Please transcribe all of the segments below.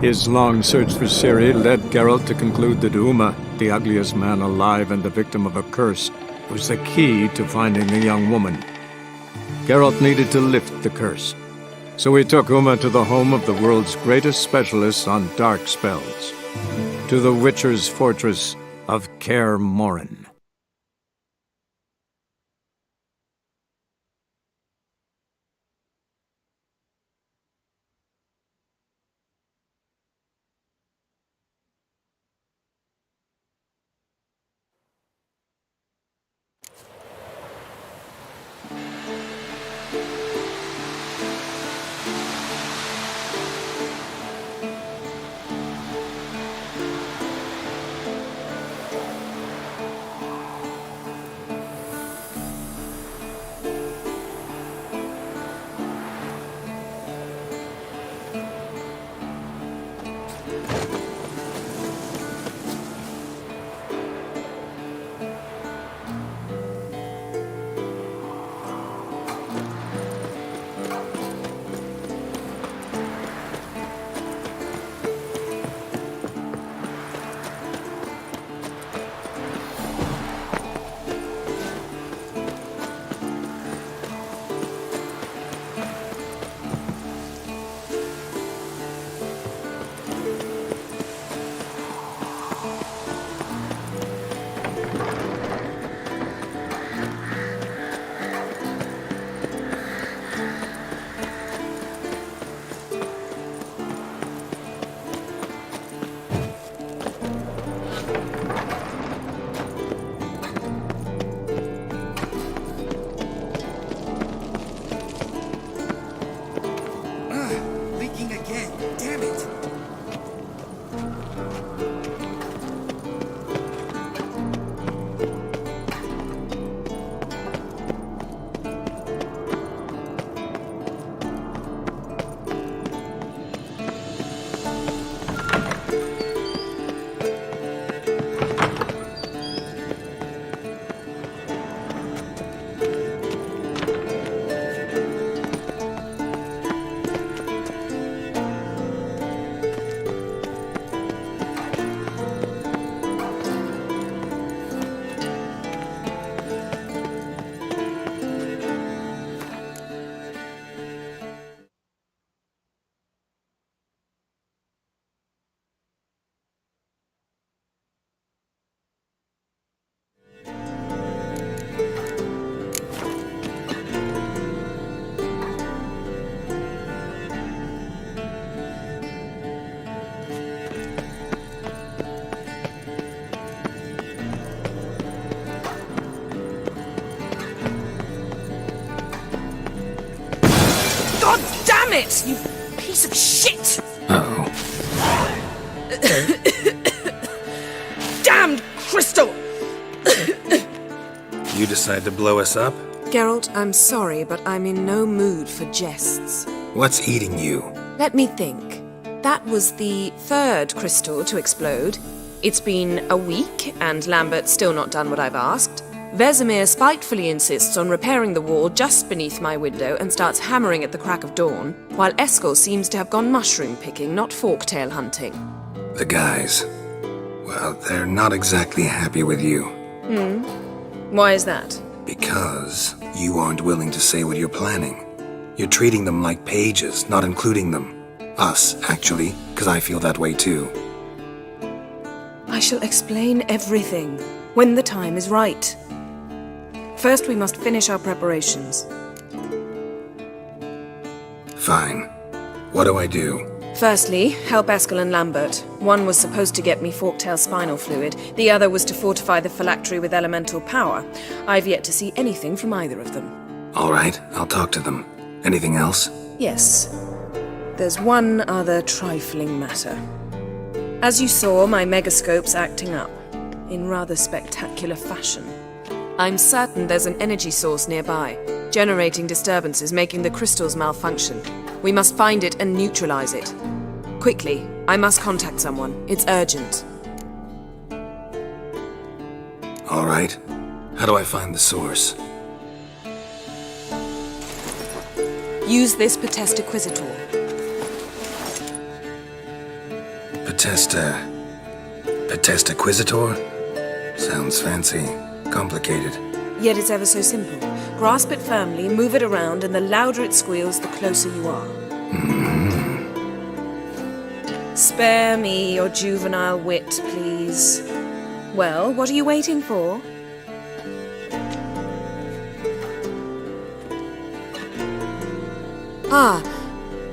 His long search for Ciri led Geralt to conclude that Uma, the ugliest man alive and the victim of a curse, was the key to finding the young woman. Geralt needed to lift the curse, so he took Uma to the home of the world's greatest specialists on dark spells, to the Witcher's fortress of Kaer Morhen. Damn it, you piece of shit! Uh-oh. Damned crystal! You decide to blow us up? Geralt, I'm sorry, but I'm in no mood for jests. What's eating you? Let me think. That was the third crystal to explode. It's been a week, and Lambert's still not done what I've asked. Vesemir spitefully insists on repairing the wall just beneath my window and starts hammering at the crack of dawn, while Eskel seems to have gone mushroom picking, not forktail hunting. The guys. Well, they're not exactly happy with you. Why is that? Because you aren't willing to say what you're planning. You're treating them like pages, not including them. Us, actually, because I feel that way too. I shall explain everything when the time is right. First, we must finish our preparations. Fine. What do I do? Firstly, help Eskel and Lambert. One was supposed to get me forktail spinal fluid, the other was to fortify the phylactery with elemental power. I've yet to see anything from either of them. All right, I'll talk to them. Anything else? Yes. There's one other trifling matter. As you saw, my megascope's acting up, in rather spectacular fashion. I'm certain there's an energy source nearby, generating disturbances, making the crystals malfunction. We must find it and neutralize it. Quickly, I must contact someone. It's urgent. All right. How do I find the source? Use this Potestaquizator. Petestaquisitor? Sounds fancy. Complicated. Yet it's ever so simple. Grasp it firmly, move it around, and the louder it squeals, the closer you are. Spare me your juvenile wit, please. Well, what are you waiting for? Ah,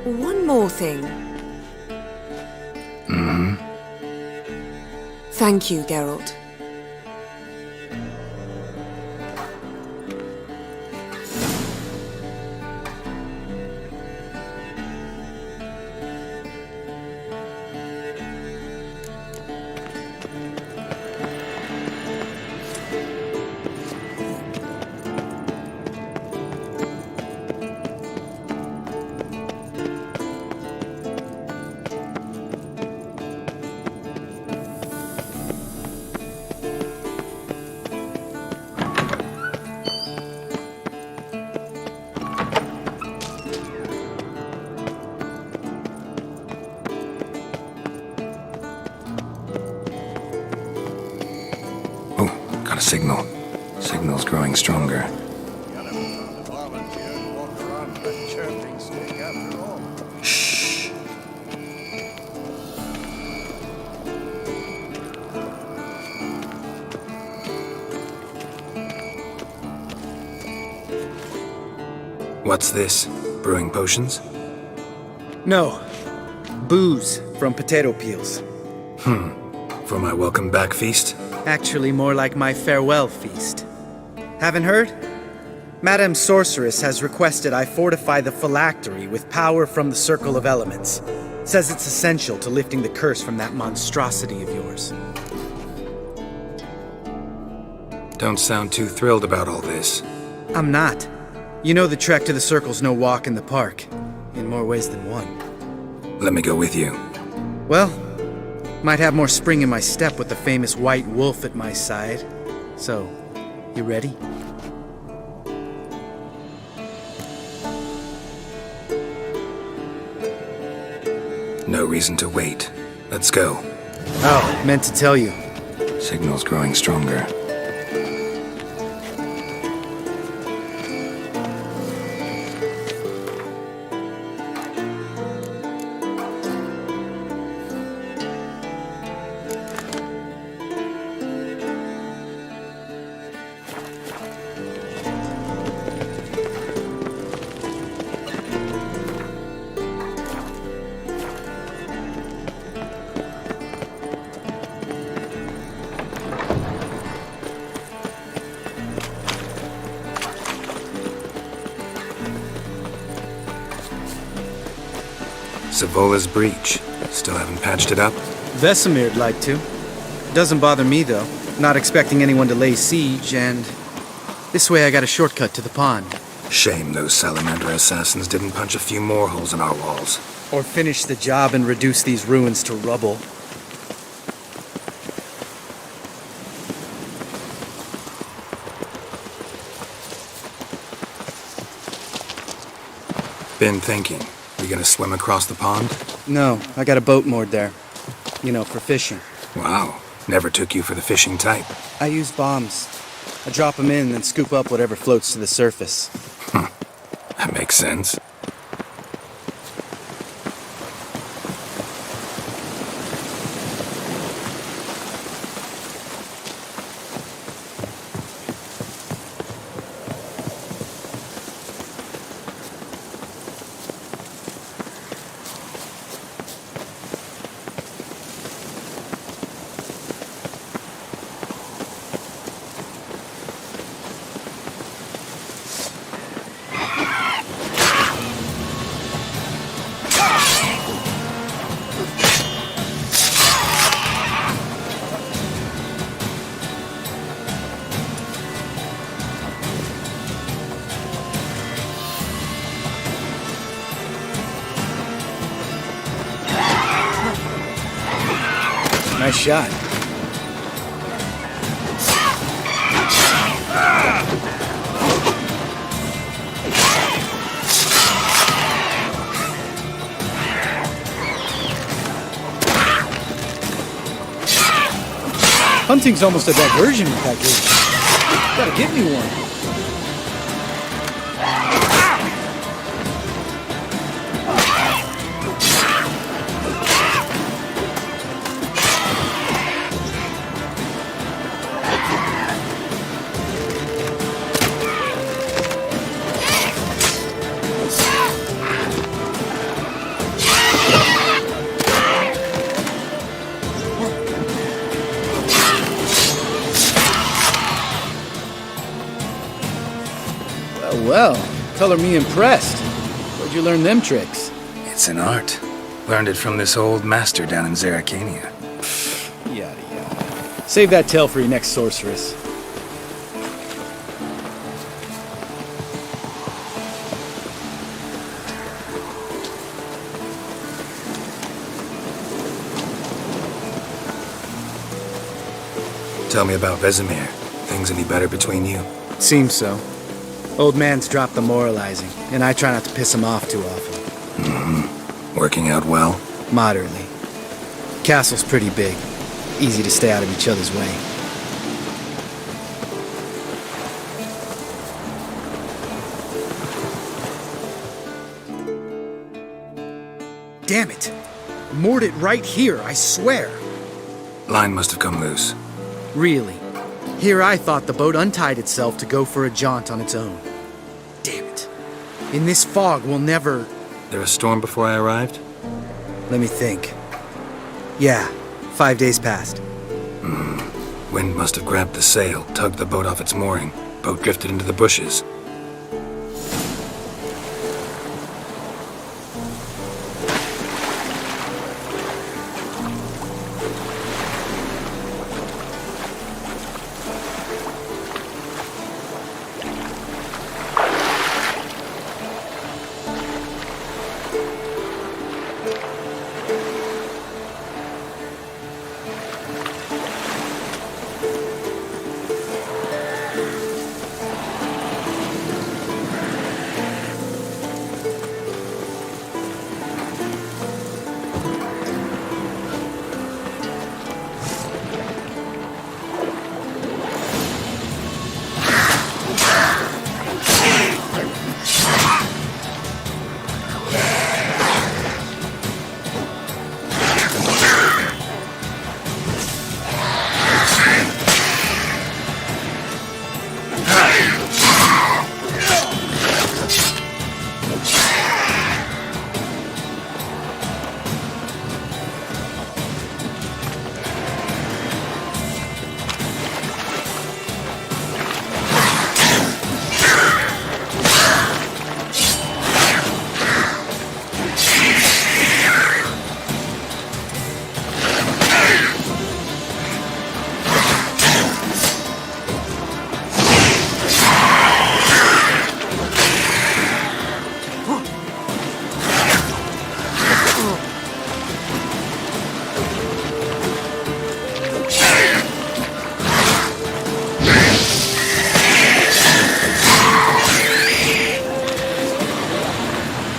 one more thing. Thank you, Geralt. Got a signal. Signal's growing stronger. Shh. What's this? Brewing potions? No. Booze from potato peels. For my welcome back feast? Actually, more like my farewell feast. Haven't heard? Madame Sorceress has requested I fortify the phylactery with power from the Circle of Elements. Says it's essential to lifting the curse from that monstrosity of yours. Don't sound too thrilled about all this. I'm not. You know the trek to the Circle's no walk in the park. In more ways than one. Let me go with you. Well, might have more spring in my step with the famous white wolf at my side. So, you ready? No reason to wait. Let's go. Oh, meant to tell you. Signal's growing stronger. Savola's breach. Still haven't patched it up? Vesemir'd like to. Doesn't bother me, though. Not expecting anyone to lay siege, and this way I got a shortcut to the pond. Shame those salamander assassins didn't punch a few more holes in our walls. Or finish the job and reduce these ruins to rubble. Been thinking. You gonna swim across the pond? No, I got a boat moored there. You know, for fishing. Wow. Never took you for the fishing type. I use bombs. I drop them in and then scoop up whatever floats to the surface. That makes sense. Nice shot. Hunting's almost a diversion with that gauge. Gotta give me one. Well, color me impressed. Where'd you learn them tricks? It's an art. Learned it from this old master down in Zerrikania. Yada yada. Save that tale for your next sorceress. Tell me about Vesemir. Things any better between you? Seems so. Old man's dropped the moralizing, and I try not to piss him off too often. Working out well? Moderately. Castle's pretty big. Easy to stay out of each other's way. Damn it! Moored it right here, I swear! Line must have come loose. Really? Here I thought the boat untied itself to go for a jaunt on its own. Damn it. In this fog, we'll never... There a storm before I arrived? Let me think. Yeah, 5 days passed. Wind must have grabbed the sail, tugged the boat off its mooring. Boat drifted into the bushes.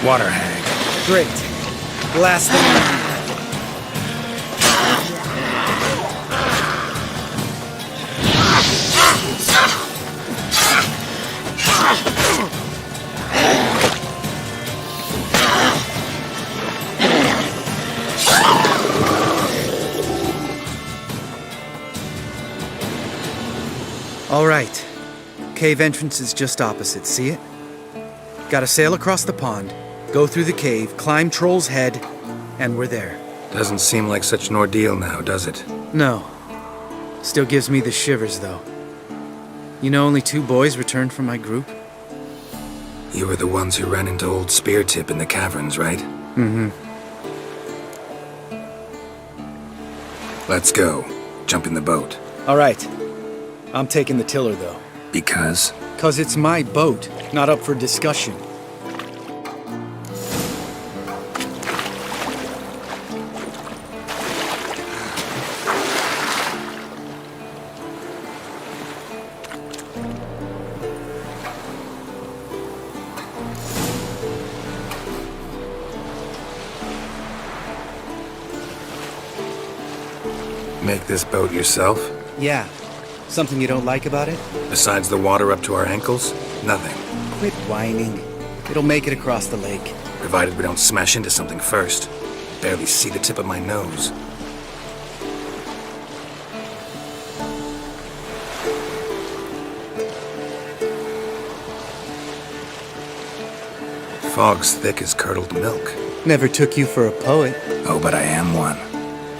Water hag. Great. Last thing I need. All right. Cave entrance is just opposite, see it? Gotta sail across the pond, go through the cave, climb Troll's Head, and we're there. Doesn't seem like such an ordeal now, does it? No. Still gives me the shivers, though. You know only 2 boys returned from my group? You were the ones who ran into old Speartip in the caverns, right? Mm-hmm. Let's go. Jump in the boat. All right. I'm taking the tiller, though. Because? 'Cause it's my boat, not up for discussion. Make this boat yourself? Yeah. Something you don't like about it? Besides the water up to our ankles, nothing. Quit whining. It'll make it across the lake. Provided we don't smash into something first. Barely see the tip of my nose. Fog's thick as curdled milk. Never took you for a poet. Oh, but I am one.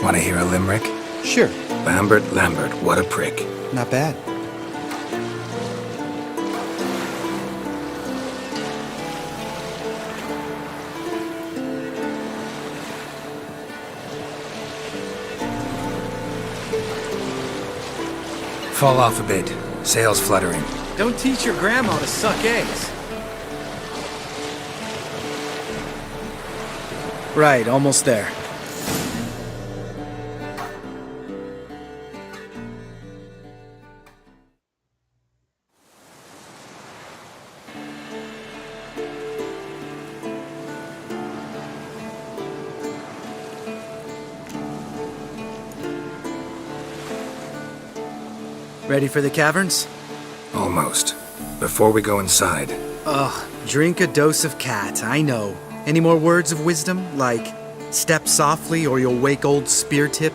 Want to hear a limerick? Sure. Lambert, Lambert, what a prick. Not bad. Fall off a bit. Sails fluttering. Don't teach your grandma to suck eggs. Right, almost there. Ready for the caverns? Almost. Before we go inside, Ugh, drink a dose of cat, I know. Any more words of wisdom, like step softly or you'll wake old Spear Tip?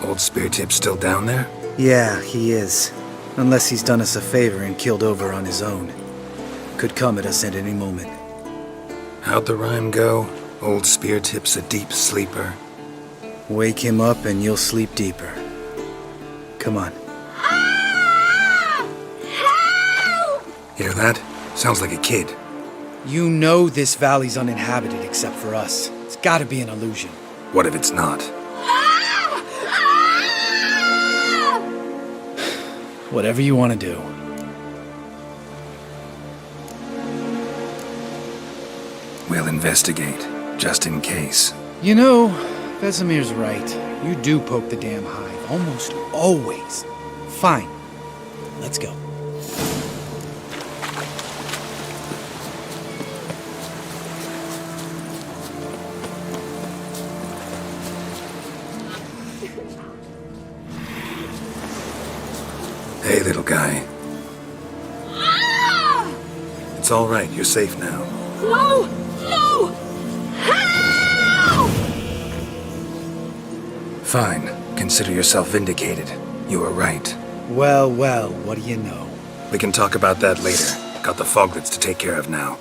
old Spear Tip's still down there? Yeah, he is. Unless he's done us a favor and killed over on his own. Could come at us at any moment. How'd the rhyme go? Old Spear Tip's a deep sleeper. Wake him up and you'll sleep deeper. Come on. Hear that? Sounds like a kid. You know this valley's uninhabited except for us. It's gotta be an illusion. What if it's not? Whatever you want to do. We'll investigate, just in case. You know, Vesemir's right. You do poke the damn hive, almost always. Fine. Let's go. Hey, little guy. It's all right. You're safe now. No! No! Help! Fine. Consider yourself vindicated. You were right. Well, well, what do you know? We can talk about that later. Got the foglets to take care of now.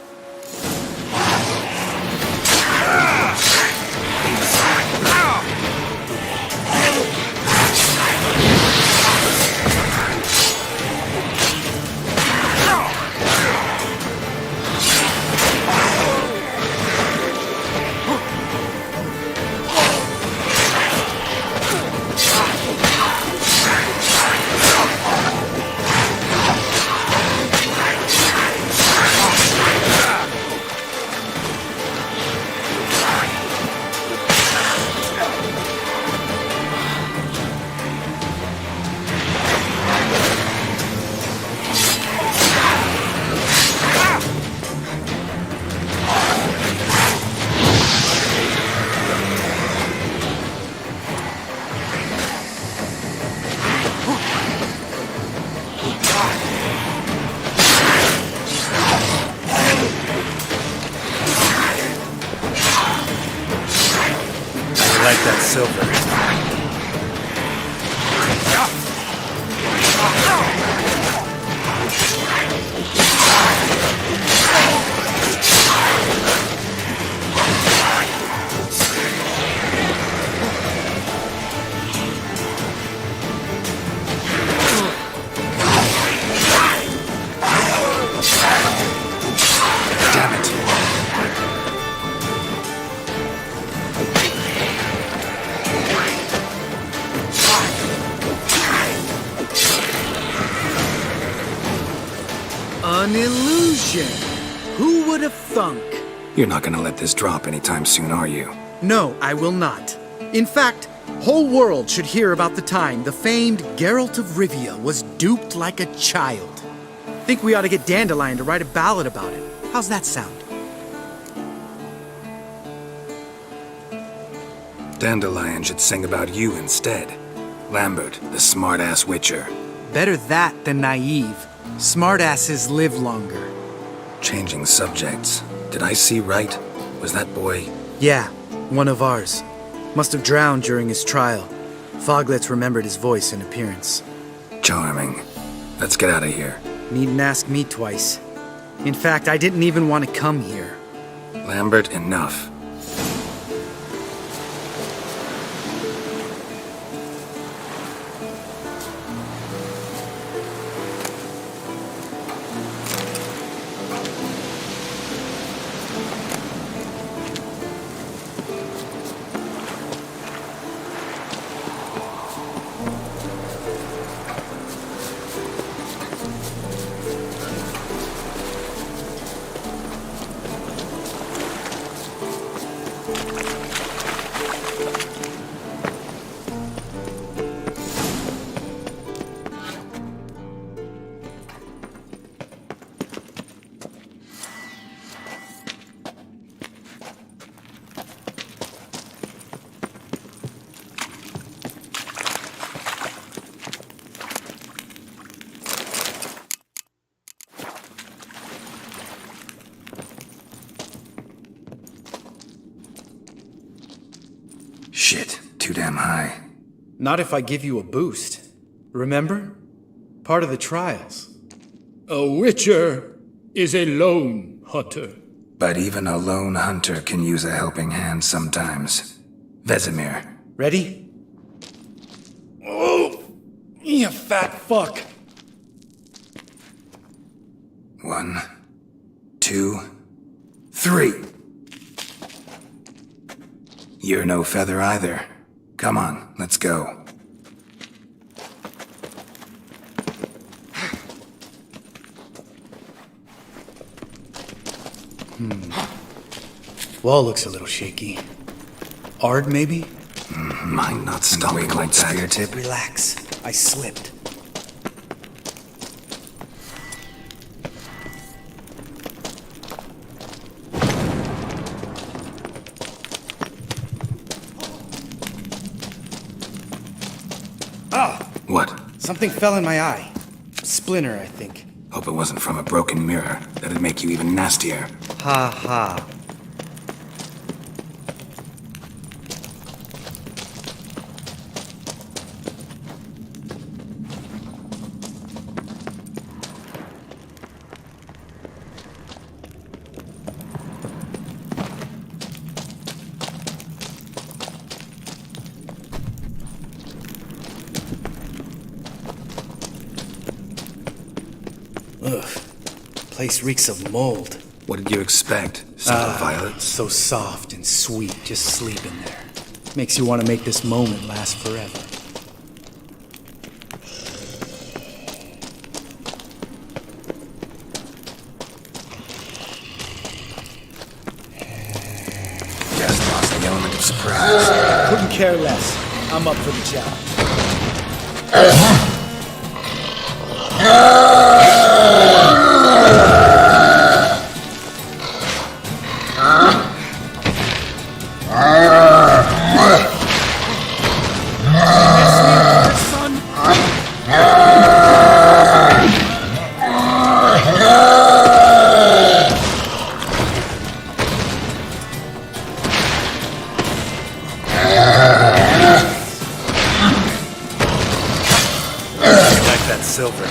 I like that silver. Damn it. An illusion! Who would have thunk? You're not gonna let this drop anytime soon, are you? No, I will not. In fact, whole world should hear about the time the famed Geralt of Rivia was duped like a child. Think we ought to get Dandelion to write a ballad about it. How's that sound? Dandelion should sing about you instead. Lambert, the smart-ass witcher. Better that than naive. Smartasses live longer. Changing subjects. Did I see right? Was that boy... Yeah, one of ours. Must have drowned during his trial. Foglets remembered his voice and appearance. Charming. Let's get out of here. Needn't ask me twice. In fact, I didn't even want to come here. Lambert, enough. Shit, too damn high. Not if I give you a boost. Remember? Part of the trials. A witcher is a lone hunter. But even a lone hunter can use a helping hand sometimes. Vesemir. Ready? Oh, you fat fuck. 1, 2, 3. You're no feather either. Come on, let's go. Wall looks a little shaky. Ard, maybe? Mind not stopping like spear tip. Relax. I slipped. What? Something fell in my eye. Splinter, I think. Hope it wasn't from a broken mirror. That'd make you even nastier. Ha ha. Ugh. Place reeks of mold. What did you expect? Simple violets? So soft and sweet, just sleep in there. Makes you want to make this moment last forever. Just lost the element of surprise. Couldn't care less. I'm up for the job. Like that silver.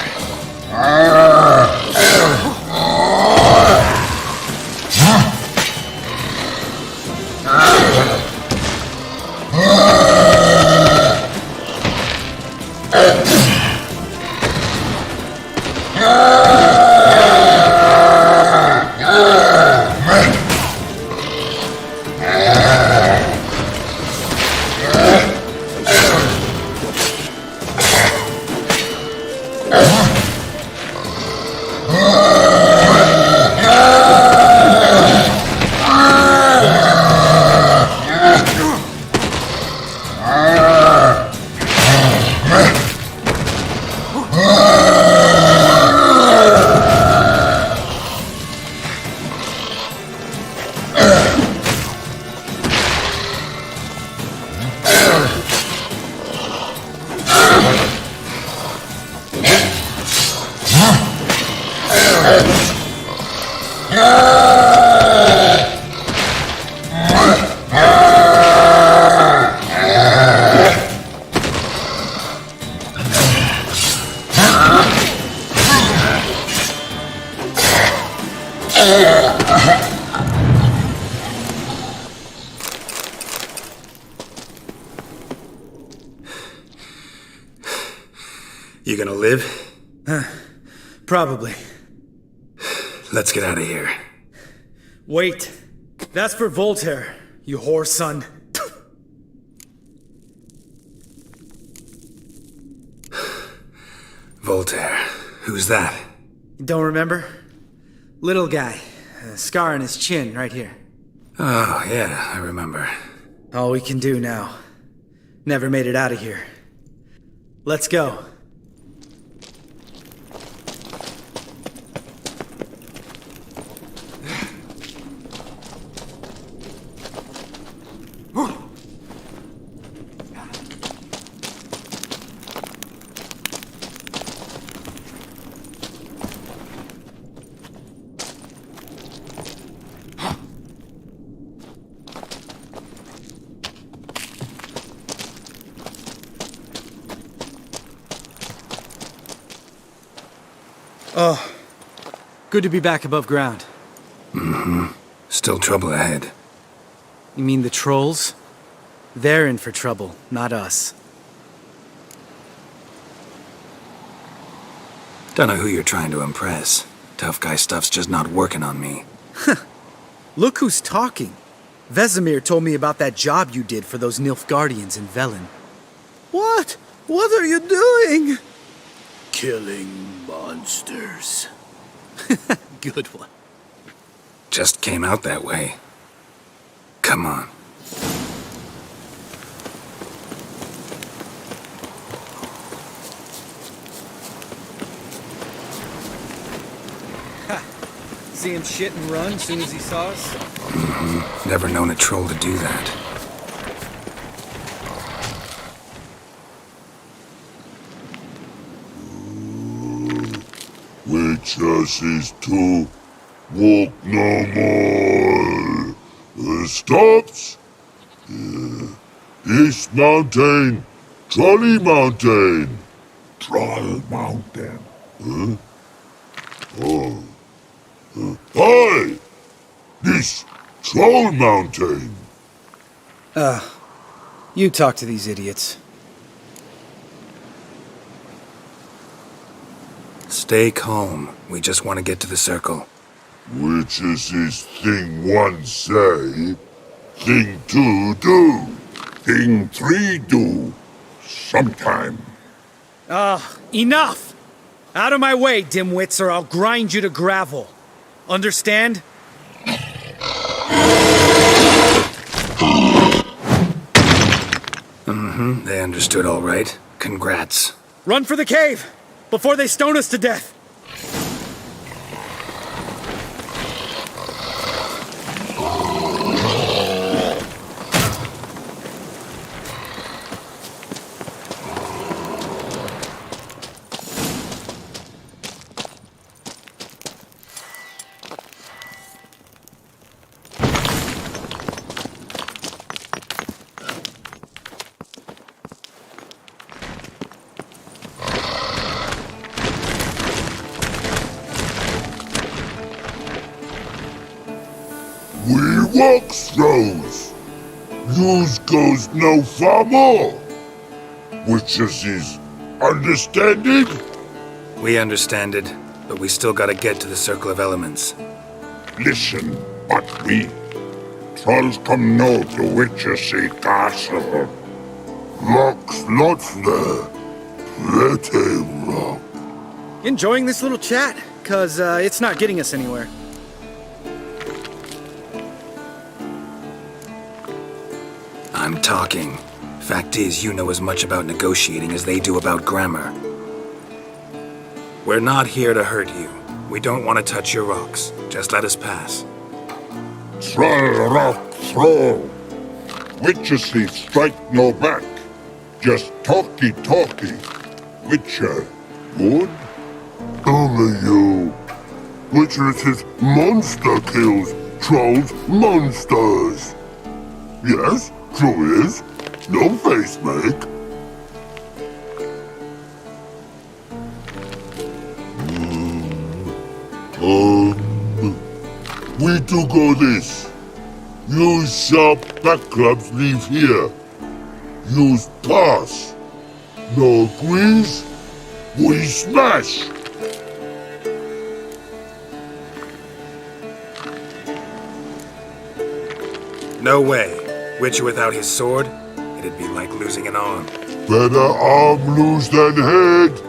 You gonna live? Probably. Let's get out of here. Wait. That's for Voltaire, you whore son. Voltaire. Who's that? Don't remember? Little guy. A scar on his chin, right here. Oh, yeah, I remember. All we can do now. Never made it out of here. Let's go. Oh, good to be back above ground. Still trouble ahead. You mean the trolls? They're in for trouble, not us. Don't know who you're trying to impress. Tough guy stuff's just not working on me. Look who's talking. Vesemir told me about that job you did for those Nilfgaardians in Velen. What? What are you doing? Killing monsters. Good one. Just came out that way. Come on. See him shit and run as soon as he saw us? Never known a troll to do that. Witches is to walk no more. Stops. East Mountain, Trolley Mountain. Troll Mountain. Hi! This Troll Mountain. You talk to these idiots. Stay calm. We just want to get to the circle. Witches is thing one say, thing two do, thing three do, sometime. Enough! Out of my way, dimwits, or I'll grind you to gravel. Understand? They understood all right. Congrats. Run for the cave! Before they stone us to death! We walk throws. Yous goes no far more. Witches is understanding? We understand it, but we still gotta get to the Circle of Elements. Listen, but we trolls come no to Witches castle. Rocks lots there. Pretty rock. Enjoying this little chat? Cause, it's not getting us anywhere. I'm talking. Fact is, you know as much about negotiating as they do about grammar. We're not here to hurt you. We don't want to touch your rocks. Just let us pass. Troll rock throw. Witches strike no back. Just talky. Witcher, good? Only you. Witches is monster kills. Trolls monsters. Yes, true is. No face make. We do go this. Use sharp back clubs leave here. Use pass. No agrees? We smash! No way. Witcher without his sword? It'd be like losing an arm. Better arm loose than head!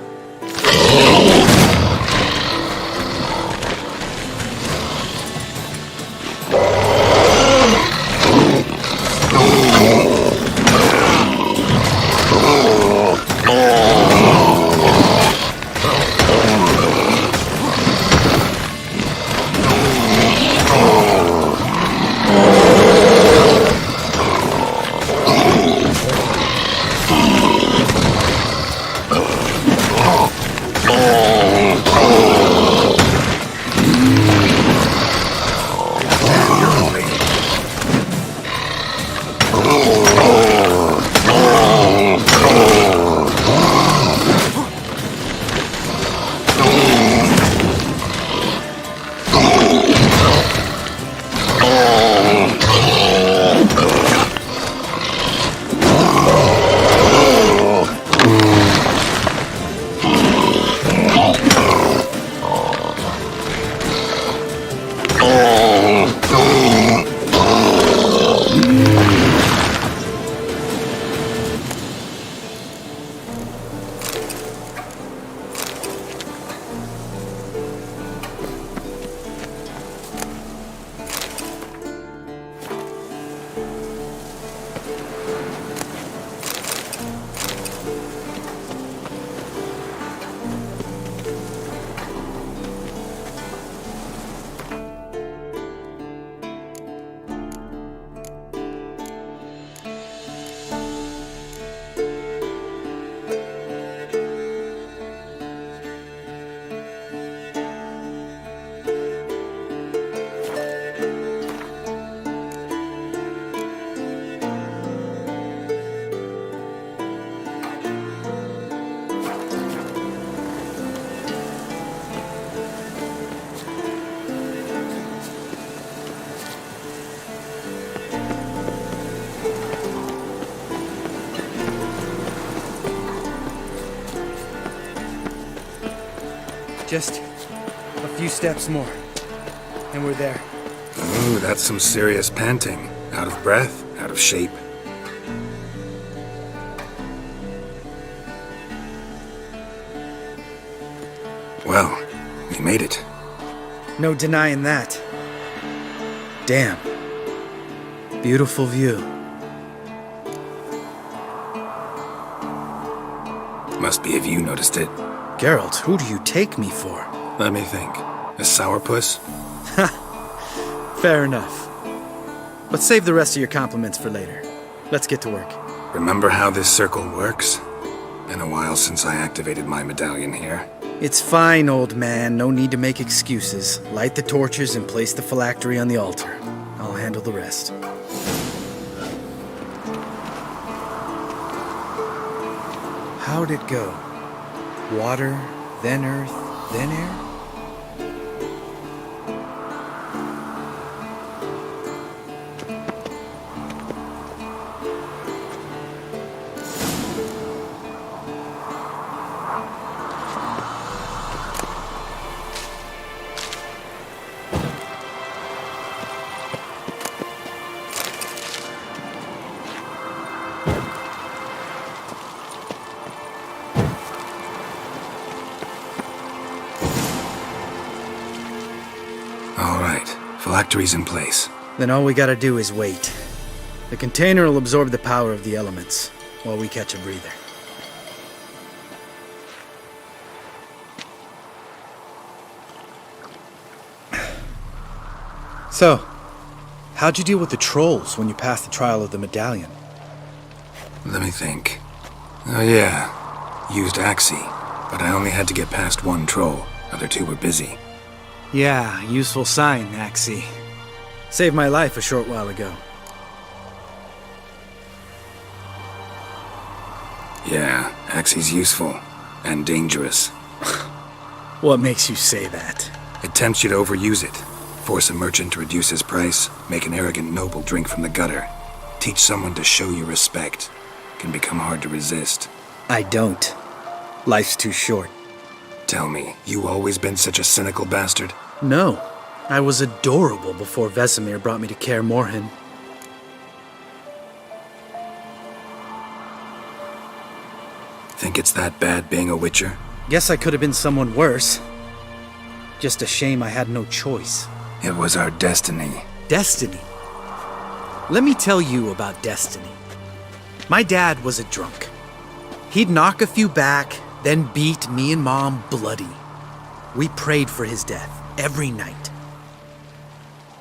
Just a few steps more, and we're there. Ooh, that's some serious panting. Out of breath, out of shape. Well, we made it. No denying that. Damn. Beautiful view. Must be if you noticed it. Geralt, who do you take me for? Let me think. A sourpuss? Fair enough. But save the rest of your compliments for later. Let's get to work. Remember how this circle works? Been a while since I activated my medallion here. It's fine, old man. No need to make excuses. Light the torches and place the phylactery on the altar. I'll handle the rest. How'd it go? Water, then earth, then air? Phylactery's in place. Then all we gotta do is wait. The container will absorb the power of the elements, while we catch a breather. So, how'd you deal with the trolls when you passed the trial of the medallion? Let me think. Oh yeah, used Axii, but I only had to get past one troll. Other two were busy. Yeah, useful sign, Axii. Saved my life a short while ago. Yeah, Axii's useful. And dangerous. What makes you say that? It tempts you to overuse it. Force a merchant to reduce his price. Make an arrogant noble drink from the gutter. Teach someone to show you respect. Can become hard to resist. I don't. Life's too short. Tell me, you always been such a cynical bastard? No, I was adorable before Vesemir brought me to Kaer Morhen. Think it's that bad being a Witcher? Guess I could have been someone worse. Just a shame I had no choice. It was our destiny. Destiny? Let me tell you about destiny. My dad was a drunk. He'd knock a few back, then beat me and Mom bloody. We prayed for his death every night.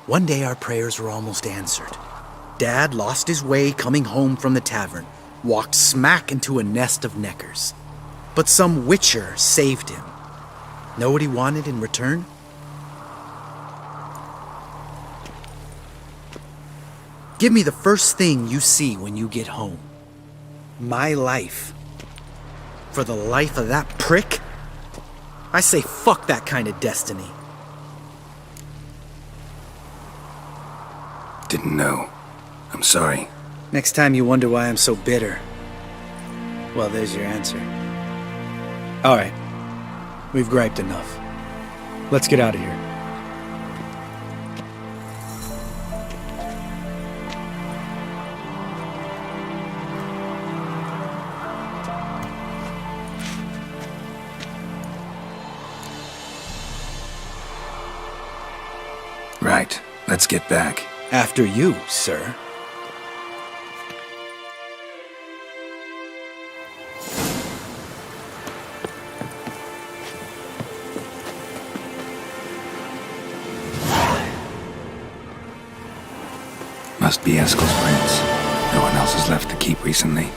One day our prayers were almost answered. Dad lost his way coming home from the tavern, walked smack into a nest of neckers. But some Witcher saved him. Know what he wanted in return? Give me the first thing you see when you get home. My life. For the life of that prick? I say fuck that kind of destiny. Didn't know. I'm sorry. Next time you wonder why I'm so bitter, well, there's your answer. All right. We've griped enough. Let's get out of here. Right. Let's get back. After you, sir. Must be Eskel's prince. No one else has left the keep recently.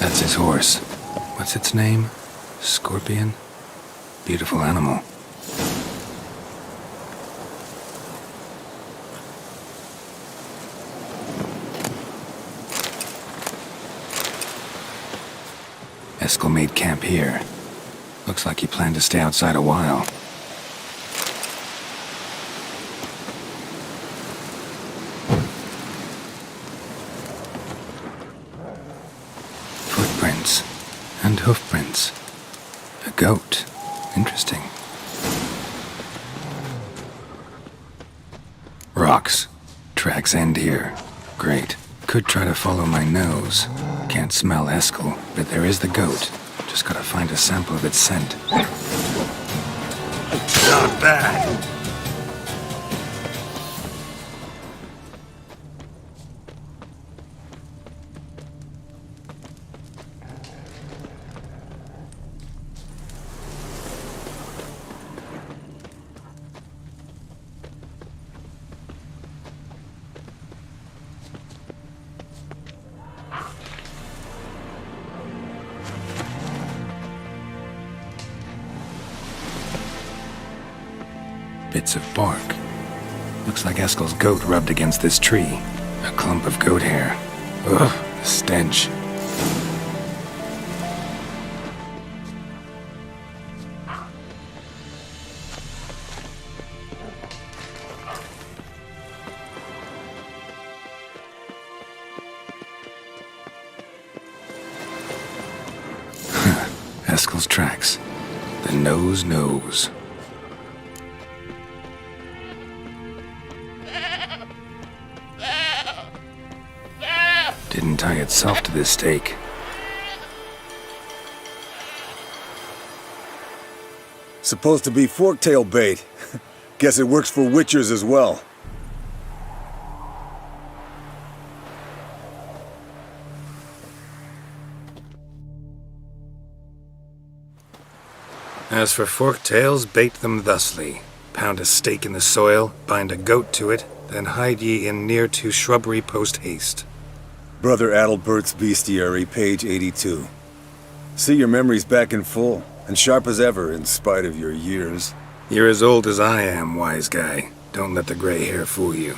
That's his horse. What's its name? Scorpion? Beautiful animal. Eskel made camp here. Looks like he planned to stay outside a while. Footprints and hoofprints. A goat. Interesting. Rocks. Tracks end here. Great. Could try to follow my nose. Can't smell Eskel, but there is the goat. Just gotta find a sample of its scent. Not bad. Bits of bark. Looks like Eskel's goat rubbed against this tree. A clump of goat hair. Ugh, the stench. Eskel's tracks. The nose knows. Didn't tie itself to this stake. Supposed to be forktail bait. Guess it works for witchers as well. As for forktails, bait them thusly. Pound a stake in the soil, bind a goat to it, then hide ye in near to shrubbery post haste. Brother Adalbert's Bestiary, page 82. See, your memory's back in full, and sharp as ever, in spite of your years. You're as old as I am, wise guy. Don't let the gray hair fool you.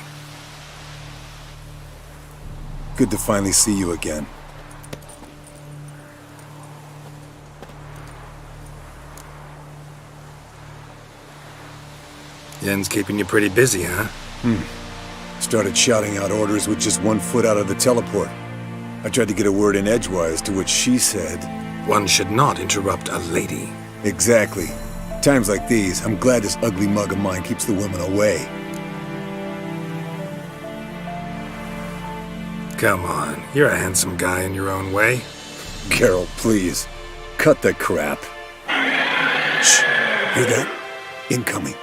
Good to finally see you again. Yen's keeping you pretty busy, huh? Started shouting out orders with just 1 foot out of the teleport. I tried to get a word in edgewise, to which she said... One should not interrupt a lady. Exactly. Times like these, I'm glad this ugly mug of mine keeps the women away. Come on, you're a handsome guy in your own way. Geralt, please. Cut the crap. Shh. Hear that? Incoming.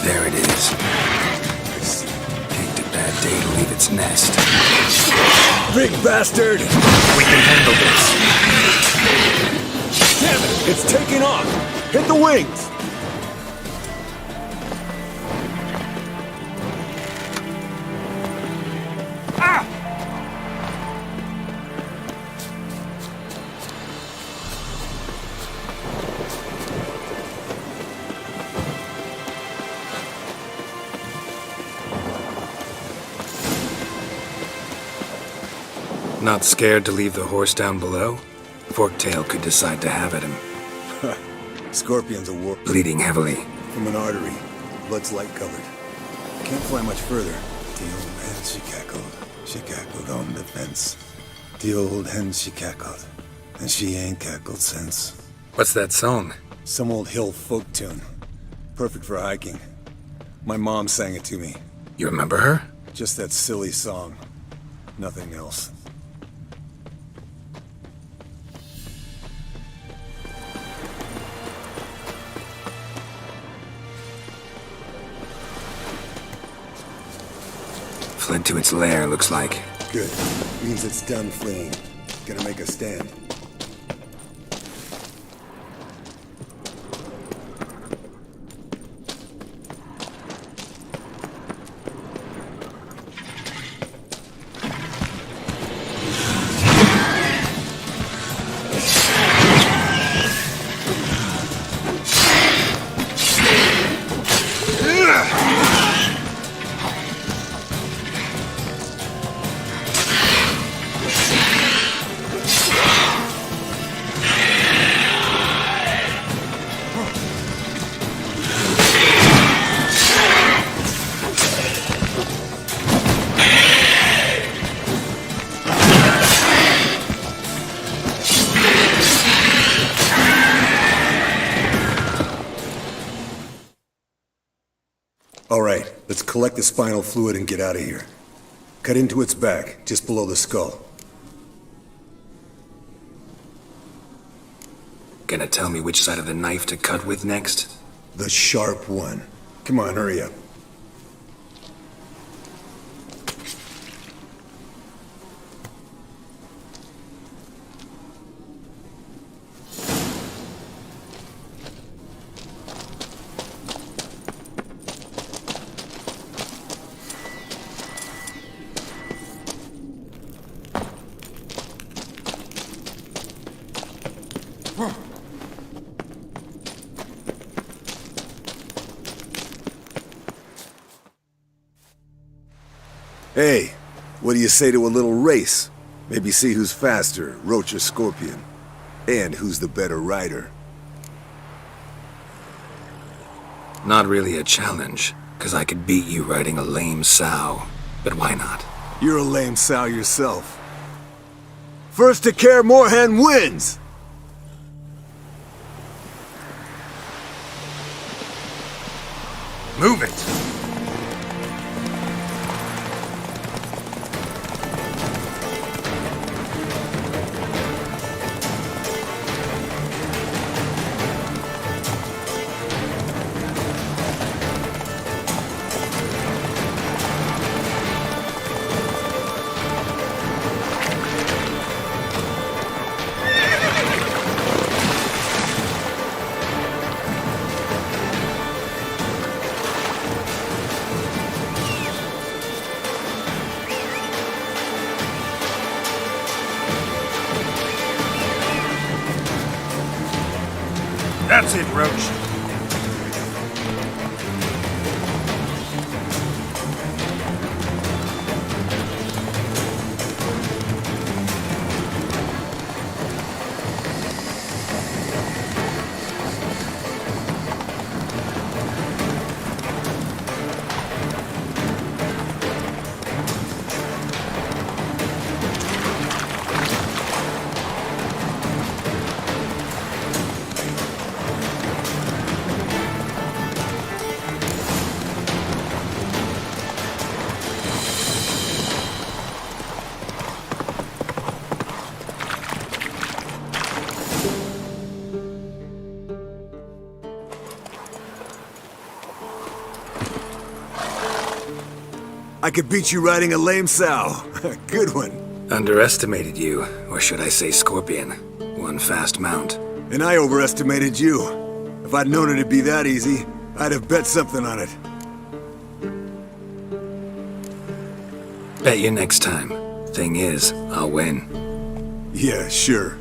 There it is. Ain't a bad day to leave its nest. Big bastard! We can handle this. Damn it! It's taking off! Hit the wings! Not scared to leave the horse down below? Forktail could decide to have at him. Scorpion's a war Bleeding heavily. from an artery. Blood's light colored. Can't fly much further. The old hen she cackled on the fence. The old hen she cackled, and she ain't cackled since. What's that song? Some old hill folk tune. Perfect for hiking. My mom sang it to me. You remember her? Just that silly song. Nothing else. Fled to its lair, looks like. Good. Means it's done fleeing. Gonna make a stand. All right, let's collect the spinal fluid and get out of here. Cut into its back, just below the skull. Gonna tell me which side of the knife to cut with next? The sharp one. Come on, hurry up. Hey, what do you say to a little race? Maybe see who's faster, Roach or Scorpion. And who's the better rider. Not really a challenge, because I could beat you riding a lame sow. But why not? You're a lame sow yourself. First to Kaer Morhen wins! Move it! That's it, Roach. I could beat you riding a lame sow. Good one. Underestimated you, or should I say Scorpion. One fast mount. And I overestimated you. If I'd known it'd be that easy, I'd have bet something on it. Bet you next time. Thing is, I'll win. Yeah, sure.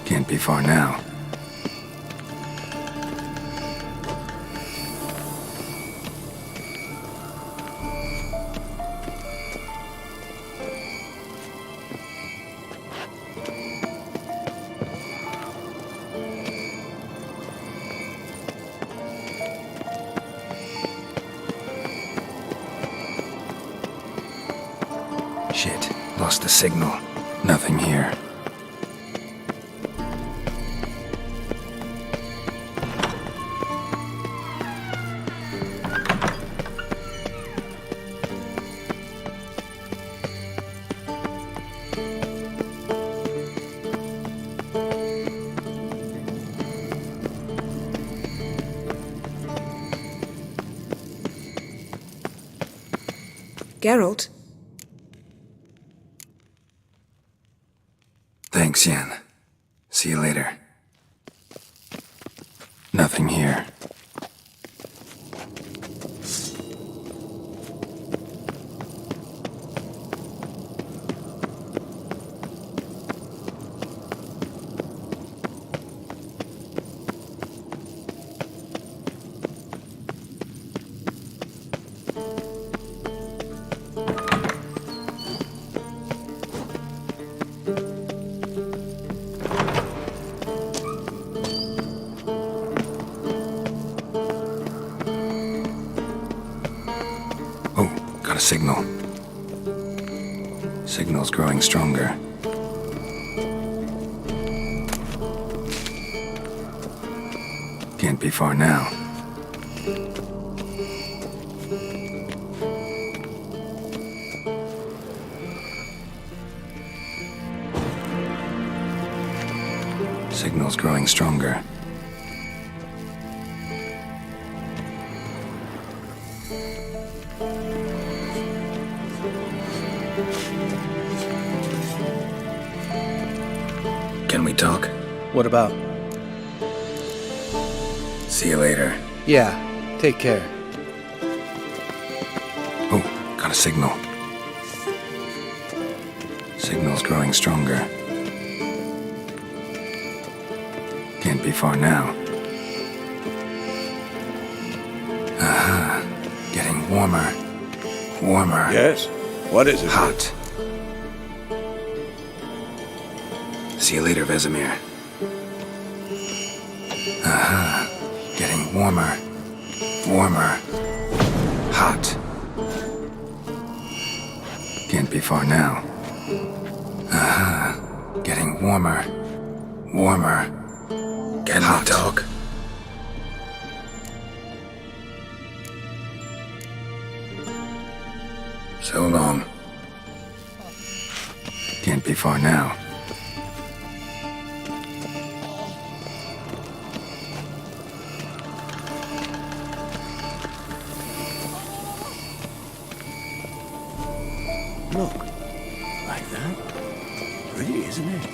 Can't be far now. Shit, lost the signal. Nothing here. Geralt? Thanks, Yen. See you later. Nothing here. Got a signal. Signal's growing stronger. Can't be far now. Signal's growing stronger. Can we talk? What about? See you later. Yeah, take care. Oh, got a signal. Signal's growing stronger. Can't be far now. Aha. Getting warmer. Warmer. Yes? What is it? Hot. See you later, Vesemir. Aha. Getting warmer. Warmer. Hot. Can't be far now. Aha. Getting warmer. Warmer. Can we talk? So long. Can't be far now. Look. Like that? Pretty, isn't it?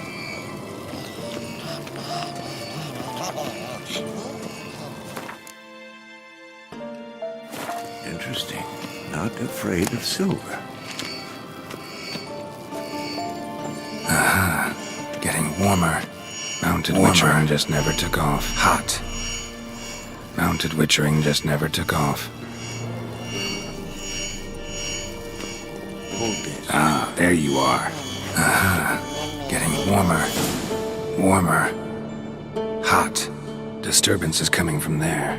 Interesting. Not afraid of silver. Aha. Getting warmer. Mounted witchering just never took off. Hot. Mounted witchering just never took off. Hold this. Ah, there you are. Aha. Getting warmer. Warmer. Hot. Disturbance is coming from there.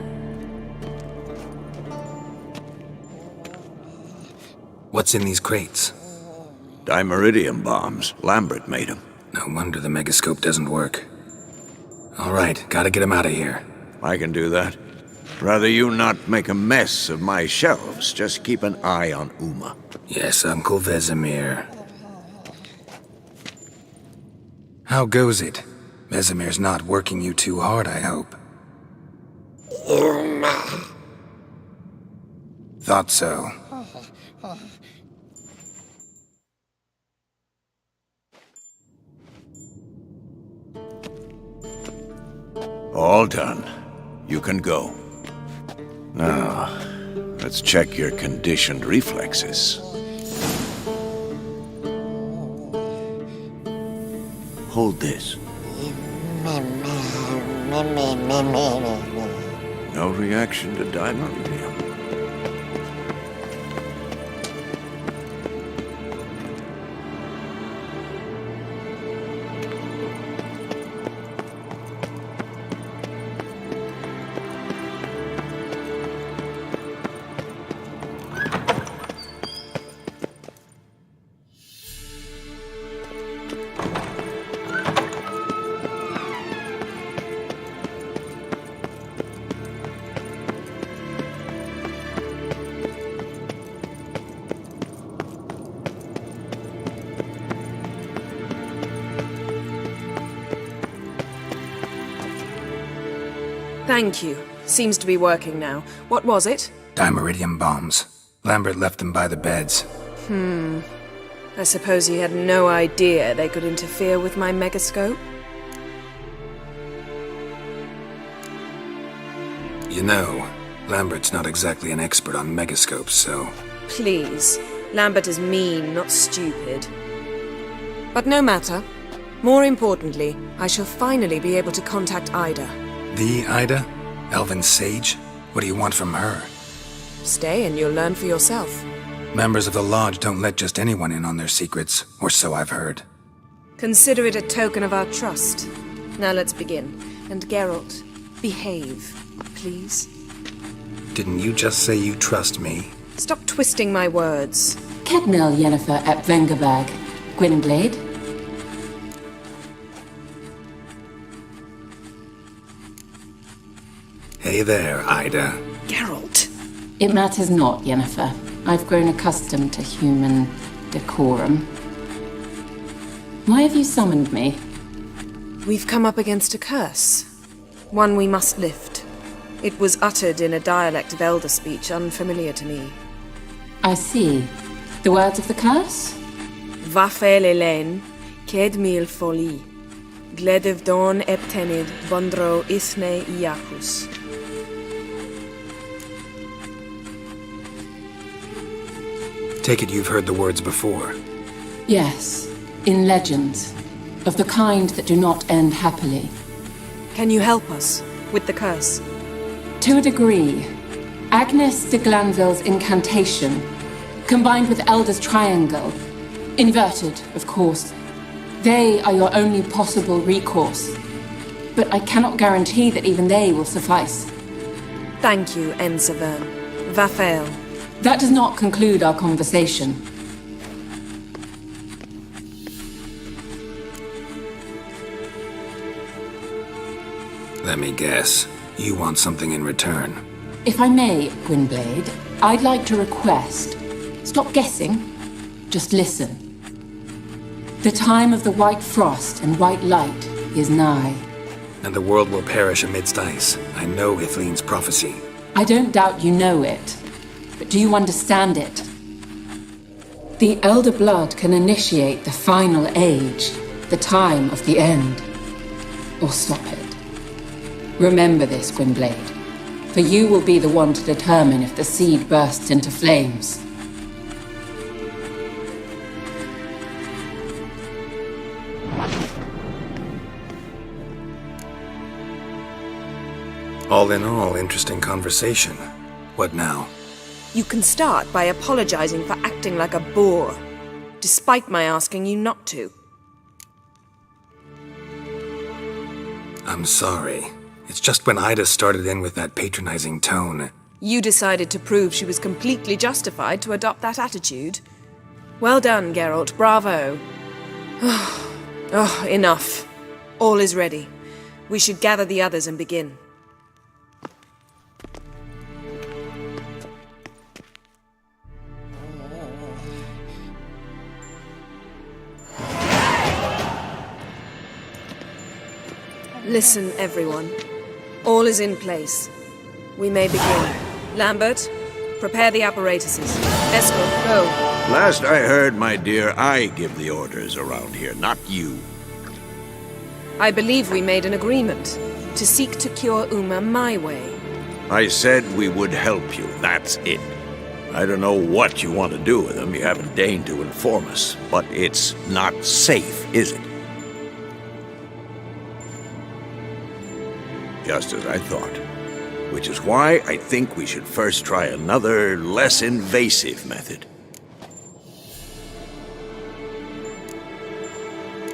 What's in these crates? Dimeridium bombs. Lambert made them. No wonder the megascope doesn't work. All right, gotta get him out of here. I can do that. Rather you not make a mess of my shelves. Just keep an eye on Uma. Yes, Uncle Vesemir. How goes it? Vesemir's not working you too hard, I hope. Thought so. All done. You can go. Now, let's check your conditioned reflexes. Hold this. No reaction to dimeritium. Thank you. Seems to be working now. What was it? Dimeridium bombs. Lambert left them by the beds. I suppose he had no idea they could interfere with my megascope? You know, Lambert's not exactly an expert on megascopes, so... Please. Lambert is mean, not stupid. But no matter. More importantly, I shall finally be able to contact Ida. The Ida? Elven Sage? What do you want from her? Stay and you'll learn for yourself. Members of the Lodge don't let just anyone in on their secrets, or so I've heard. Consider it a token of our trust. Now let's begin. And Geralt, behave, please. Didn't you just say you trust me? Stop twisting my words. Kednel Yennefer at Vengerberg. Gwynblade. Hey there, Ida. Geralt. It matters not, Yennefer. I've grown accustomed to human decorum. Why have you summoned me? We've come up against a curse. One we must lift. It was uttered in a dialect of Elder speech unfamiliar to me. I see. The words of the curse? Vafel Elen, ked mil foli. Gledev don eptenid, bondro isne iacus. Take it you've heard the words before. Yes, in legends. Of the kind that do not end happily. Can you help us with the curse? To a degree. Agnes de Glanville's incantation, combined with Elder's triangle, inverted, of course. They are your only possible recourse. But I cannot guarantee that even they will suffice. Thank you, Ensevern. Vafel. That does not conclude our conversation. Let me guess. You want something in return. If I may, Gwynblade, I'd like to request... Stop guessing. Just listen. The time of the white frost and white light is nigh. And the world will perish amidst ice. I know Ithleen's prophecy. I don't doubt you know it. But do you understand it? The Elder Blood can initiate the final age, the time of the end. Or stop it. Remember this, Gwynblade, for you will be the one to determine if the seed bursts into flames. All in all, interesting conversation. What now? You can start by apologizing for acting like a boor, despite my asking you not to. I'm sorry. It's just when Ida started in with that patronizing tone. You decided to prove she was completely justified to adopt that attitude. Well done, Geralt. Bravo. Oh, enough. All is ready. We should gather the others and begin. Listen, everyone. All is in place. We may begin. Lambert, prepare the apparatuses. Eskel, go. Last I heard, my dear, I give the orders around here, not you. I believe we made an agreement to seek to cure Uma my way. I said we would help you, that's it. I don't know what you want to do with them, you haven't deigned to inform us, but it's not safe, is it? Just as I thought. Which is why I think we should first try another, less invasive method.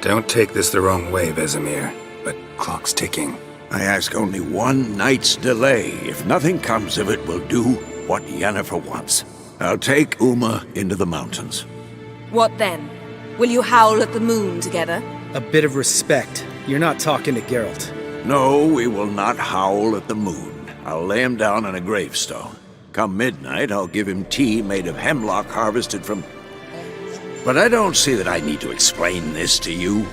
Don't take this the wrong way, Vesemir, but clock's ticking. I ask only one night's delay. If nothing comes of it, we'll do what Yennefer wants. I'll take Uma into the mountains. What then? Will you howl at the moon together? A bit of respect. You're not talking to Geralt. No, we will not howl at the moon. I'll lay him down on a gravestone. Come midnight, I'll give him tea made of hemlock harvested from... But I don't see that I need to explain this to you.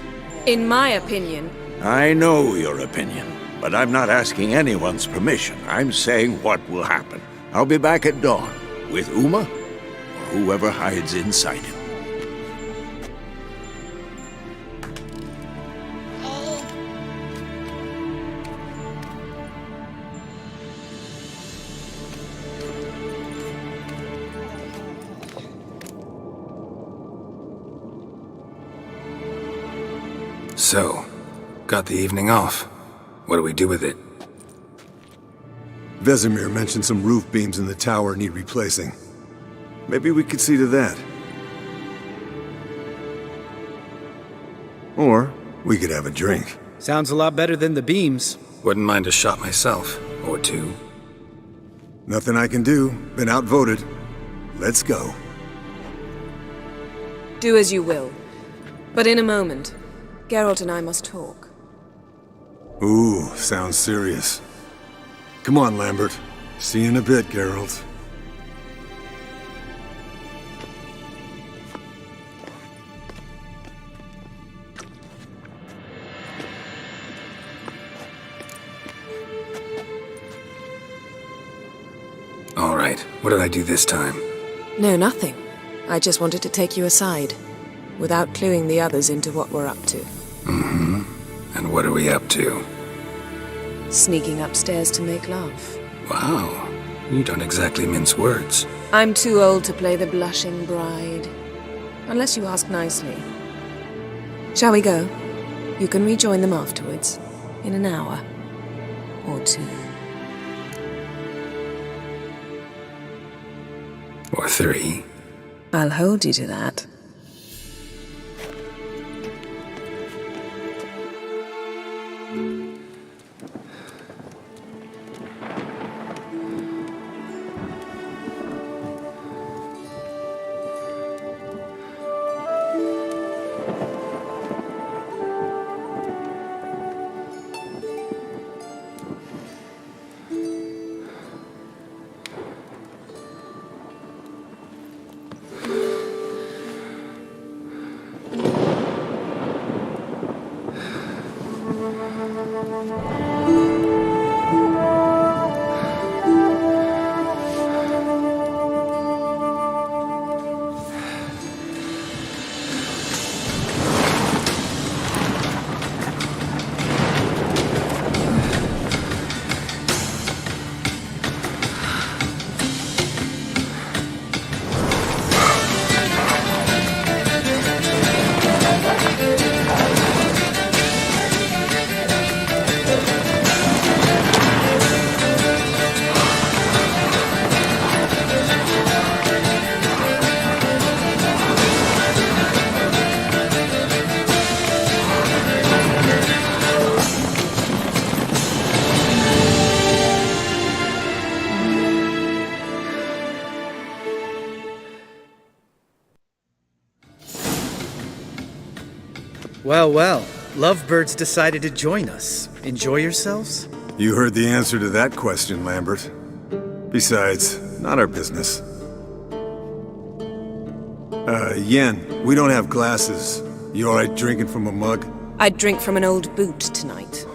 In my opinion... I know your opinion, but I'm not asking anyone's permission. I'm saying what will happen. I'll be back at dawn, with Uma, or whoever hides inside him. So, got the evening off. What do we do with it? Vesemir mentioned some roof beams in the tower need replacing. Maybe we could see to that. Or we could have a drink. Sounds a lot better than the beams. Wouldn't mind a shot myself, or two. Nothing I can do. Been outvoted. Let's go. Do as you will. But in a moment, Geralt and I must talk. Ooh, sounds serious. Come on, Lambert. See you in a bit, Geralt. All right, what did I do this time? No, nothing. I just wanted to take you aside, without cluing the others into what we're up to. Mm-hmm. And what are we up to? Sneaking upstairs to make love. Wow, you don't exactly mince words. I'm too old to play the blushing bride. Unless you ask nicely. Shall we go? You can rejoin them afterwards, in an hour or two. Or three. I'll hold you to that. Well, well. Lovebirds decided to join us. Enjoy yourselves? You heard the answer to that question, Lambert. Besides, not our business. Yen, we don't have glasses. You alright drinking from a mug? I'd drink from an old boot tonight.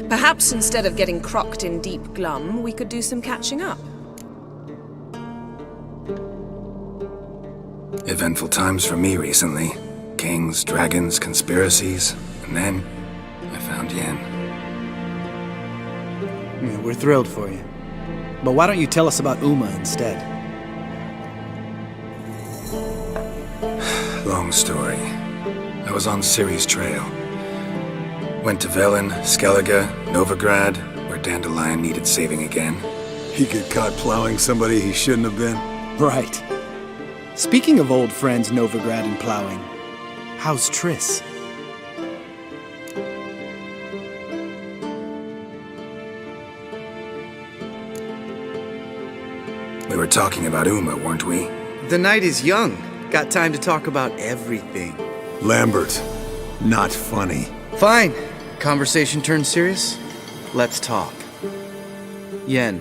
Perhaps instead of getting crocked in deep glum, we could do some catching up. Eventful times for me recently. Kings, dragons, conspiracies, and then I found Yen. Yeah, we're thrilled for you. But why don't you tell us about Uma instead? Long story. I was on Ciri's trail. Went to Velen, Skellige, Novigrad, where Dandelion needed saving again. He get caught plowing somebody he shouldn't have been. Right. Speaking of old friends Novigrad and plowing, how's Triss? We were talking about Uma, weren't we? The night is young. Got time to talk about everything. Lambert, not funny. Fine. Conversation turned serious? Let's talk. Yen,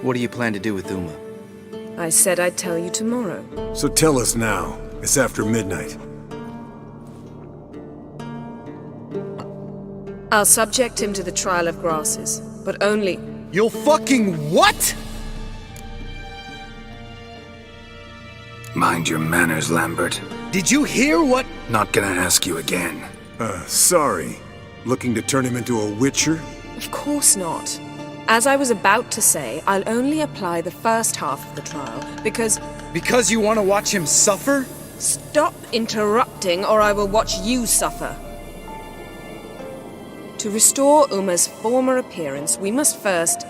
what do you plan to do with Uma? I said I'd tell you tomorrow. So tell us now. It's after midnight. I'll subject him to the trial of grasses, but only... You'll fucking what? Mind your manners, Lambert. Did you hear what? Not gonna ask you again. Sorry. Looking to turn him into a witcher? Of course not. As I was about to say, I'll only apply the first half of the trial, because... Because you want to watch him suffer? Stop interrupting, or I will watch you suffer. To restore Uma's former appearance, we must first...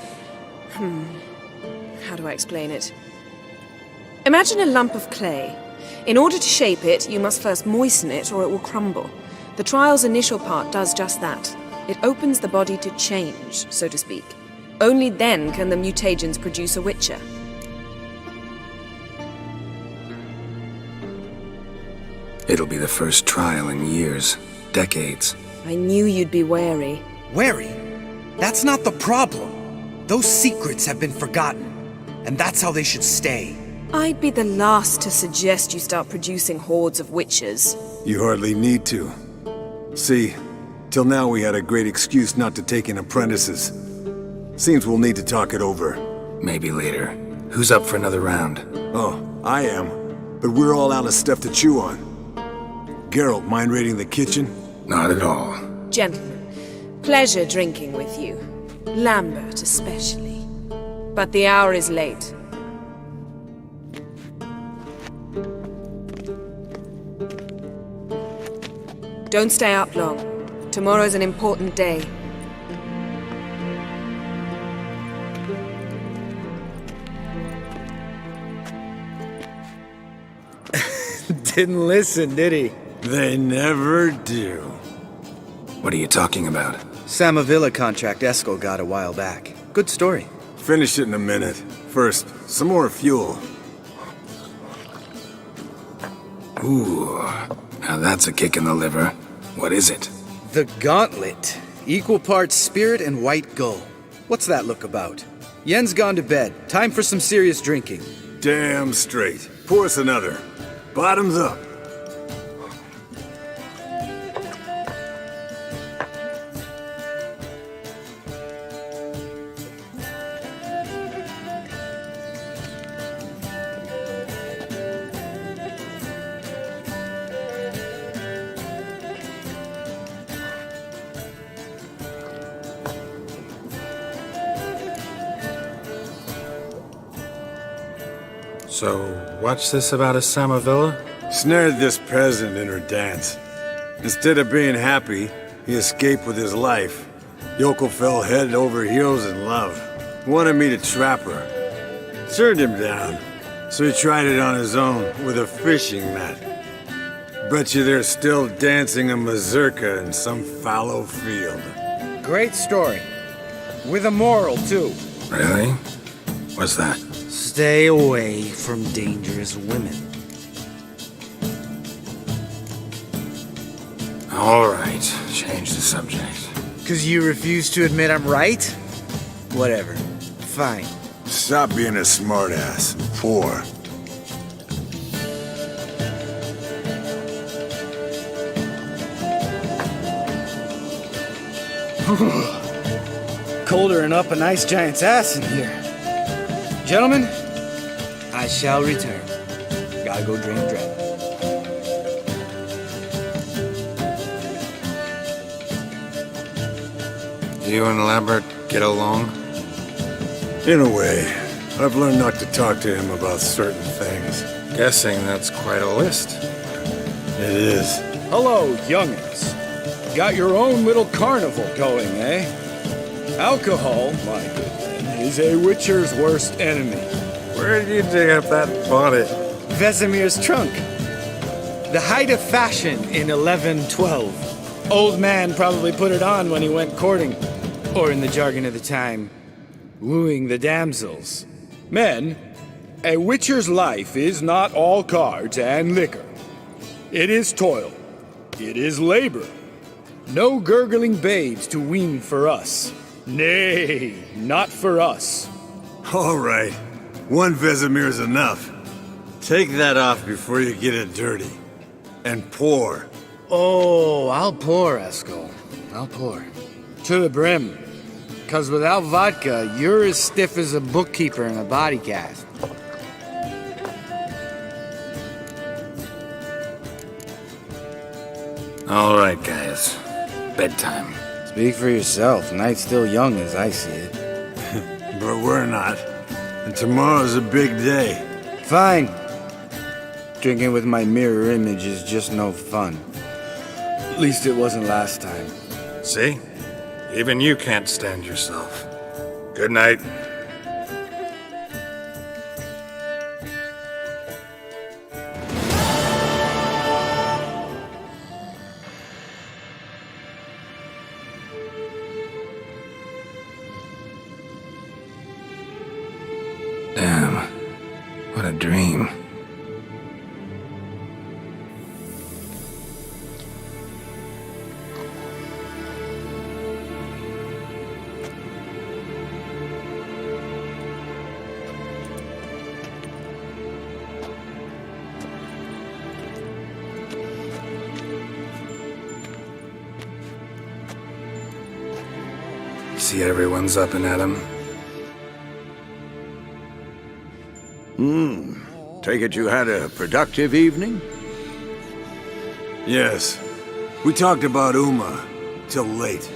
How do I explain it? Imagine a lump of clay. In order to shape it, you must first moisten it, or it will crumble. The trial's initial part does just that. It opens the body to change, so to speak. Only then can the mutagens produce a witcher. It'll be the first trial in years, decades. I knew you'd be wary. Wary? That's not the problem. Those secrets have been forgotten, and that's how they should stay. I'd be the last to suggest you start producing hordes of witches. You hardly need to. See, till now we had a great excuse not to take in apprentices. Seems we'll need to talk it over. Maybe later. Who's up for another round? Oh, I am. But we're all out of stuff to chew on. Geralt, mind raiding the kitchen? Not at all. Gentlemen, pleasure drinking with you. Lambert especially. But the hour is late. Don't stay up long. Tomorrow's an important day. Didn't listen, did he? They never do. What are you talking about? Samavilla contract Eskel got a while back. Good story. Finish it in a minute. First, some more fuel. Ooh, now that's a kick in the liver. What is it? The Gauntlet. Equal parts spirit and white gull. What's that look about? Yen's gone to bed. Time for some serious drinking. Damn straight. Pour us another. Bottoms up. So, what's this about a Samavilla? Snared this peasant in her dance. Instead of being happy, he escaped with his life. Yoko fell head over heels in love. Wanted me to trap her. Turned him down, so he tried it on his own with a fishing net. Bet you they're still dancing a mazurka in some fallow field. Great story. With a moral, too. Really? What's that? Stay away from dangerous women. All right, change the subject. 'Cause you refuse to admit I'm right? Whatever. Fine. Stop being a smartass. Pour. Colder and up a nice giant's ass in here. Gentlemen, I shall return. Gotta go drain the dragon. You and Lambert get along? In a way. I've learned not to talk to him about certain things. Guessing that's quite a list. It is. Hello, youngins. Got your own little carnival going, eh? Alcohol, my good man, is a witcher's worst enemy. Where did you dig up that body? Vesemir's trunk. The height of fashion in 1112. Old man probably put it on when he went courting. Or in the jargon of the time, wooing the damsels. Men, a witcher's life is not all cards and liquor. It is toil. It is labor. No gurgling babes to wean for us. Nay, not for us. All right. One Vesemir's enough. Take that off before you get it dirty. And pour. Oh, I'll pour, Eskel. I'll pour. To the brim. 'Cause without vodka, you're as stiff as a bookkeeper in a body cast. All right, guys. Bedtime. Speak for yourself. Night's still young as I see it. But we're not. And tomorrow's a big day. Fine. Drinking with my mirror image is just no fun. At least it wasn't last time. See? Even you can't stand yourself. Good night. Damn. What a dream. See everyone's up and at 'em. Take it you had a productive evening? Yes. We talked about Uma till late.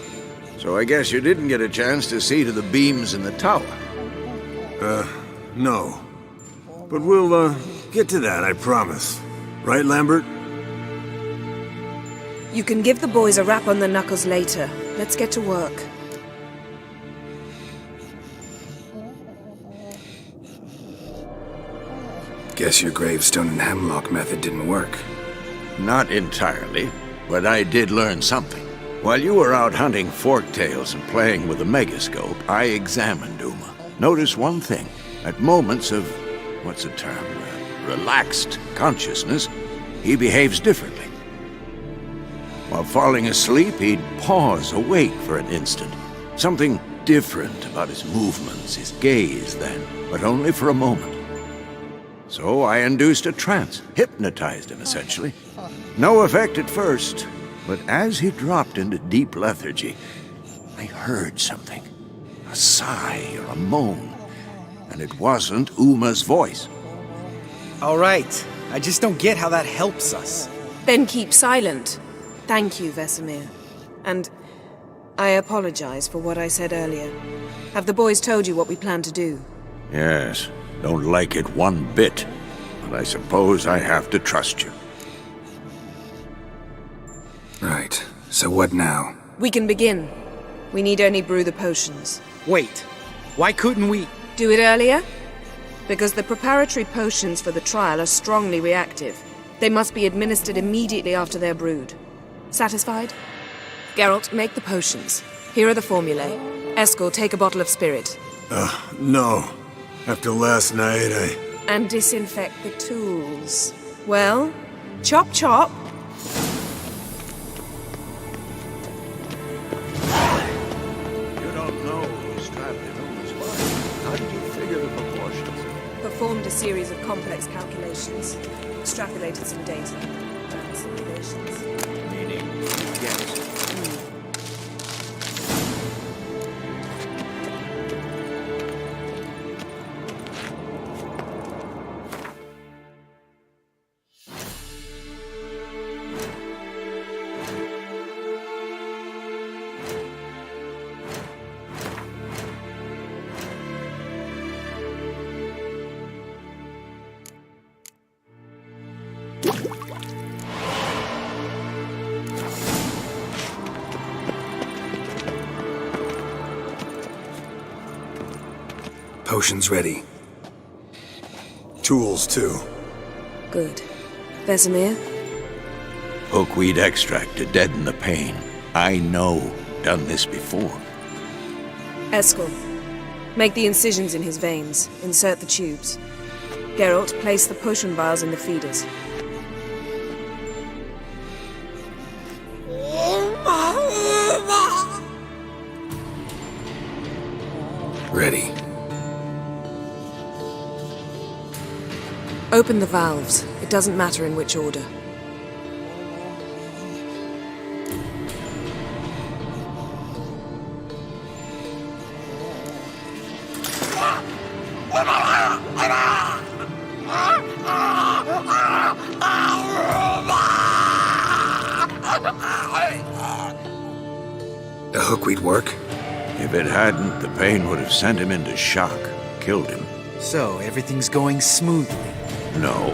So I guess you didn't get a chance to see to the beams in the tower. No. But we'll, get to that, I promise. Right, Lambert? You can give the boys a rap on the knuckles later. Let's get to work. Guess your gravestone and hemlock method didn't work. Not entirely, but I did learn something. While you were out hunting forktails and playing with the megascope, I examined Uma. Notice one thing. At moments of, what's the term, relaxed consciousness, he behaves differently. While falling asleep, he'd pause, awake for an instant. Something different about his movements, his gaze then, but only for a moment. So I induced a trance, hypnotized him essentially. No effect at first, but as he dropped into deep lethargy, I heard something. A sigh or a moan, and it wasn't Uma's voice. All right. I just don't get how that helps us. Then keep silent. Thank you, Vesemir. And I apologize for what I said earlier. Have the boys told you what we plan to do? Yes, don't like it one bit, but I suppose I have to trust you. Right. So what now? We can begin. We need only brew the potions. Wait. Why couldn't we... Do it earlier? Because the preparatory potions for the trial are strongly reactive. They must be administered immediately after they're brewed. Satisfied? Geralt, make the potions. Here are the formulae. Eskel, take a bottle of spirit. No. After last night, And disinfect the tools. Well, chop chop. You don't know who's trapped in Uma's body. How did you figure the proportions? Performed a series of complex calculations. Extrapolated some data. Ran simulations. Meaning, yes. Potion's ready. Tools, too. Good. Vesemir? Hookweed extract to deaden the pain. I know. Done this before. Eskel. Make the incisions in his veins. Insert the tubes. Geralt, place the potion vials in the feeders. Ready. Open the valves. It doesn't matter in which order. The hookweed work? If it hadn't, the pain would have sent him into shock, killed him. So, everything's going smoothly. No,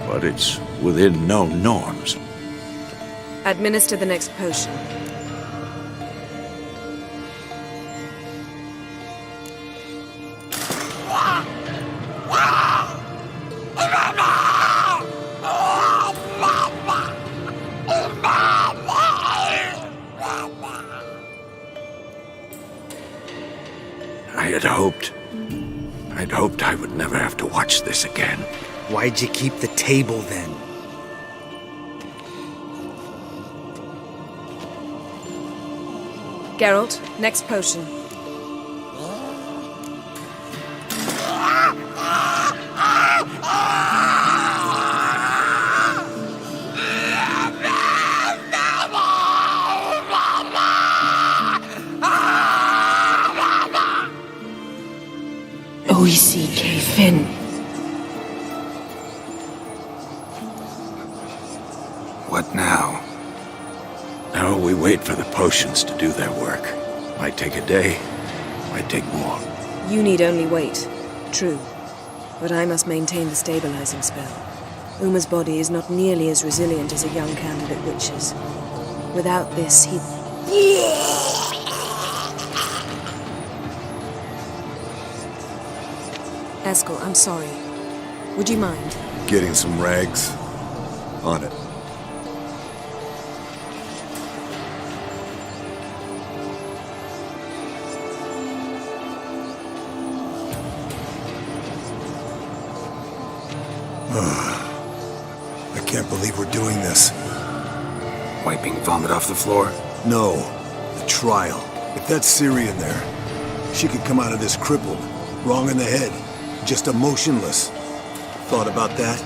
but it's within known norms. Administer the next potion. I'd hoped I would never have to watch this again. Why'd you keep the table then? Geralt, next potion. Oisi Fin. What now? Now we wait for the potions to do their work. Might take a day, might take more. You need only wait. True. But I must maintain the stabilizing spell. Uma's body is not nearly as resilient as a young candidate witch's. Without this, he... Eskel, I'm sorry. Would you mind? Getting some rags. On it. I can't believe we're doing this. Wiping vomit off the floor? No, the trial. If that's Ciri in there, she could come out of this crippled, wrong in the head, just emotionless. Thought about that?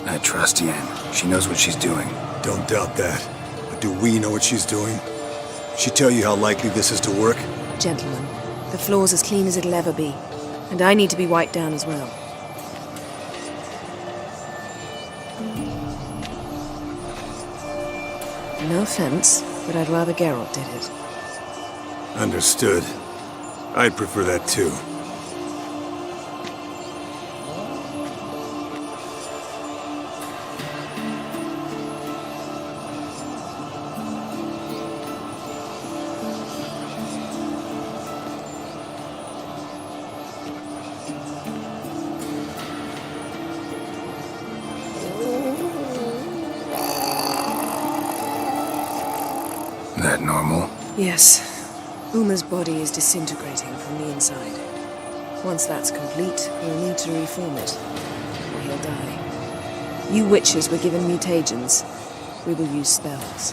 I trust Yen. She knows what she's doing. Don't doubt that. But do we know what she's doing? She tell you how likely this is to work? Gentlemen, the floor's as clean as it'll ever be. And I need to be wiped down as well. No offense, but I'd rather Geralt did it. Understood. I'd prefer that too. That normal? Yes. Uma's body is disintegrating from the inside. Once that's complete, we'll need to reform it, or he'll die. You witches were given mutagens. We will use spells.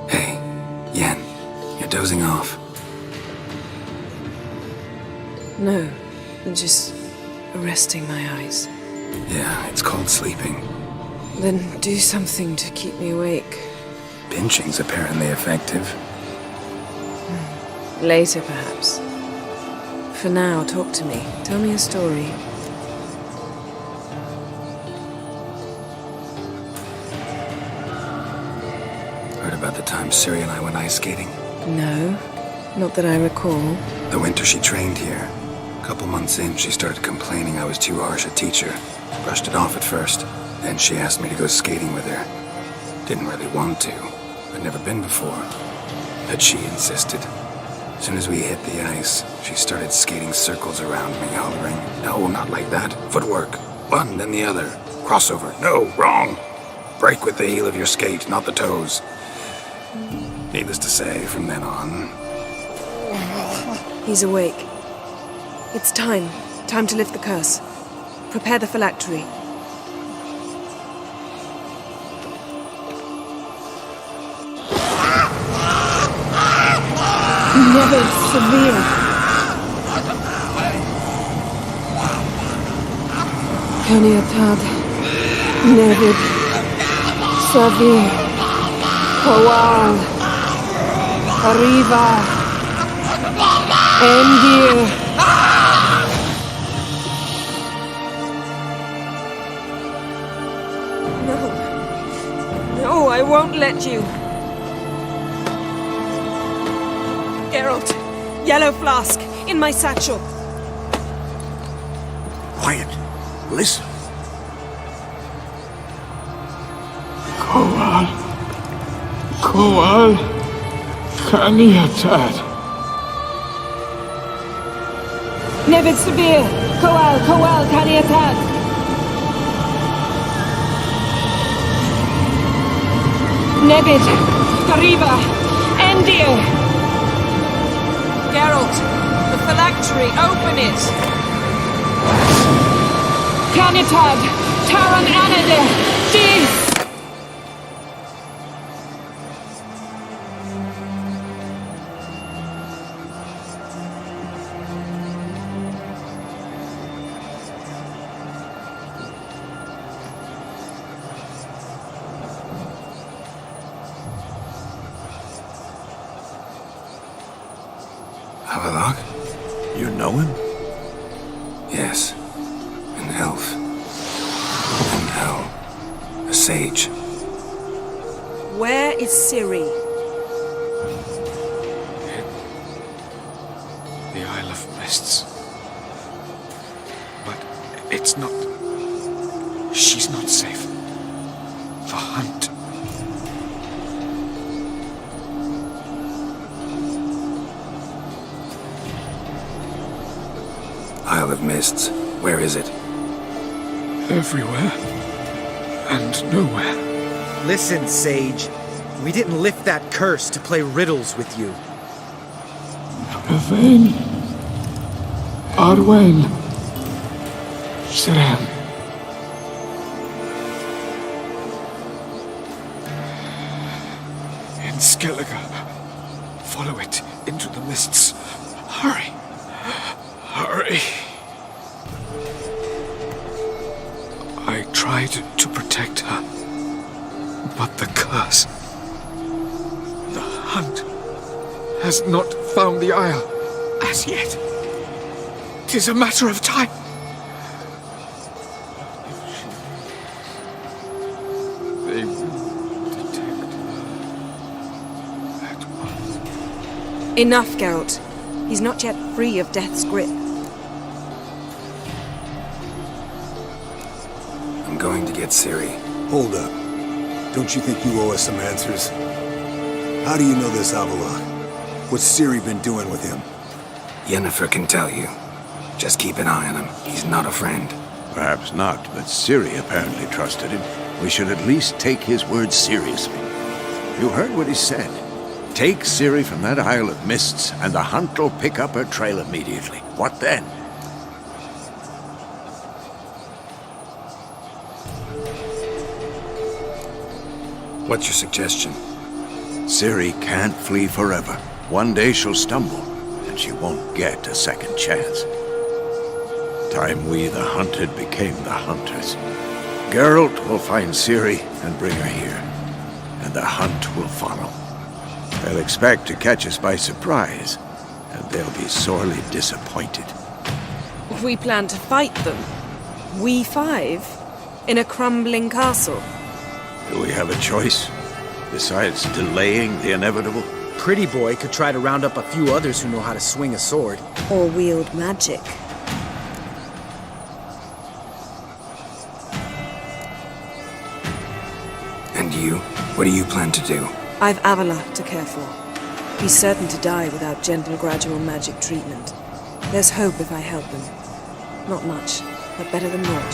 Hey, Yen, you're dozing off. No, I'm just resting my eyes. Yeah, it's called sleeping. Then do something to keep me awake. Pinching's apparently effective. Later, perhaps. For now, talk to me. Tell me a story. Heard about the time Ciri and I went ice skating? No, not that I recall. The winter she trained here. A couple months in, she started complaining I was too harsh a teacher. Brushed it off at first. Then she asked me to go skating with her. Didn't really want to. I'd never been before. But she insisted. As soon as we hit the ice, she started skating circles around me, hollering, "No, not like that. Footwork. One, then the other. Crossover. No, wrong. Break with the heel of your skate, not the toes." Needless to say, from then on... He's awake. It's time. Time to lift the curse. Prepare the phylactery. Never severe. Caniatad. Nevid. Severe. Coal. Arriva. Endir. No, I won't let you. Geralt, yellow flask, in my satchel. Quiet. Listen. Koal Kaniatad. Nevid severe. Coal. Caniatad. Nevid. Arriva. Endir. Geralt, the phylactery, open it! Caniatad. Taran Anade. Dis. Havelock? You know him? Yes. An elf. An elf. A sage. Where is Ciri? The Isle of Mists. But it's not... She's not safe. The hunt. Isle of Mists. Where is it? Everywhere. And nowhere. Listen, Sage. We didn't lift that curse to play riddles with you. Yvain. Arwen. Siren. In Skellige. Follow it into the mists. Hurry. Hurry. I tried to protect her, but the curse, the hunt, has not found the Isle as yet. 'Tis a matter of time. They will detect her at once. Enough, Geralt. He's not yet free of death's grip. I'm going to get Ciri. Hold up. Don't you think you owe us some answers? How do you know this Havelock? What's Ciri been doing with him? Yennefer can tell you. Just keep an eye on him. He's not a friend. Perhaps not, but Ciri apparently trusted him. We should at least take his words seriously. You heard what he said. Take Ciri from that Isle of Mists, and the hunt will pick up her trail immediately. What then? What's your suggestion? Ciri can't flee forever. One day she'll stumble, and she won't get a second chance. Time we, the hunted, became the hunters. Geralt will find Ciri and bring her here, and the hunt will follow. They'll expect to catch us by surprise, and they'll be sorely disappointed. We plan to fight them. We five? In a crumbling castle? Do we have a choice? Besides delaying the inevitable? Pretty Boy could try to round up a few others who know how to swing a sword. Or wield magic? And you? What do you plan to do? I've Avila to care for. He's certain to die without gentle, gradual magic treatment. There's hope if I help him. Not much, but better than naught.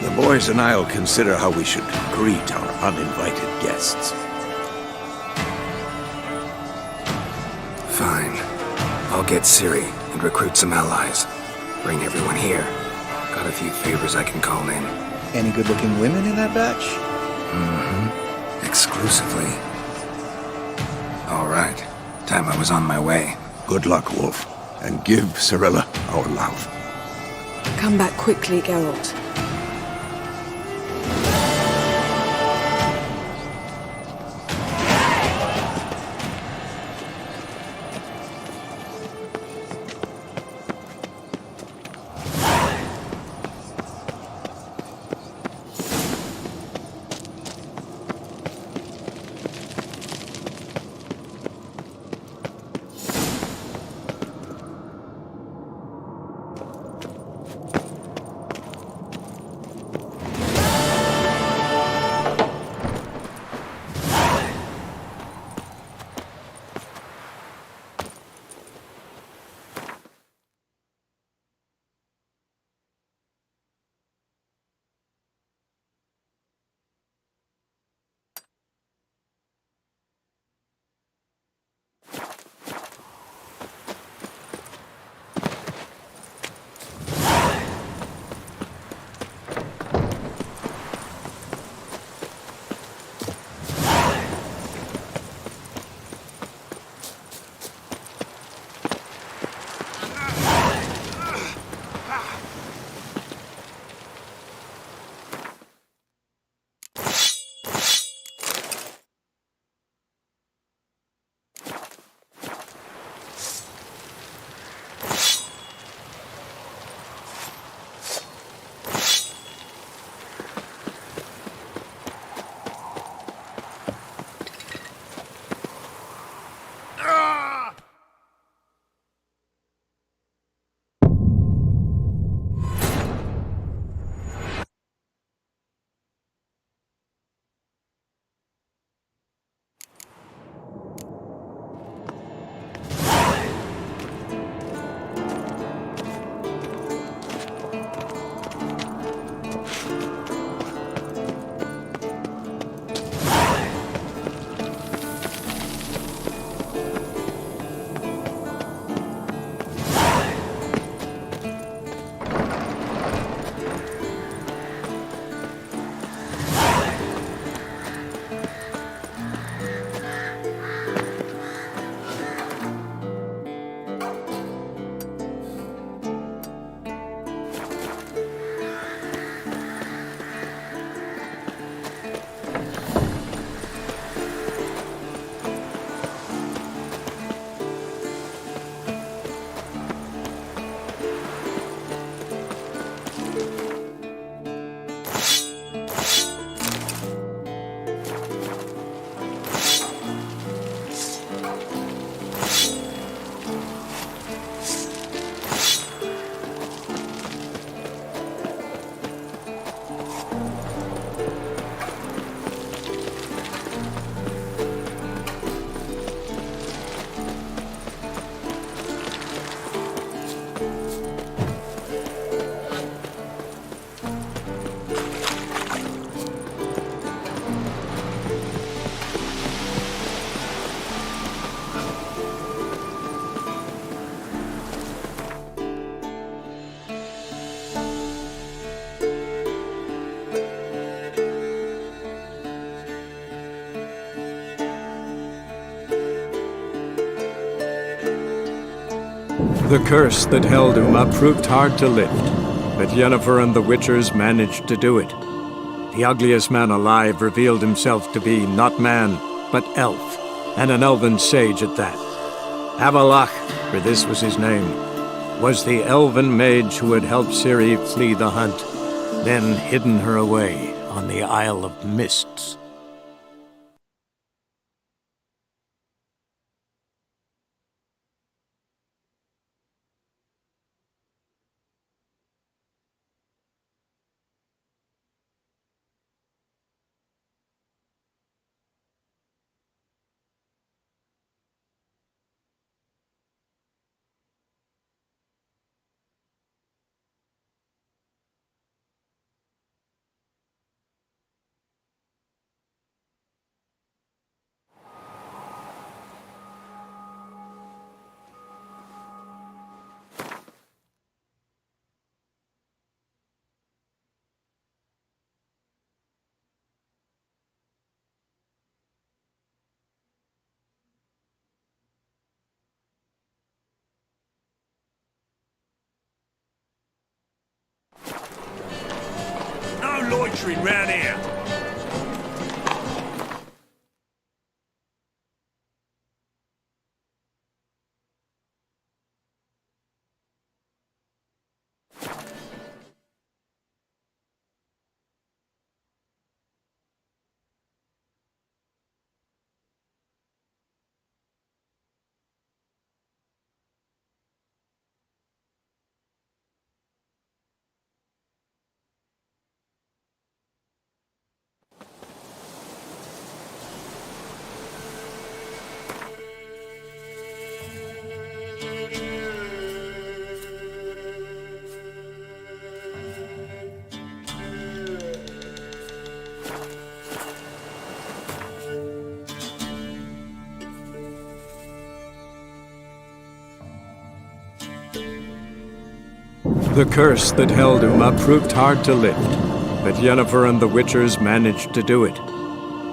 The boys and I'll consider how we should greet our uninvited guests. Fine. I'll get Ciri and recruit some allies. Bring everyone here. Got a few favors I can call in. Any good-looking women in that batch? Mm-hmm. Exclusively. All right. Time I was on my way. Good luck, Wolf. And give Cirilla our love. Come back quickly, Geralt. The curse that held Uma proved hard to lift, but Yennefer and the Witchers managed to do it. The ugliest man alive revealed himself to be not man, but elf, and an elven sage at that. Avalach, for this was his name, was the elven mage who had helped Ciri flee the hunt, then hidden her away on the Isle of Mists. butchering round here. The curse that held Uma proved hard to lift, but Yennefer and the Witchers managed to do it.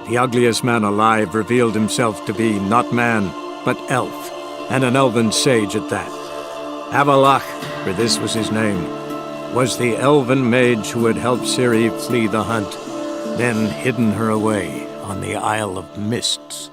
The ugliest man alive revealed himself to be not man, but elf, and an elven sage at that. Avalach, for this was his name, was the elven mage who had helped Ciri flee the hunt, then hidden her away on the Isle of Mists.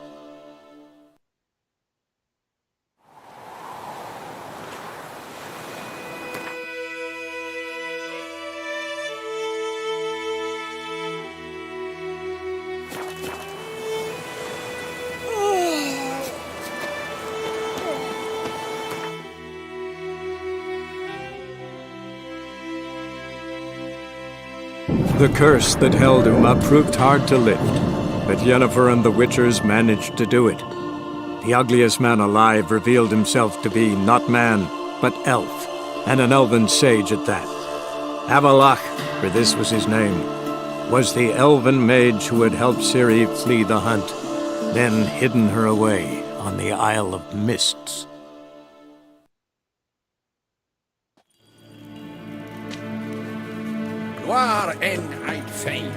The curse that held Uma proved hard to lift, but Yennefer and the Witchers managed to do it. The ugliest man alive revealed himself to be not man, but elf, and an elven sage at that. Avalach, for this was his name, was the elven mage who had helped Ciri flee the hunt, then hidden her away on the Isle of Mists. Waar en uitveen.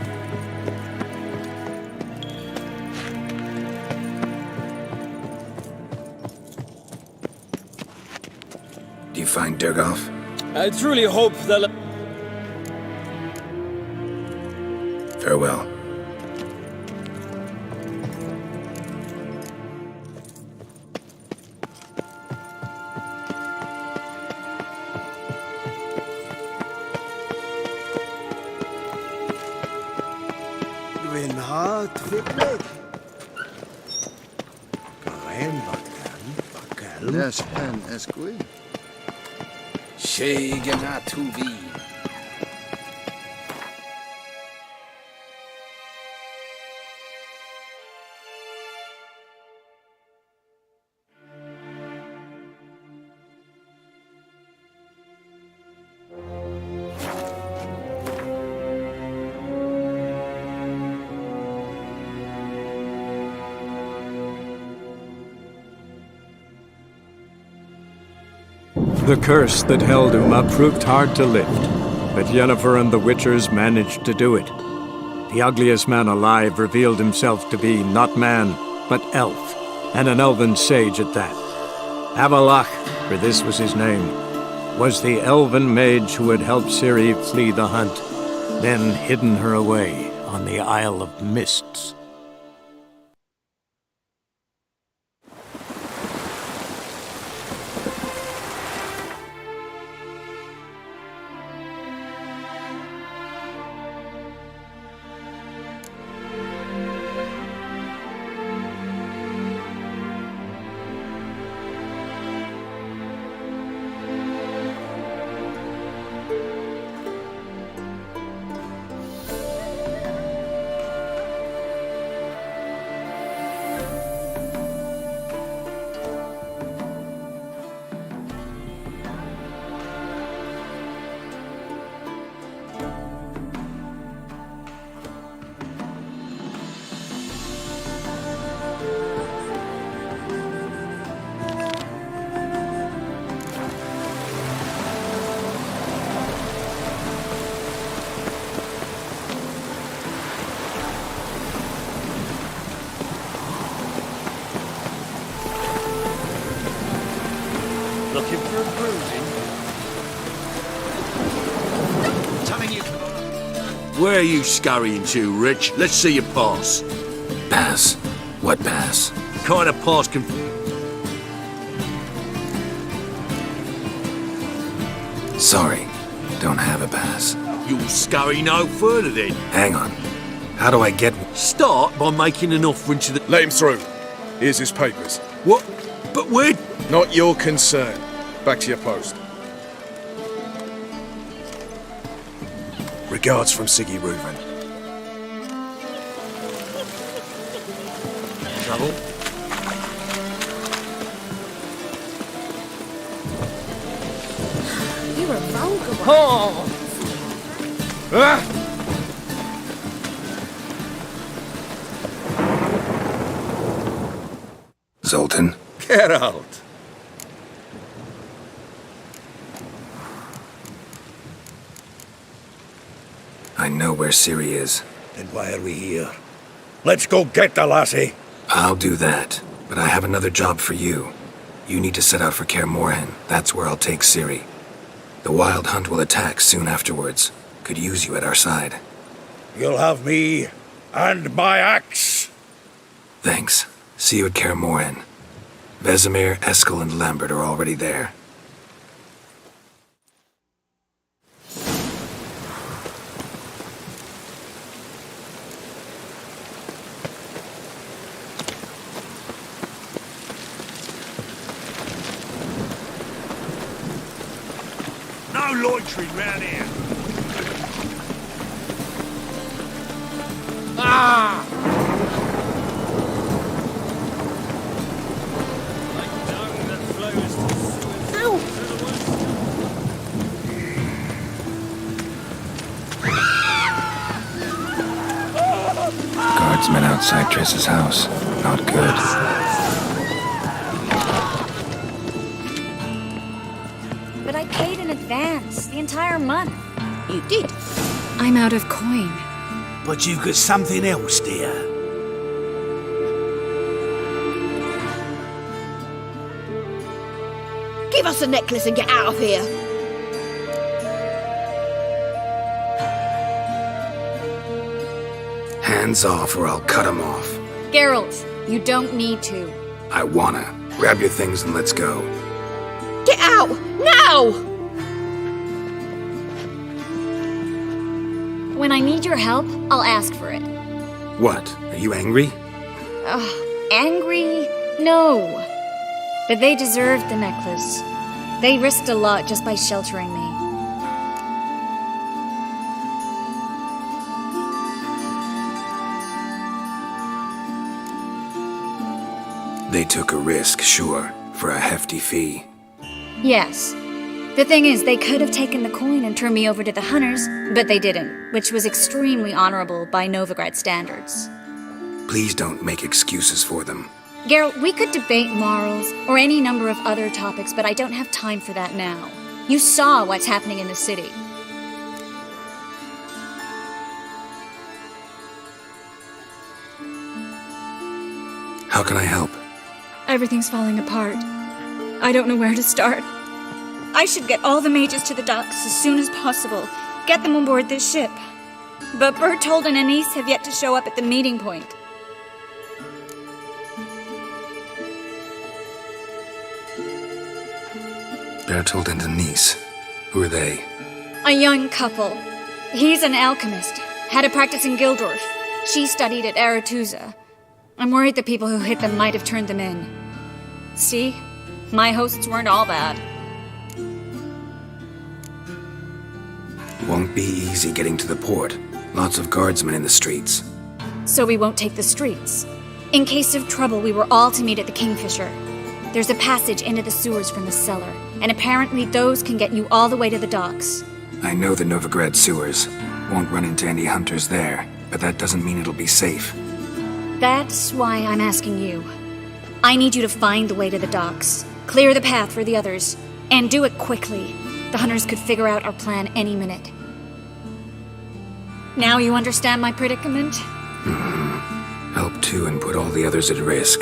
Do you find Durgoff? I truly hope they'll... Farewell. Gwyn hart fitlig. Garen bakkan. Yes, pen esqui. Shegenatuvi. The curse that held Uma proved hard to lift, but Yennefer and the Witchers managed to do it. The ugliest man alive revealed himself to be not man, but elf, and an elven sage at that. Avalach, for this was his name, was the elven mage who had helped Ciri flee the hunt, then hidden her away on the Isle of Mists. Looking for a bruising? Telling you... Where are you scurrying to, Rich? Let's see your pass. Pass? What pass? Kind of pass can... Sorry, don't have a pass. You'll scurry no further then. Hang on. How do I get... Start by making an offering to the... Let him through. Here's his papers. What? But where... Not your concern. Back to your post. Regards from Siggy Reuven. Trouble? You're a vulgar one. Oh! Ah! Zoltan? Get out. I know where Ciri is. Then why are we here? Let's go get the lassie! I'll do that, but I have another job for you. You need to set out for Kaer Morhen. That's where I'll take Ciri. The Wild Hunt will attack soon afterwards. Could use you at our side. You'll have me and my axe! Thanks. See you at Kaer Morhen. Vesemir, Eskel, and Lambert are already there. No loitering round here. Guardsmen outside Triss's house. Not good. But I paid in advance, the entire month. You did. I'm out of coin. But you've got something else, dear. Give us the necklace and get out of here. Hands off or I'll cut them off. Geralt, you don't need to. I wanna. Grab your things and let's go. Get out! Now! When I need your help, I'll ask for it. What? Are you angry? Angry? No. But they deserved the necklace. They risked a lot just by sheltering me. They took a risk, sure, for a hefty fee. Yes. The thing is, they could have taken the coin and turned me over to the hunters, but they didn't, which was extremely honorable by Novigrad standards. Please don't make excuses for them. Geralt, we could debate morals or any number of other topics, but I don't have time for that now. You saw what's happening in the city. How can I help? Everything's falling apart. I don't know where to start. I should get all the mages to the docks as soon as possible. Get them on board this ship. But Bertold and Anise have yet to show up at the meeting point. Bertold and Denise. Who are they? A young couple. He's an alchemist. Had a practice in Gildorf. She studied at Aretuza. I'm worried the people who hit them might have turned them in. See? My hosts weren't all bad. Won't be easy getting to the port. Lots of guardsmen in the streets. So we won't take the streets. In case of trouble, we were all to meet at the Kingfisher. There's a passage into the sewers from the cellar, and apparently those can get you all the way to the docks. I know the Novigrad sewers. Won't run into any hunters there, but that doesn't mean it'll be safe. That's why I'm asking you. I need you to find the way to the docks, clear the path for the others, and do it quickly. The hunters could figure out our plan any minute. Now you understand my predicament? Help two and put all the others at risk.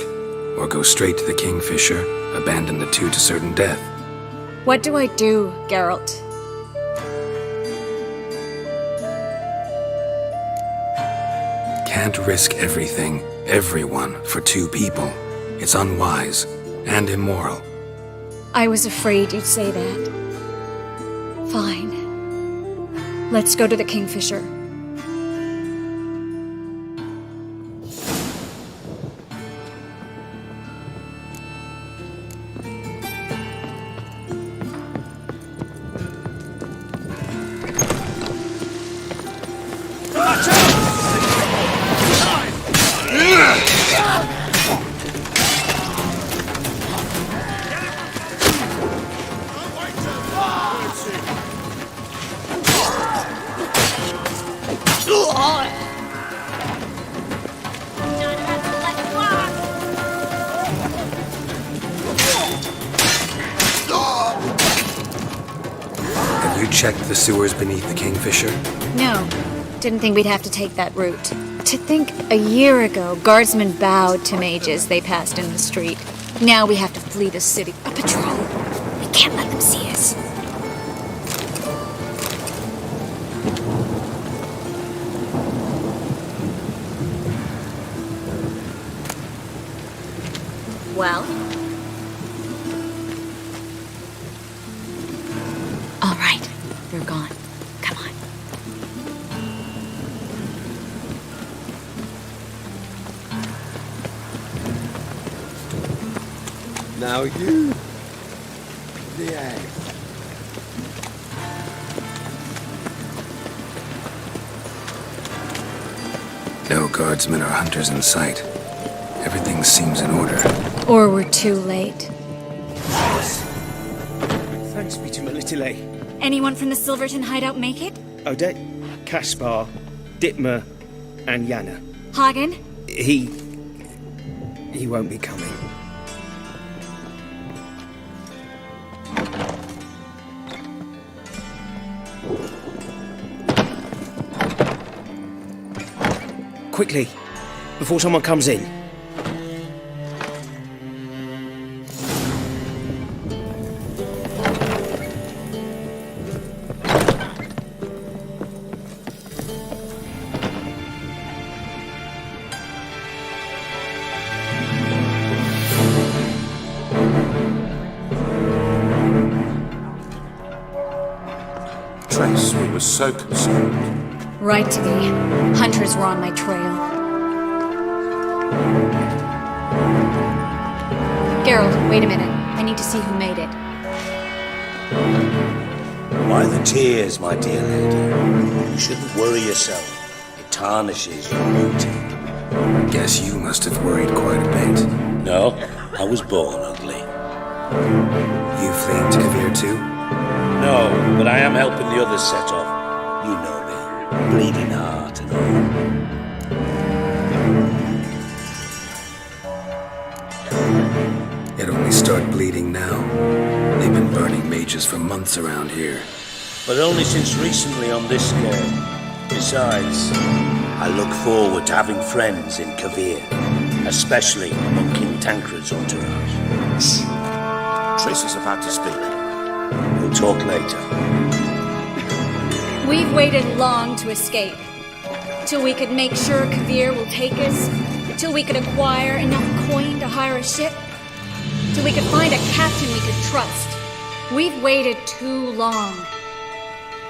Or go straight to the Kingfisher, abandon the two to certain death. What do I do, Geralt? can't risk everything, everyone, for 2 people. It's unwise and immoral. I was afraid you'd say that. Fine. Let's go to the Kingfisher. Have you checked the sewers beneath the Kingfisher? No, didn't think we'd have to take that route. To think a year ago, guardsmen bowed to mages they passed in the street. Now we have to flee the city. A patrol. We can't let them see us. Well? All right, they're gone. Come on. Now you... the egg. No guardsmen or hunters in sight. Everything seems in order. Or we're too late. Thanks be to Melitele. Anyone from the Silverton hideout make it? Odette, Caspar, Dittmer, and Yana. Hagen? He won't be coming. Quickly, before someone comes in. Trace, we were so concerned. Right to be. Hunters were on my trail. Geralt, wait a minute. I need to see who made it. Why the tears, my dear lady? You shouldn't worry yourself. It tarnishes your beauty. Guess you must have worried quite a bit. No, I was born ugly. You fleeing to Kavir too? No, but I am helping the others set off. You know me. Bleeding heart and all. It only started bleeding now. They've been burning mages for months around here. But only since recently on this scale. Besides, I look forward to having friends in Kavir, especially among King Tancred's entourage. Trace is about to speak. We'll talk later. We've waited long to escape. Till we could make sure Kavir will take us. Till we could acquire enough coin to hire a ship. Till we could find a captain we could trust. We've waited too long.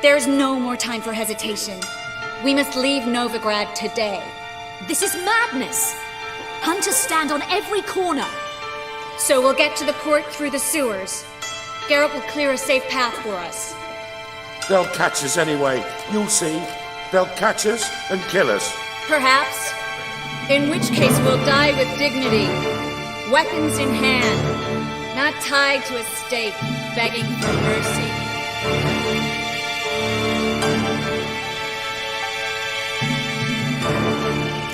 There's no more time for hesitation. We must leave Novigrad today. This is madness! Hunters stand on every corner. So we'll get to the port through the sewers. Geralt will clear a safe path for us. They'll catch us anyway. You'll see. They'll catch us and kill us. Perhaps. In which case we'll die with dignity. Weapons in hand. Not tied to a stake, begging for mercy.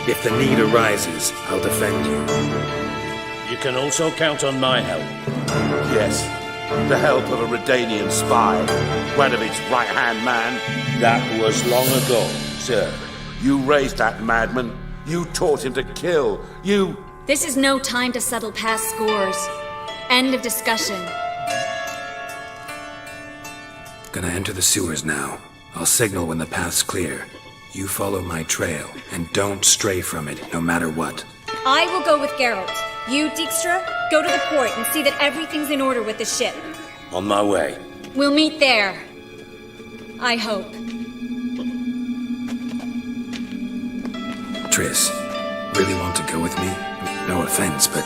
If the need arises, I'll defend you. You can also count on my help. Yes, the help of a Redanian spy, one of its right-hand man. That was long ago, sir. You raised that madman. You taught him to kill. You... This is no time to settle past scores. End of discussion. Gonna enter the sewers now. I'll signal when the path's clear. You follow my trail, and don't stray from it, no matter what. I will go with Geralt. You, Dijkstra, go to the port and see that everything's in order with the ship. On my way. We'll meet there. I hope. Triss, really want to go with me? No offense, but...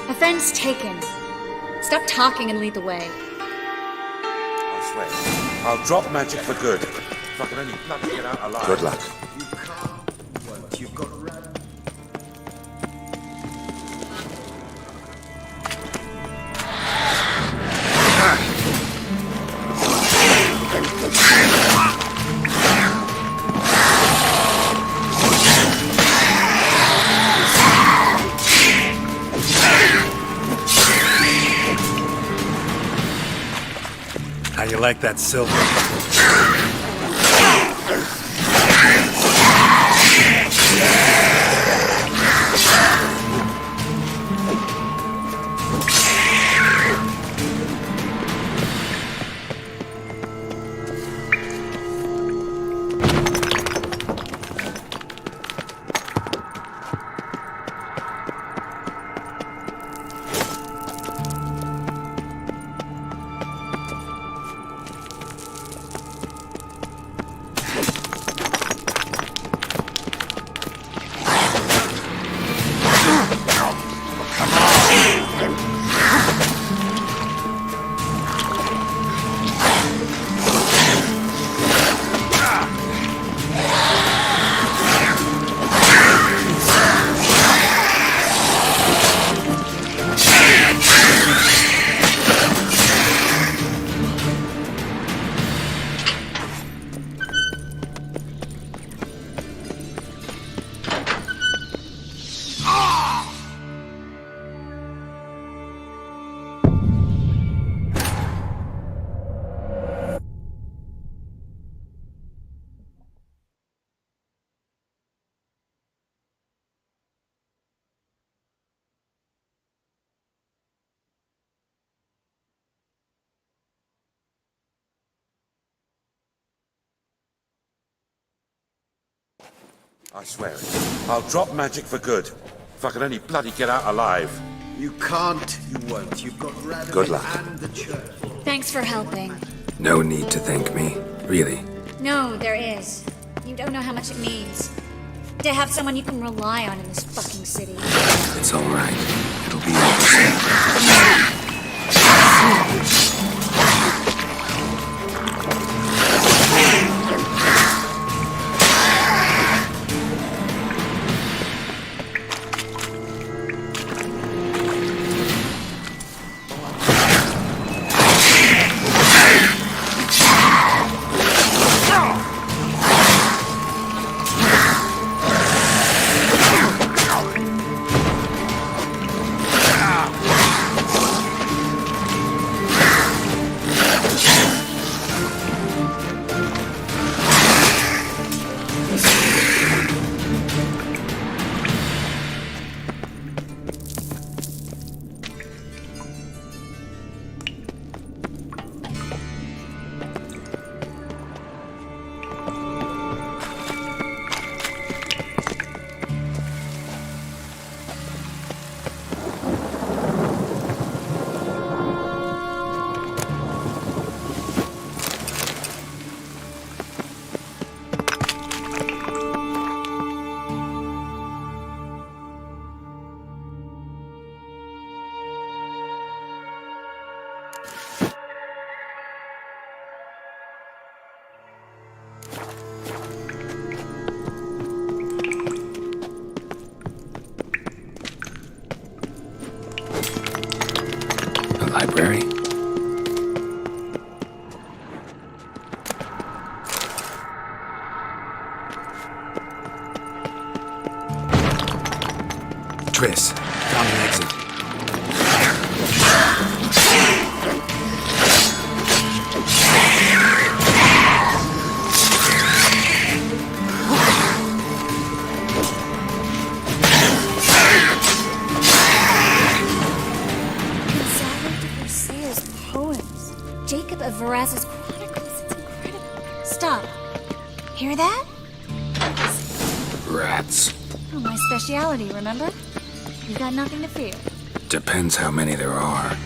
Offense taken. Stop talking and lead the way. I swear, I'll drop magic for good. If I can only bloody get out alive. Good luck. You've got How you like that silver? I swear it. I'll drop magic for good. If I can only bloody get out alive. You can't, you won't. You've got Radomir Good luck. and the church. Thanks for helping. No need to thank me, really. No, there is. You don't know how much it means. To have someone you can rely on in this fucking city. It's all right. It'll be over soon. Library? Triss, found an exit. Jacob of Varaz's Chronicles. It's incredible. Stop. Hear that? Rats. Oh, my speciality, remember? You got nothing to fear. Depends how many there are.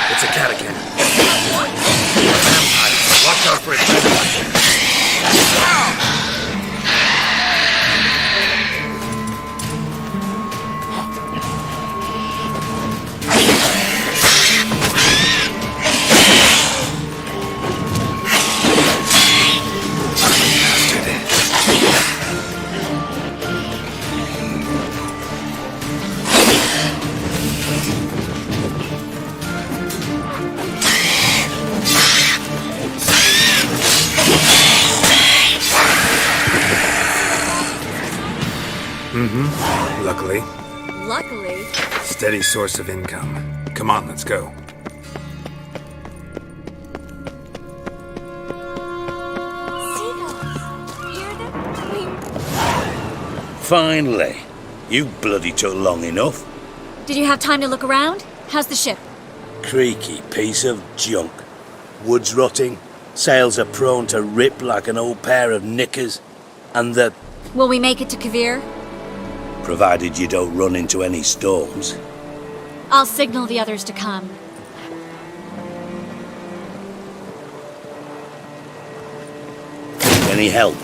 It's a cat again. Watch out for it. Luckily. Luckily? Steady source of income. Come on, let's go. Seagulls. Hear them? Finally. You bloody took long enough. Did you have time to look around? How's the ship? Creaky piece of junk. Wood's rotting. Sails are prone to rip like an old pair of knickers. And the... Will we make it to Kavir? Provided you don't run into any storms. I'll signal the others to come. Any help?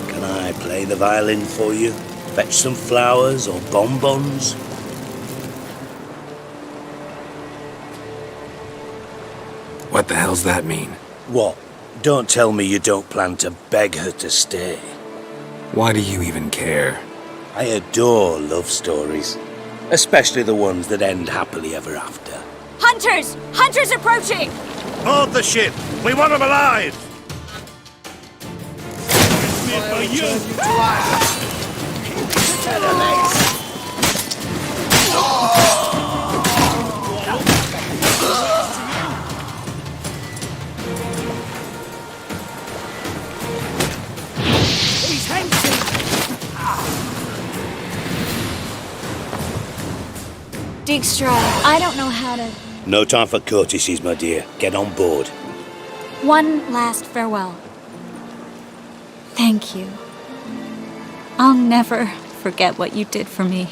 Can I play the violin for you? Fetch some flowers or bonbons? What the hell's that mean? What? Don't tell me you don't plan to beg her to stay. Why do you even care? I adore love stories. Especially the ones that end happily ever after. Hunters! Hunters approaching! Board the ship! We want them alive! Dijkstra, I don't know how to... No time for courtesies, my dear. Get on board. One last farewell. Thank you. I'll never forget what you did for me.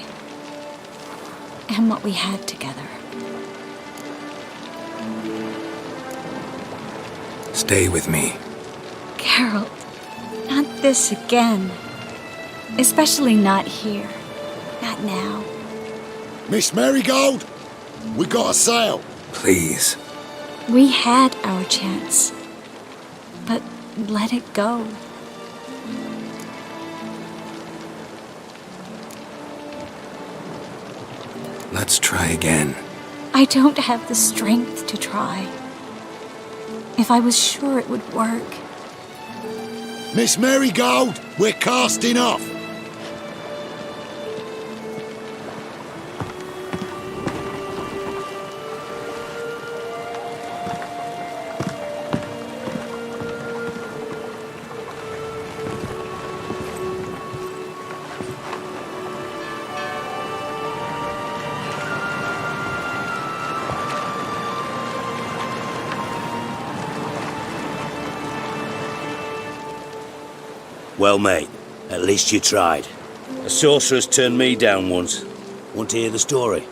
And what we had together. Stay with me. Geralt, not this again. Especially not here. Not now. Miss Marigold, we got a sail. Please. We had our chance. But let it go. Let's try again. I don't have the strength to try. If I was sure it would work. Miss Marigold, we're casting off. Well, mate, at least you tried. A sorceress turned me down once. Want to hear the story?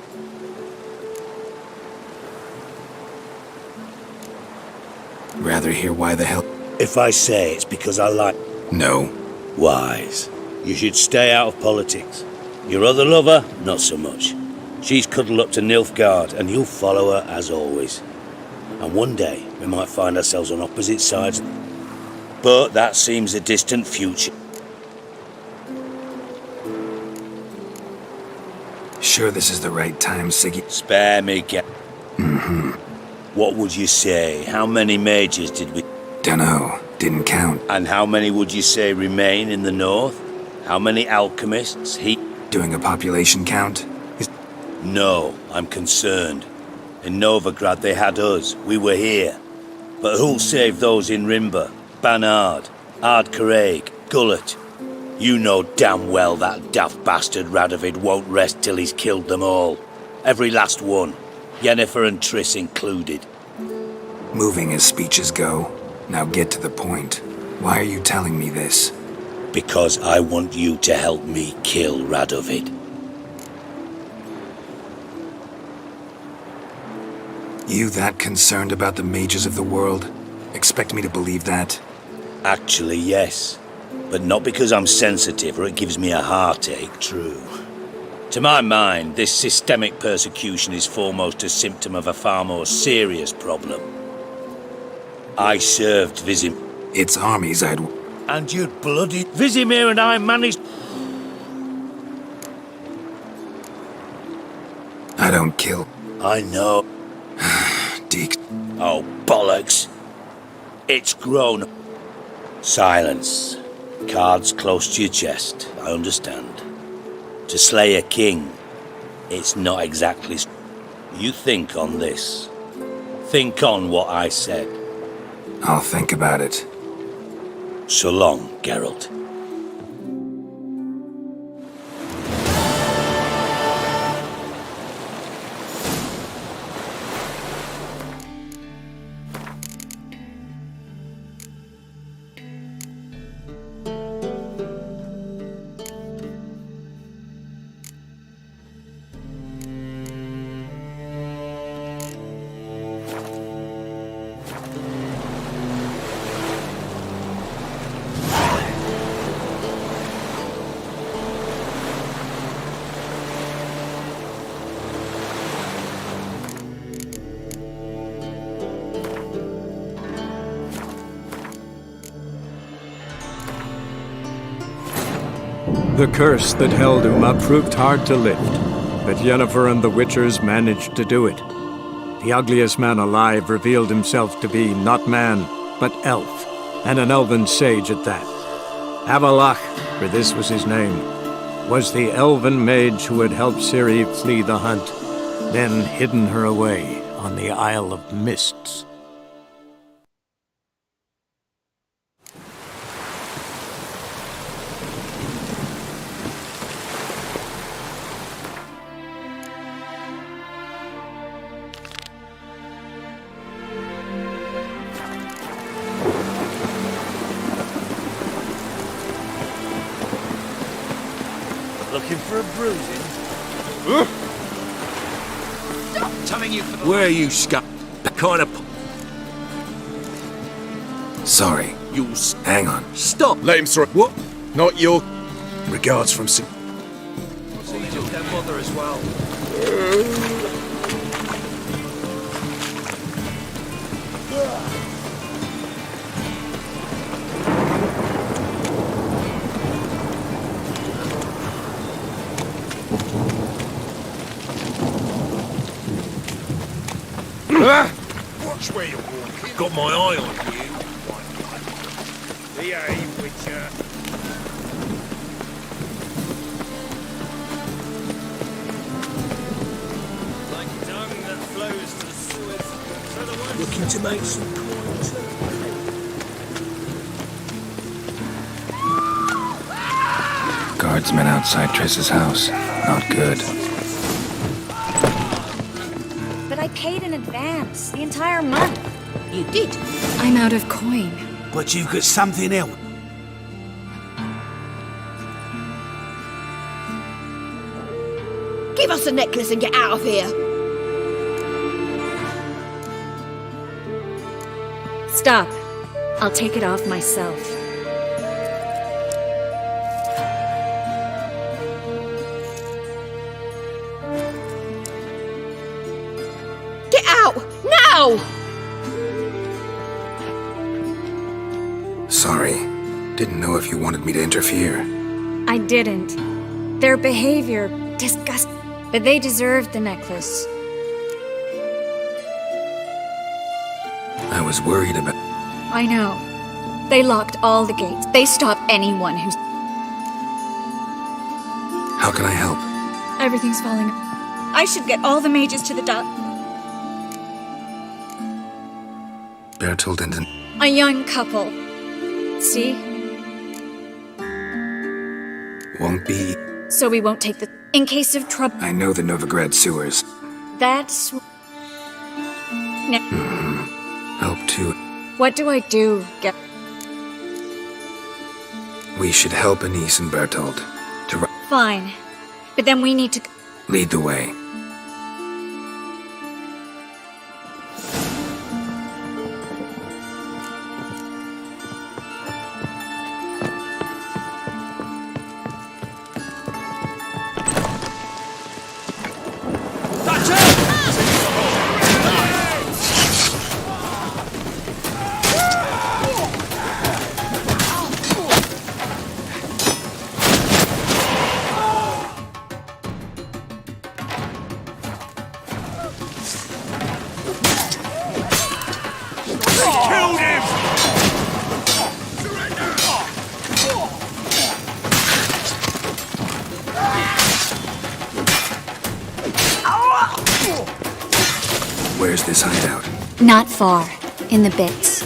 Rather hear why the hell... If I say it's because I like... No. Wise. You should stay out of politics. Your other lover, not so much. She's cuddled up to Nilfgaard, and you'll follow her as always. And one day, we might find ourselves on opposite sides. But that seems a distant future. Sure this is the right time, Siggy? Spare me, What would you say? How many mages did we... Dunno. Didn't count. And how many would you say remain in the north? How many alchemists? Doing a population count? No, I'm concerned. In Novigrad they had us. We were here. But who'll save those in Rimba? Banard, Ardcaraig, Gullet. You know damn well that daft bastard Radovid won't rest till he's killed them all. Every last one. Yennefer and Triss included. Moving as speeches go. Now get to the point. Why are you telling me this? Because I want you to help me kill Radovid. You that concerned about the mages of the world? Expect me to believe that? Actually, yes. But not because I'm sensitive or it gives me a heartache, true. To my mind, this systemic persecution is foremost a symptom of a far more serious problem. I served Vizim... It's armies I'd... And you'd bloody... Vizimir and I managed... I don't kill... I know. Deke... Oh, bollocks. It's grown... Silence. Cards close to your chest, I understand. To slay a king, it's not exactly... You think on this. Think on what I said. I'll think about it. So long, Geralt. The curse that held Uma proved hard to lift, but Yennefer and the Witchers managed to do it. The ugliest man alive revealed himself to be not man, but elf, and an elven sage at that. Avalach, for this was his name, was the elven mage who had helped Ciri flee the hunt, then hidden her away on the Isle of Mists. Looking for a bruising? Stop telling you... Where are you, scum? Kind of... Sorry. You... Hang on. Stop! Let him through. What? Not your... Regards from... See their mother as well. Watch where you're walking. Got my eye on you. Behave, Witcher. Like dung that flows to the sewers. So the words Looking to make some coin too. Guardsmen outside Triss's house. Not good. But I paid in advance, the entire month. You did? I'm out of coin. But you've got something else. Give us the necklace and get out of here. Stop. I'll take it off myself. Get out! Now! Sorry. Didn't know if you wanted me to interfere. I didn't. Their behavior, disgusting. But they deserved the necklace. I was worried about... I know. They locked all the gates. They stop anyone who's... How can I help? Everything's falling. I should get all the mages to the Bertold and... A young couple. See? Won't be... So we won't take the... In case of trouble. I know the Novigrad sewers. That's... Help too. What do I do? We should help Anise and Bertold to Fine. But then we need to... lead the way. Where's this hideout? Not far. In the bits.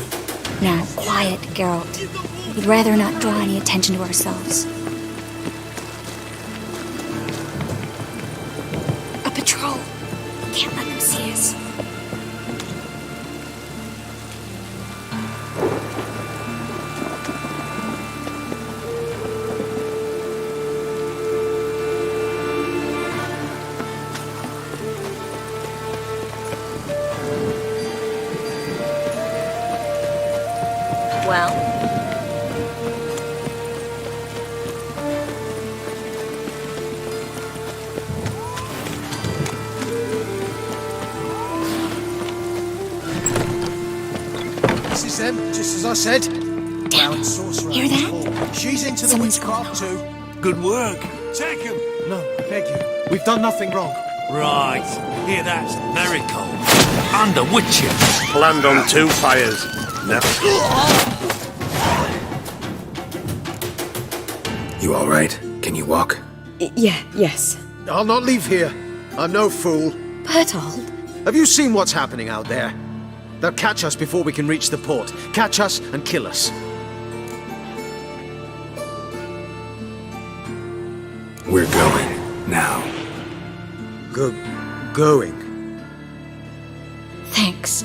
Now, quiet, Geralt. We'd rather not draw any attention to ourselves. A patrol. Can't let them see us. Well, This is them, just as I said. Damn it. Hear that? She's into the Someone's witchcraft too. Good work. Take him. No, I beg you. We've done nothing wrong. Right. Here, that's miracle. Under witches. Land on two fires. Now. You all right? Can you walk? Yes. I'll not leave here. I'm no fool. Bertold? Have you seen what's happening out there? They'll catch us before we can reach the port. Catch us and kill us. We're going. Now. Going? Thanks.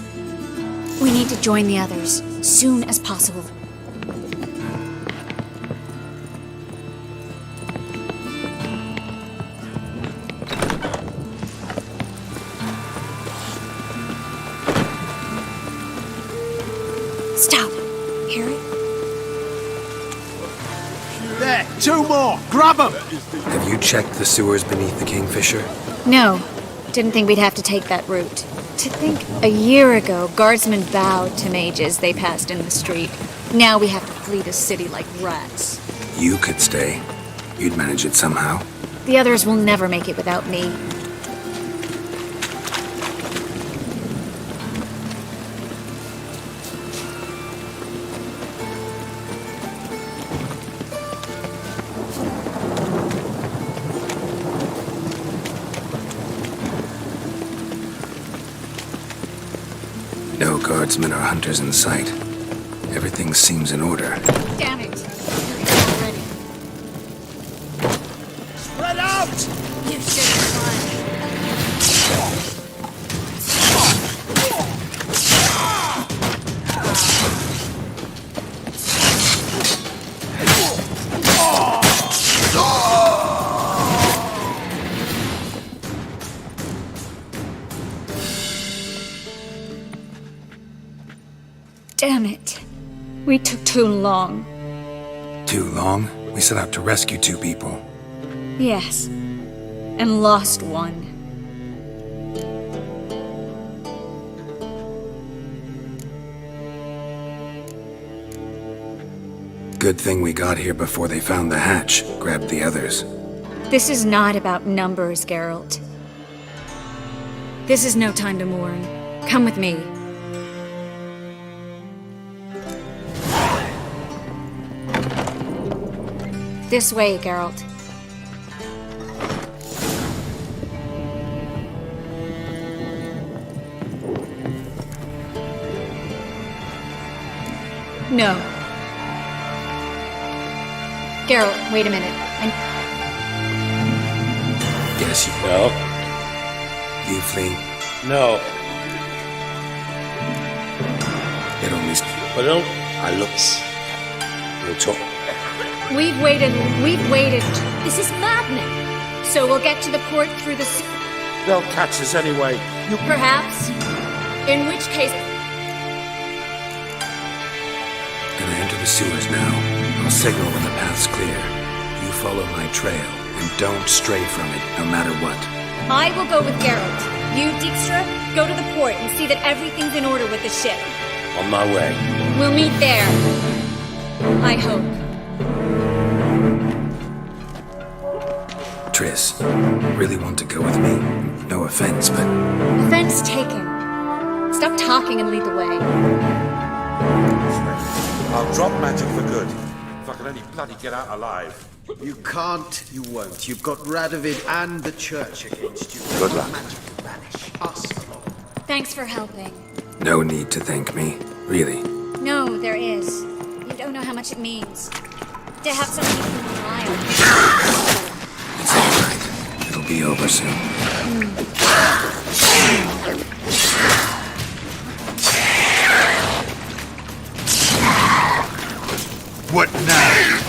We need to join the others, soon as possible. Stop. Hear it? There, two more! Grab them! Have you checked the sewers beneath the Kingfisher? No, Didn't think we'd have to take that route. To think a year ago, guardsmen bowed to mages they passed in the street. Now we have to flee the city like rats. You could stay. You'd manage it somehow. The others will never make it without me. No guardsmen or hunters in sight. Everything seems in order. Damn it! Already. Spread out! You should have Damn it. We took too long. Too long? We set out to rescue 2 people. Yes. And lost one. Good thing we got here before they found the hatch, grabbed the others. This is not about numbers, Geralt. This is no time to mourn. Come with me. This way, Geralt. No. Geralt, wait a minute. Yes, you... No. You flee. No. It only... But don't... I looks. We'll talk. We've waited. This is maddening. So we'll get to the port through the sea. They'll catch us anyway. Perhaps. In which case... Gonna enter the sewers now. I'll signal when the path's clear. You follow my trail, and don't stray from it, no matter what. I will go with Geralt. You, Dijkstra, go to the port and see that everything's in order with the ship. On my way. We'll meet there. I hope. Triss, really want to go with me? No offense, but... Offense taken. Stop talking and lead the way. I'll drop magic for good. If I can only bloody get out alive. You can't, you won't. You've got Radovid and the church against you. Good luck. Magic will banish us. Thanks for helping. No need to thank me, really. No, there is. You don't know how much it means. To have someone you can rely on. It's all right. It'll be over soon. What now?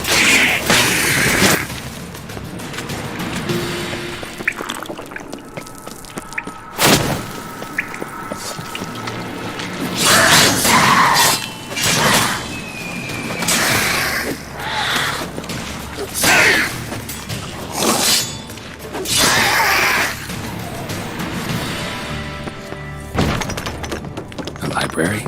The library?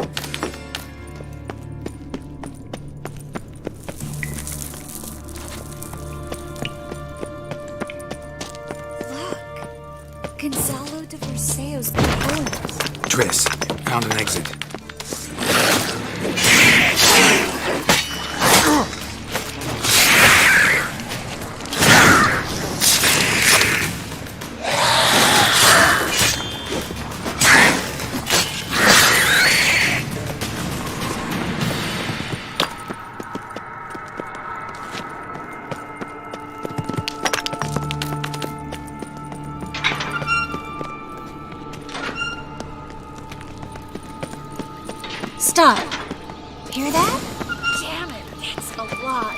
Gonzalo de Verseo's poems. Triss, found an exit. Stop. Hear that? Damn it, that's a lot.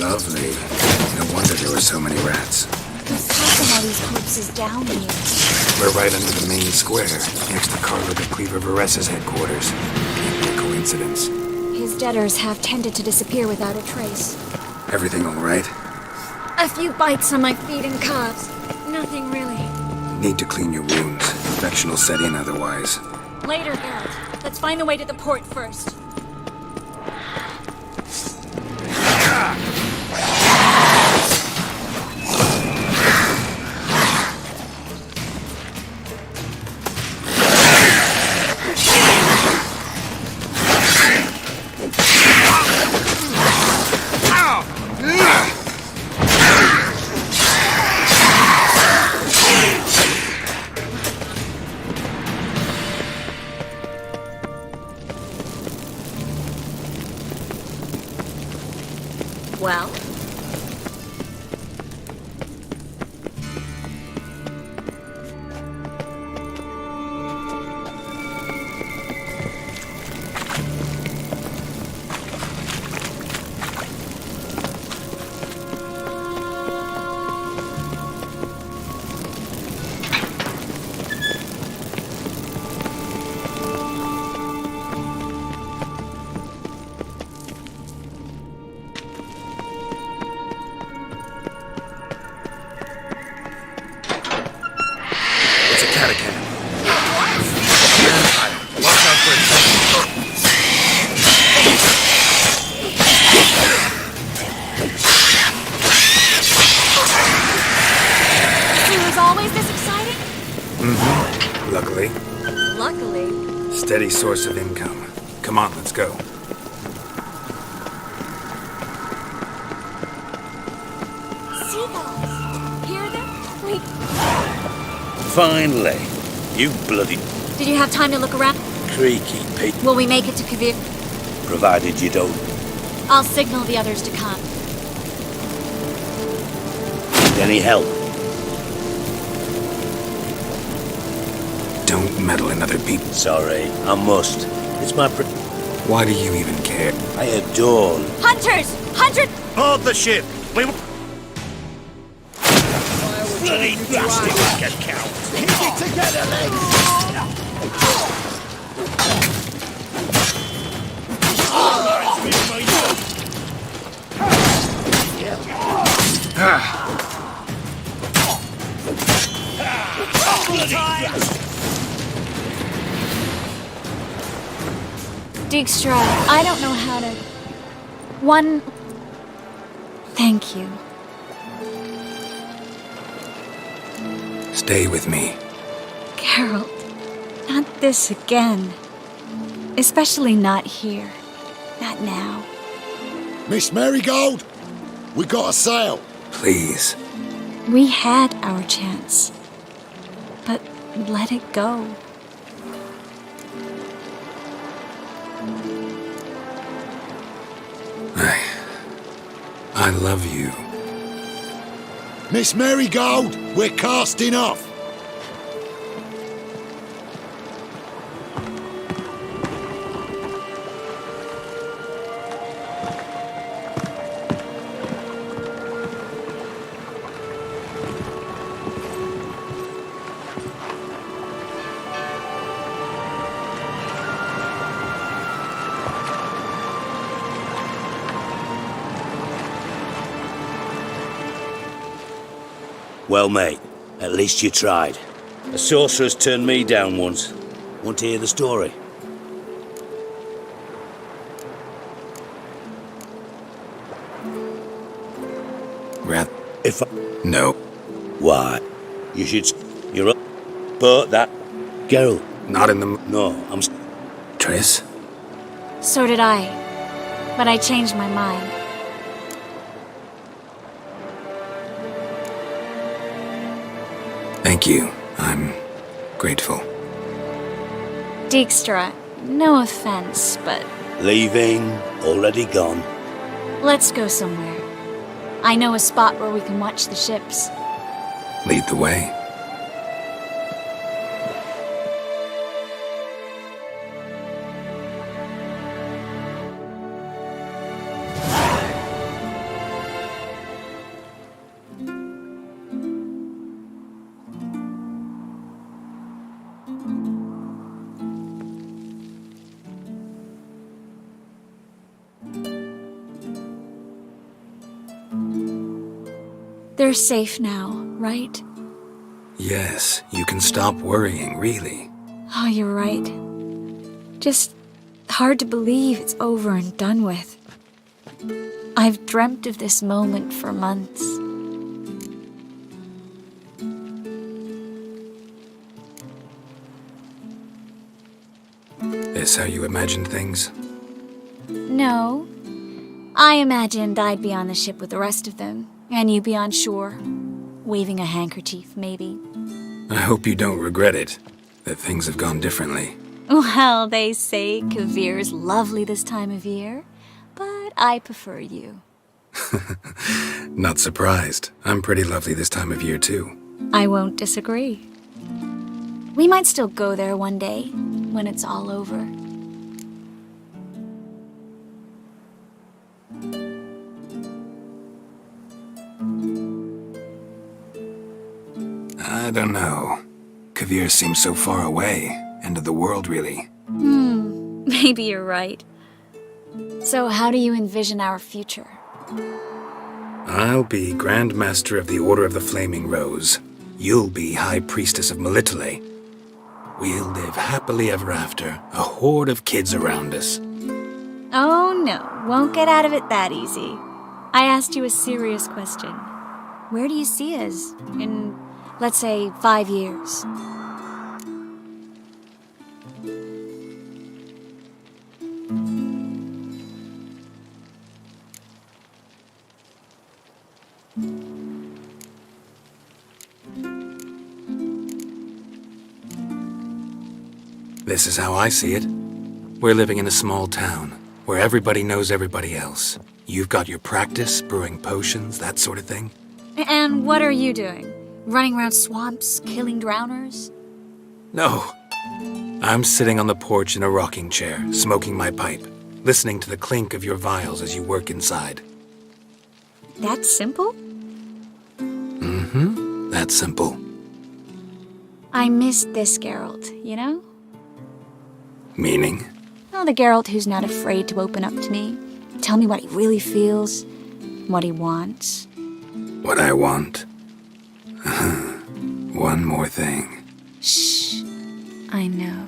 Lovely. No wonder there were so many rats. Who's tossing all these corpses down here? We're right under the main square, next to Carlo de Cleaver Vares's headquarters. Can't be a coincidence. His debtors have tended to disappear without a trace. Everything all right? A few bites on my feet and calves. Nothing really. Need to clean your wounds. Infection will set in otherwise. Later, Geralt. Let's find the way to the port first. Well? Luckily. Luckily. Steady source of income. Come on, let's go. Seagulls. Hear them? Wait. Finally. You bloody Did you have time to look around? creaky pig. Will we make it to Kavir? Provided you don't. I'll signal the others to come. Any help? Don't meddle in other people. Sorry, I must. It's my Why do you even care? I adore. Hunters! Hundred! Board the ship! We... Bloody bastard like a cow. Keep it together, legs! Dijkstra, I don't know how to... Thank you. Stay with me. Geralt, not this again. Especially not here. Not now. Miss Marigold, we got a sail. Please. We had our chance. But let it go. I love you. Miss Marigold, we're casting off. Well, mate, at least you tried. A sorceress turned me down once. Want to hear the story? If I... No. Why? You should... You're up. But that... Geralt. Not in the... No, I'm... Triss? So did I. But I changed my mind. Thank you. I'm grateful. Dijkstra, no offense, but Leaving. Already gone. let's go somewhere. I know a spot where we can watch the ships. Lead the way. They're safe now, right? Yes, you can stop worrying, really. Oh, you're right. Just hard to believe it's over and done with. I've dreamt of this moment for months. Is how you imagined things? No. I imagined I'd be on the ship with the rest of them, and you be on shore, waving a handkerchief, maybe. I hope you don't regret it, that things have gone differently. Well, they say Kavir's lovely this time of year, but I prefer you. Not surprised. I'm pretty lovely this time of year, too. I won't disagree. We might still go there one day, when it's all over. I don't know. Kavir seems so far away. End of the world, really. Maybe you're right. So how do you envision our future? I'll be Grand Master of the Order of the Flaming Rose. You'll be High Priestess of Melitele. We'll live happily ever after, a horde of kids around us. Oh no, won't get out of it that easy. I asked you a serious question. Where do you see us in, let's say, 5 years? This is how I see it. We're living in a small town, where everybody knows everybody else. You've got your practice, brewing potions, that sort of thing. And what are you doing? Running around swamps, killing drowners? No. I'm sitting on the porch in a rocking chair, smoking my pipe, listening to the clink of your vials as you work inside. That simple? Mm-hmm. That's simple. I missed this Geralt, you know? Meaning? Oh, the Geralt who's not afraid to open up to me. Tell me what he really feels, what he wants. What I want? One more thing. Shh. I know.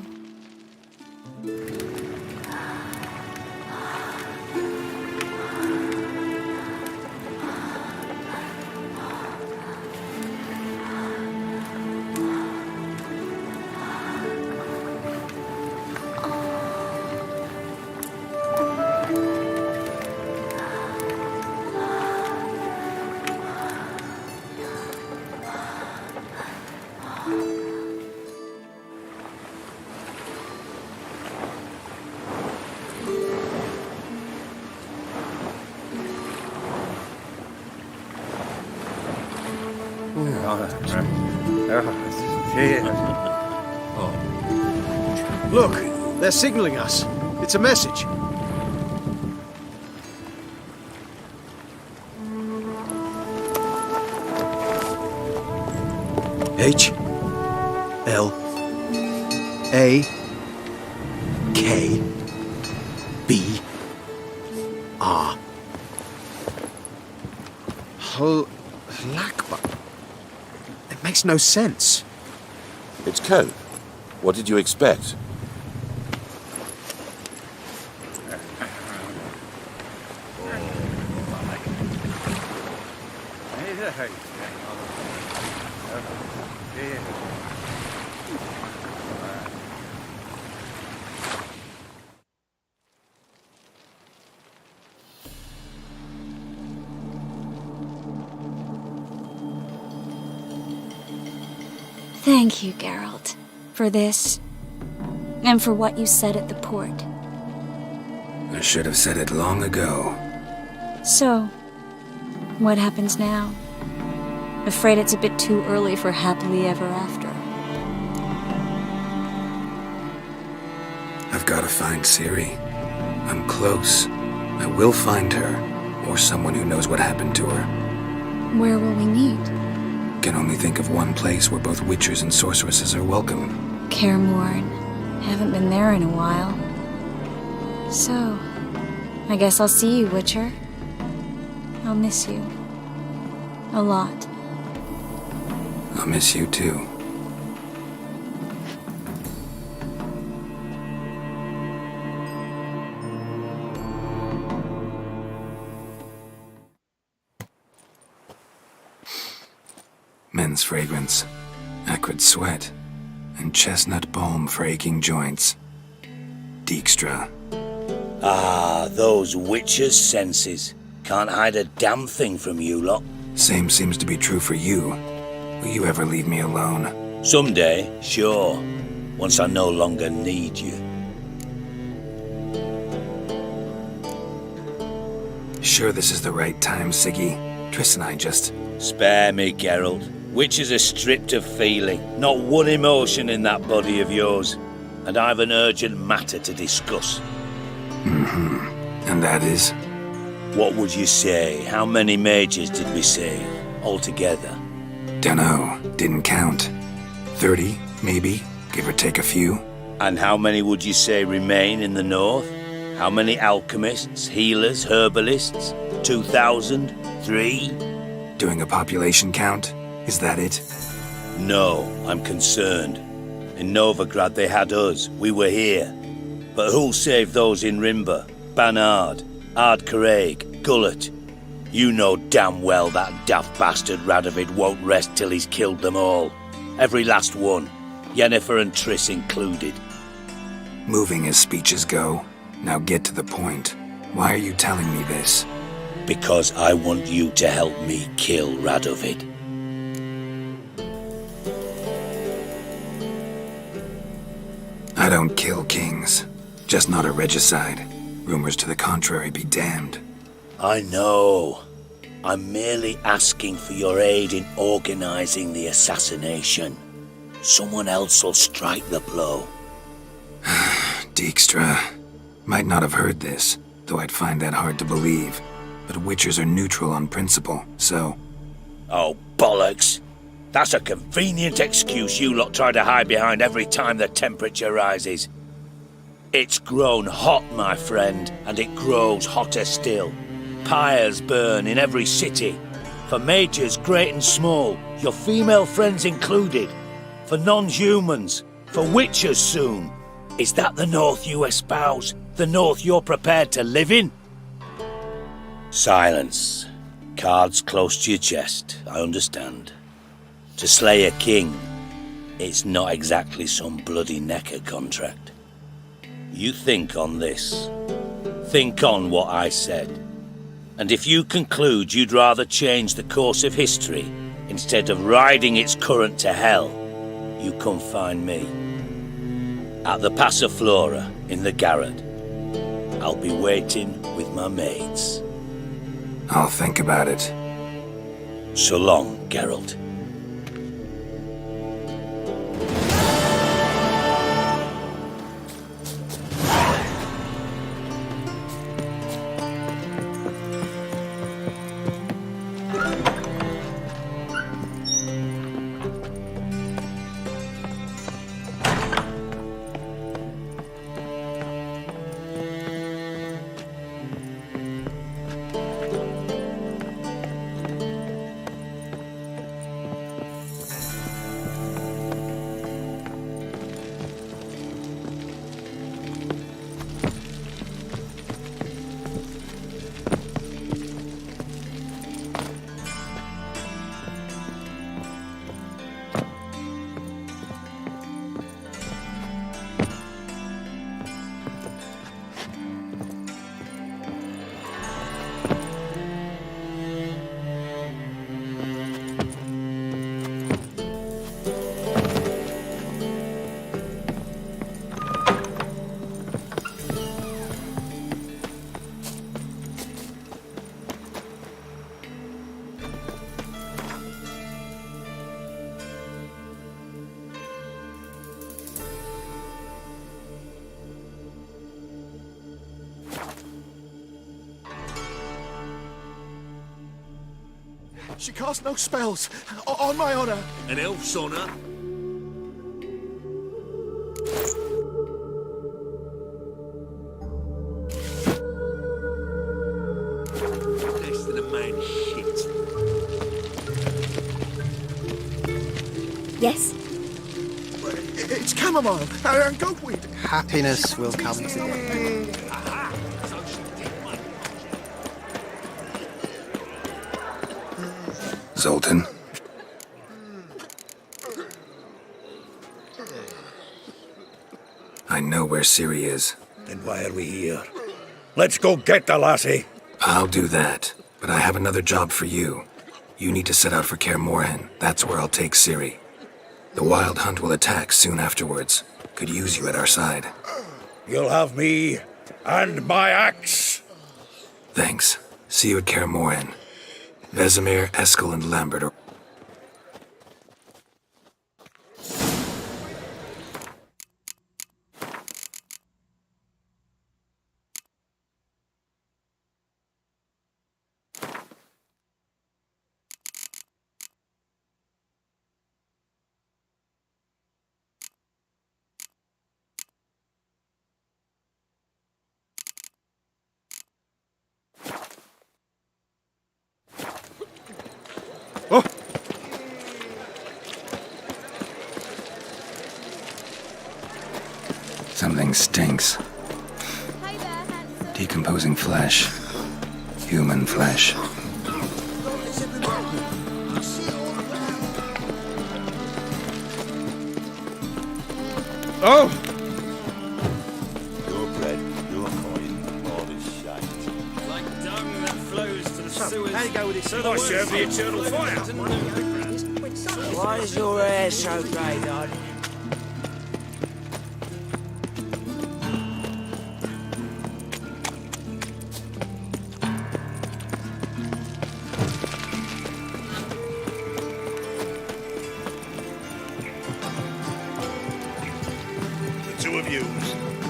Look, they're signaling us. It's a message. H L A K B R. Lakba. It makes no sense. It's code. What did you expect? Thank you, Geralt, for this, and for what you said at the port. I should have said it long ago. So, what happens now? Afraid it's a bit too early for happily ever after. I've got to find Ciri. I'm close. I will find her, or someone who knows what happened to her. Where will we meet? Can only think of one place where both witchers and sorceresses are welcome. Kaer Morhen. Haven't been there in a while. So, I guess I'll see you, Witcher. I'll miss you. A lot. I'll miss you too. Men's fragrance, acrid sweat, and chestnut balm for aching joints. Dijkstra. Ah, those witches' senses. Can't hide a damn thing from you lot. Same seems to be true for you. Will you ever leave me alone? Someday, sure. Once I no longer need you. Sure this is the right time, Siggy? Triss and I just... Spare me, Geralt. Witches are stripped of feeling. Not one emotion in that body of yours. And I've an urgent matter to discuss. Mm-hmm. And that is? What would you say? How many mages did we save, altogether? Dunno. Didn't count. 30, maybe? Give or take a few? And how many would you say remain in the north? How many alchemists, healers, herbalists? 2,000? 3? Doing a population count? Is that it? No, I'm concerned. In Novigrad they had us, we were here. But who'll save those in Rimba? Banard, Ardcaraig, Gullet? You know damn well that daft bastard Radovid won't rest till he's killed them all. Every last one. Yennefer and Triss included. Moving as speeches go. Now get to the point. Why are you telling me this? Because I want you to help me kill Radovid. I don't kill kings. Just not a regicide. Rumors to the contrary be damned. I know. I'm merely asking for your aid in organizing the assassination. Someone else will strike the blow. Dijkstra. Might not have heard this, though I'd find that hard to believe. But witchers are neutral on principle, so... Oh, bollocks. That's a convenient excuse you lot try to hide behind every time the temperature rises. It's grown hot, my friend, and it grows hotter still. Pyres burn in every city. For mages great and small, your female friends included. For non-humans, for witchers soon. Is that the North you espouse? The North you're prepared to live in? Silence. Cards close to your chest, I understand. To slay a king, it's not exactly some bloody necker contract. You think on this. Think on what I said. And if you conclude you'd rather change the course of history instead of riding its current to hell, you come find me. At the Passiflora in the Garrett. I'll be waiting with my mates. I'll think about it. So long, Geralt. She casts no spells, on my honor. An elf's honor? Less than a man shit. Yes? It's chamomile and goatweed. Happiness will come today. Zoltan. I know where Ciri is. Then why are we here? Let's go get the lassie. I'll do that, but I have another job for you. You need to set out for Kaer Morhen. That's where I'll take Ciri. The Wild Hunt will attack soon afterwards. Could use you at our side. You'll have me and my axe. Thanks. See you at Kaer Morhen. Vesemir, Eskel, and Lambert are... Something stinks. Decomposing flesh. Human flesh. Oh! Your bread, your coin, all is shite. Like dung that flows to the sewers. How you go with this? So I serve the eternal fire. Why is your hair so grey, darling? The two of you,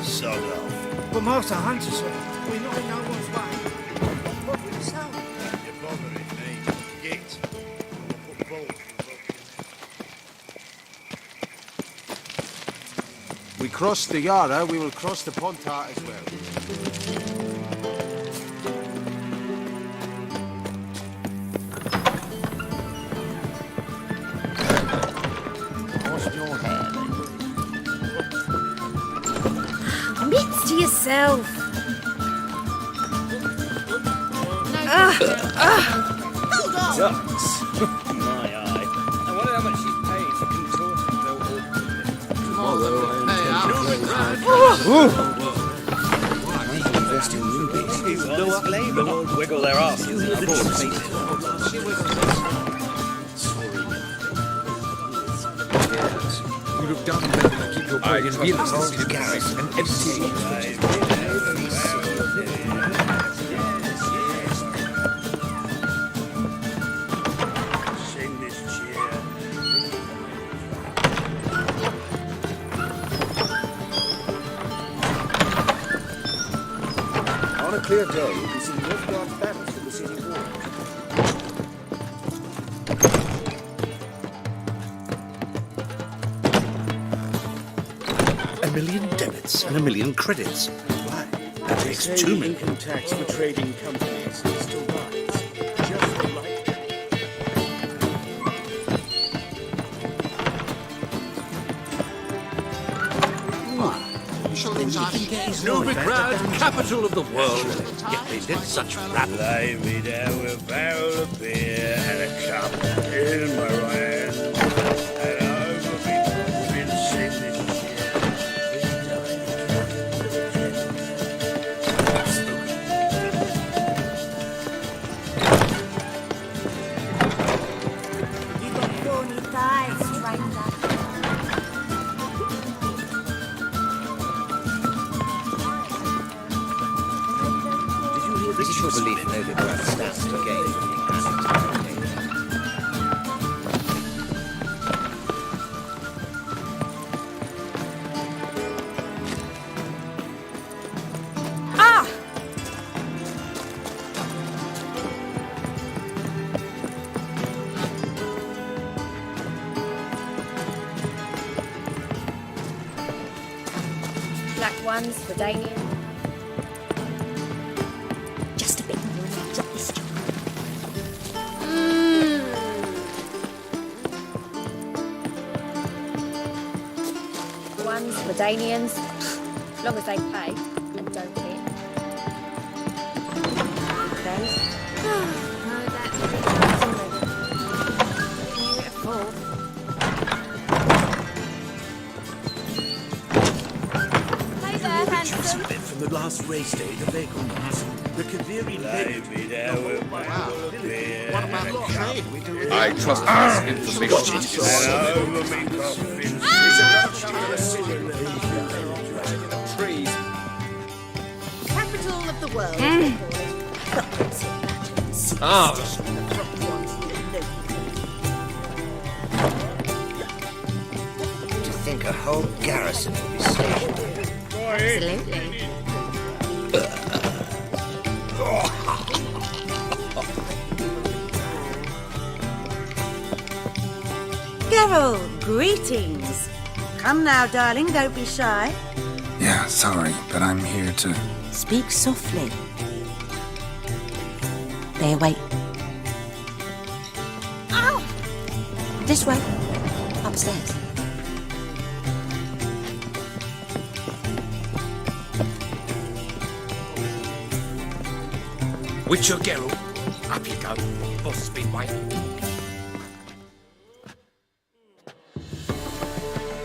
sod off. But Master Hunter, sir, we're not in no one's way. What would you say? You're bothering me. Git. I'll put bolts in We crossed the Yara, we will cross the Pontar as well. What's your hair, Mitts to yourself. Hold on! Ducks. My eye. I wonder how much she's paid for contorting so Invest in rubies. The Lord wiggle their asses. You look down and better keep your boy in realism and empty. Sing this cheer. On a clear day, you can see Northgard's banners from the city wall. A million debits and a million credits. Why? That makes 2 million. Income tax for trading companies still rise. Just like Novigrad, capital of the world. Yet they did such rabble. Lay me down with a barrel of beer and a cup in my right hand. And over me, been sing this cheer. You got thorny thighs, stranger. This is your belief in Novigrad stands to gain from the annexed. Ah! Black ones for Damien. Just a bit more and I'll drop this job. Redanians, as long as they pay and don't hit. Beautiful. Hey there, handsome. From the last race day, the vehicle the Kaviri What about the trade we do with I trust this information. Capital of the world. To think a whole garrison will be stationed here. Absolutely. Geralt, greetings. Come now, darling, don't be shy. Yeah, sorry, but I'm here to... Speak softly. They await. Ow! This way. Upstairs. Witcher Geralt, up you go. Boss has been waiting.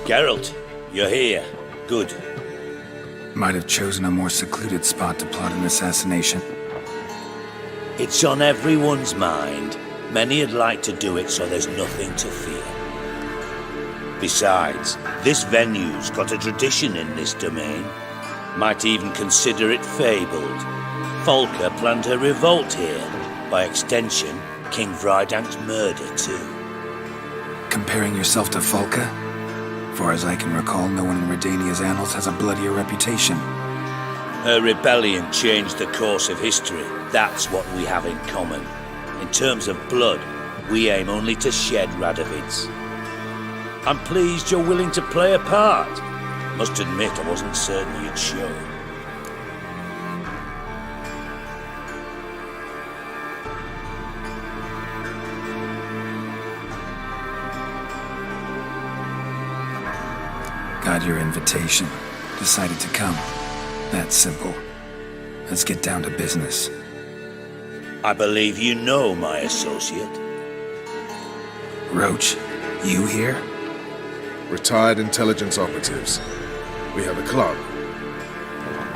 Geralt, you're here. Good. Might have chosen a more secluded spot to plot an assassination. It's on everyone's mind. Many would like to do it, so there's nothing to fear. Besides, this venue's got a tradition in this domain. Might even consider it fabled. Folker planned her revolt here. By extension, King Vrydank's murder, too. Comparing yourself to Folka? Far as I can recall, no one in Redania's annals has a bloodier reputation. Her rebellion changed the course of history. That's what we have in common. In terms of blood, we aim only to shed Radovid's. I'm pleased you're willing to play a part. Must admit, I wasn't certain you'd show. Got your invitation. Decided to come. That's simple. Let's get down to business. I believe you know my associate. Roach, you here? Retired intelligence operatives. We have a club.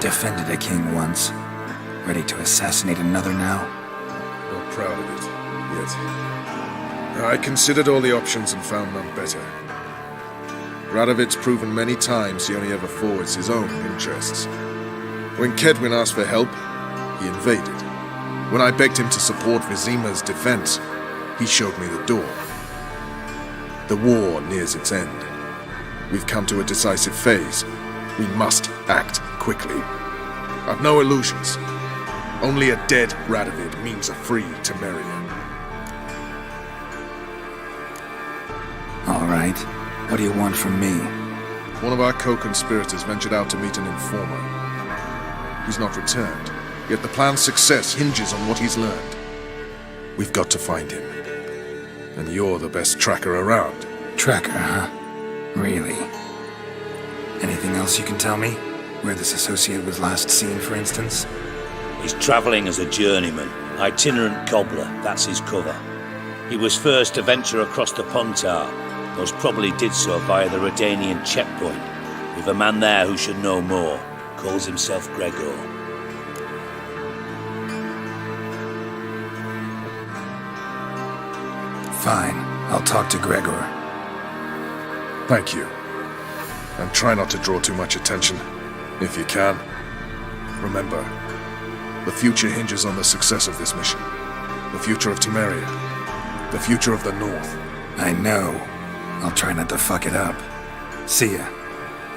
Defended a king once. Ready to assassinate another now? Not proud of it, yet. I considered all the options and found none better. Radovid's proven many times he only ever forwards his own interests. When Kedwin asked for help, he invaded. When I begged him to support Vizima's defense, he showed me the door. The war nears its end. We've come to a decisive phase. We must act quickly. I've no illusions. Only a dead Radovid means a free Temeria. All right. What do you want from me? One of our co-conspirators ventured out to meet an informer. He's not returned, yet the plan's success hinges on what he's learned. We've got to find him. And you're the best tracker around. Tracker, huh? Really? Anything else you can tell me? Where this associate was last seen, for instance? He's travelling as a journeyman. Itinerant cobbler, that's his cover. He was first to venture across the Pontar. Most probably did so via the Redanian checkpoint, with a man there who should know more. Calls himself Gregor. Fine. I'll talk to Gregor. Thank you. And try not to draw too much attention, if you can. Remember, the future hinges on the success of this mission. The future of Temeria. The future of the North. I know. I'll try not to fuck it up. See ya.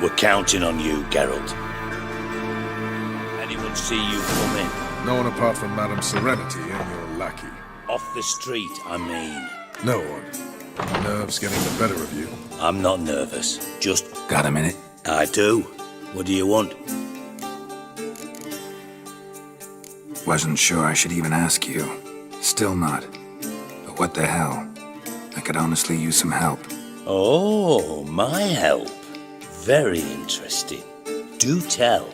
We're counting on you, Geralt. Anyone see you come in? No one apart from Madame Serenity and your lackey. Off the street, I mean. No one. Nerves getting the better of you. I'm not nervous. Just... Got a minute? I do. What do you want? Wasn't sure I should even ask you. Still not. But what the hell? I could honestly use some help. Oh, my help. Very interesting. Do tell.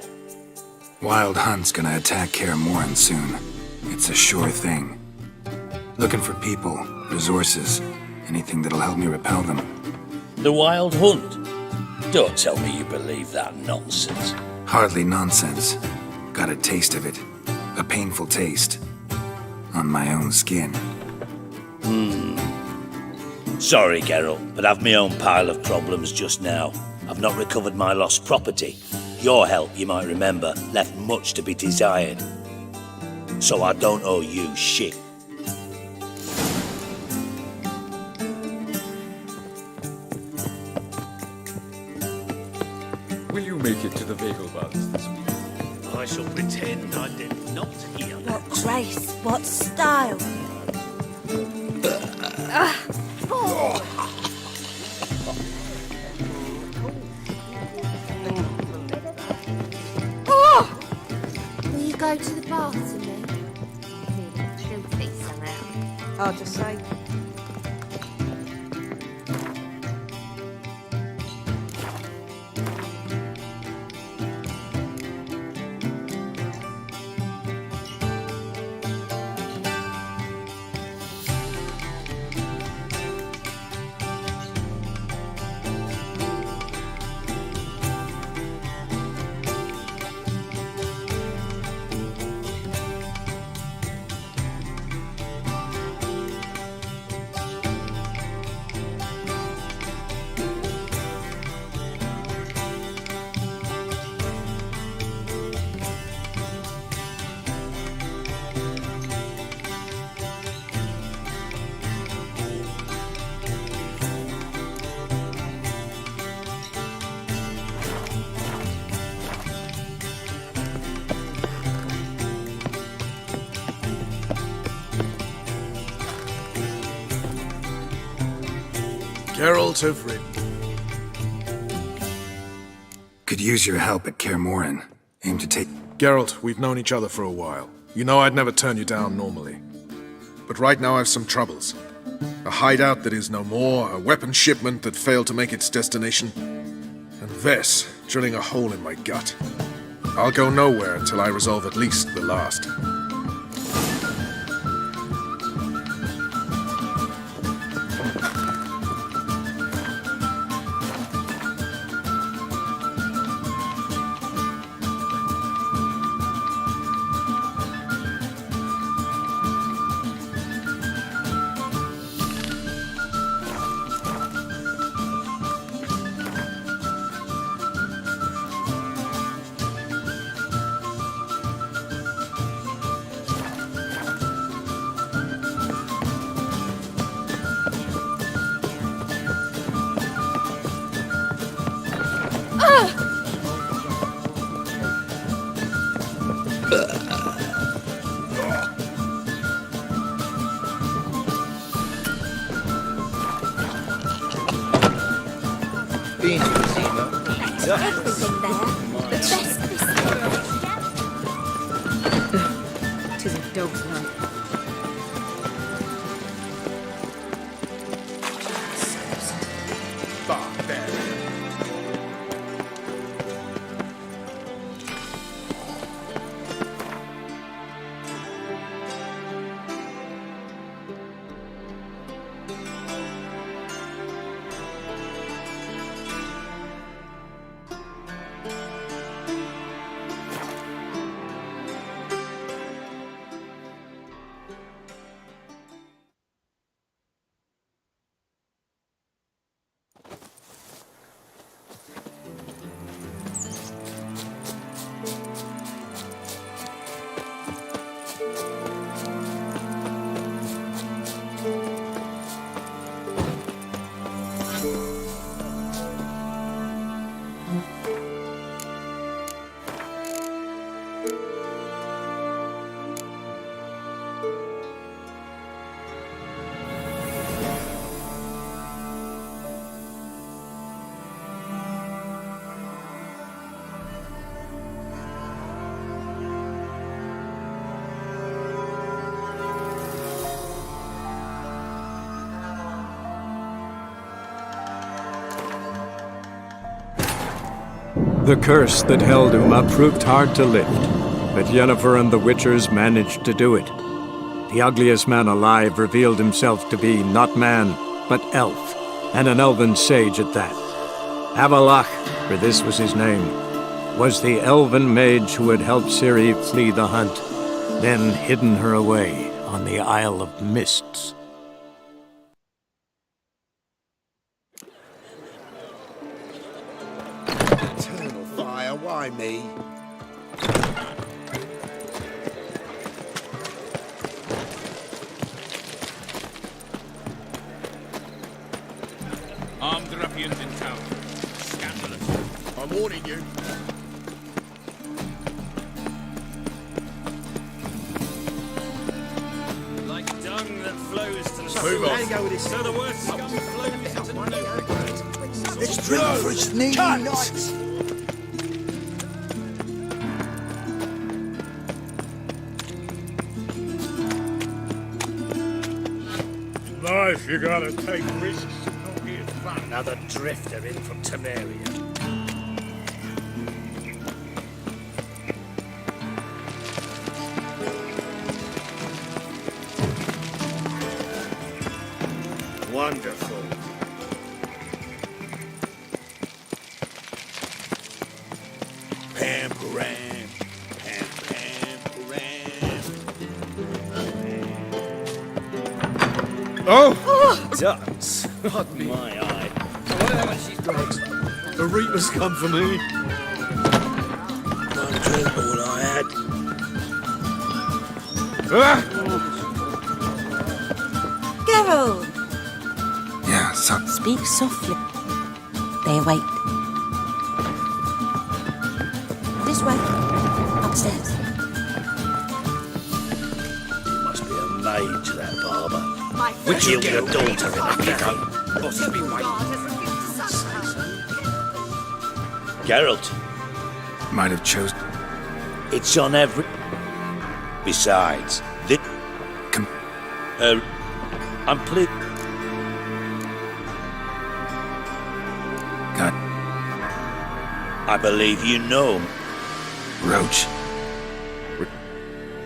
Wild Hunt's gonna attack Kaer Morhen soon. It's a sure thing. Looking for people, resources, anything that'll help me repel them. The Wild Hunt? Don't tell me you believe that nonsense. Hardly nonsense. Got a taste of it. A painful taste. On my own skin. Sorry, Geralt, but I've my own pile of problems just now. I've not recovered my lost property. Your help, you might remember, left much to be desired. So I don't owe you shit. Will you make it to the Vegelbuds this week? I shall pretend I did not hear that. What grace, what style. Will you go to the bath to me? Filthy somehow. Hard to say. Geralt of Rivia. Could use your help at Kaer Morhen. Aim to take... Geralt, we've known each other for a while. You know I'd never turn you down normally. But right now I've some troubles. A hideout that is no more, a weapon shipment that failed to make its destination, and Vess drilling a hole in my gut. I'll go nowhere until I resolve at least the last. Everything there. The best biscuit. Tis a dog's life. The curse that held Uma proved hard to lift, but Yennefer and the Witchers managed to do it. The ugliest man alive revealed himself to be not man, but elf, and an elven sage at that. Avalach, for this was his name, was the elven mage who had helped Ciri flee the hunt, then hidden her away on the Isle of Mists. Eternal fire, why me? Armed ruffians in town. Scandalous. I'm warning you. Like dung that flows to the Move on. There you go with this. So the worst scum flows into nowhere. It's drink for its knees. Life, you gotta take risks and not be as fun. Another drifter in from Temeria. Wonderful. Pam, param. Pam, pam, param. Oh! Ducks. Pardon me. My eye. I wonder how much she's got. The Reaper's come for me. One drink, all I had. Ah! Geralt! Yeah, son. Speak softly. They wait. This way. Upstairs. Must be a mage, that barber. My Which first your daughter in a gecko. Possibly Geralt, Might have chosen. it's on every... Besides, this... I'm pleased... God. I believe you know. Roach.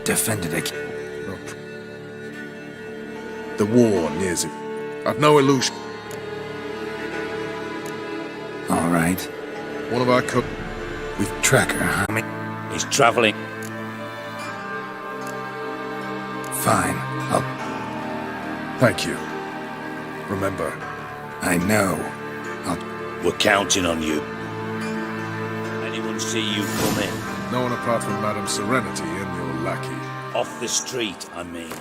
Defended it. The war nears it. I've no illusion. All right. One of our co... With Tracker, huh? He's traveling. Fine. I'll... Thank you. Remember. I know. We're counting on you. Anyone see you come in? No one apart from Madame Serenity and your lackey. Off the street, I mean.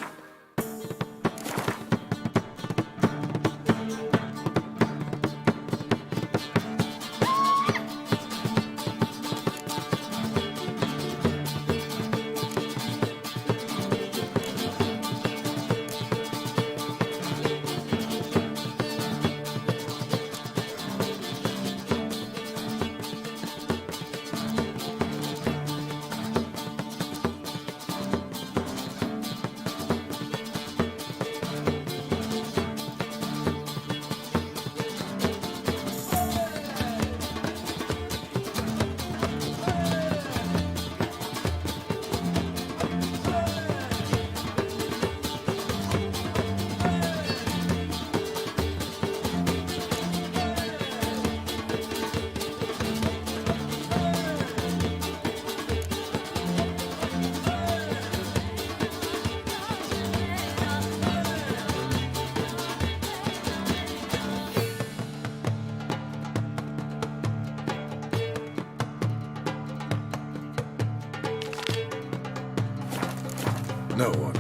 No one.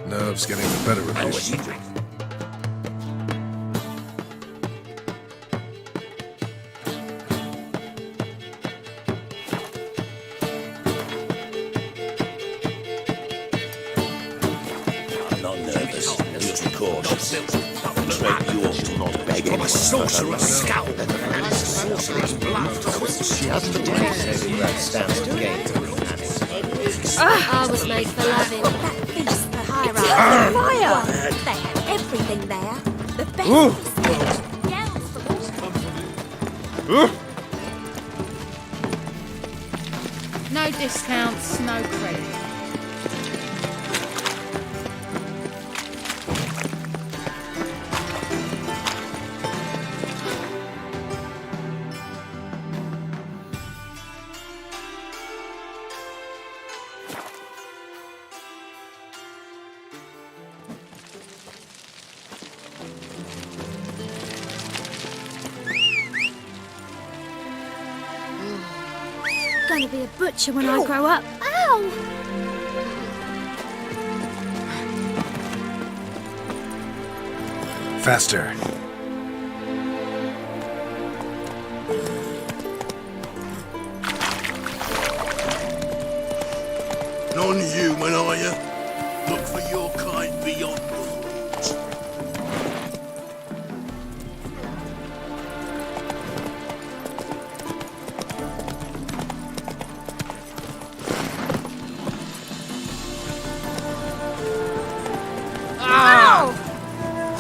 Nerves getting the better of you. I'm not nervous. Just cautious. Trade you ought to not beg anyone. From a sorcerer's scalp and a sorcerer's blood. She hasn't a right stands to gain. I was made for loving. That feast, the high It's rise. fire! They had everything there. The best biscuits. Gals, the most No discounts, no credit. Gonna be a butcher when I grow up. Ow! Faster. Non-human, are you? Look for your kind beyond rules. Ow!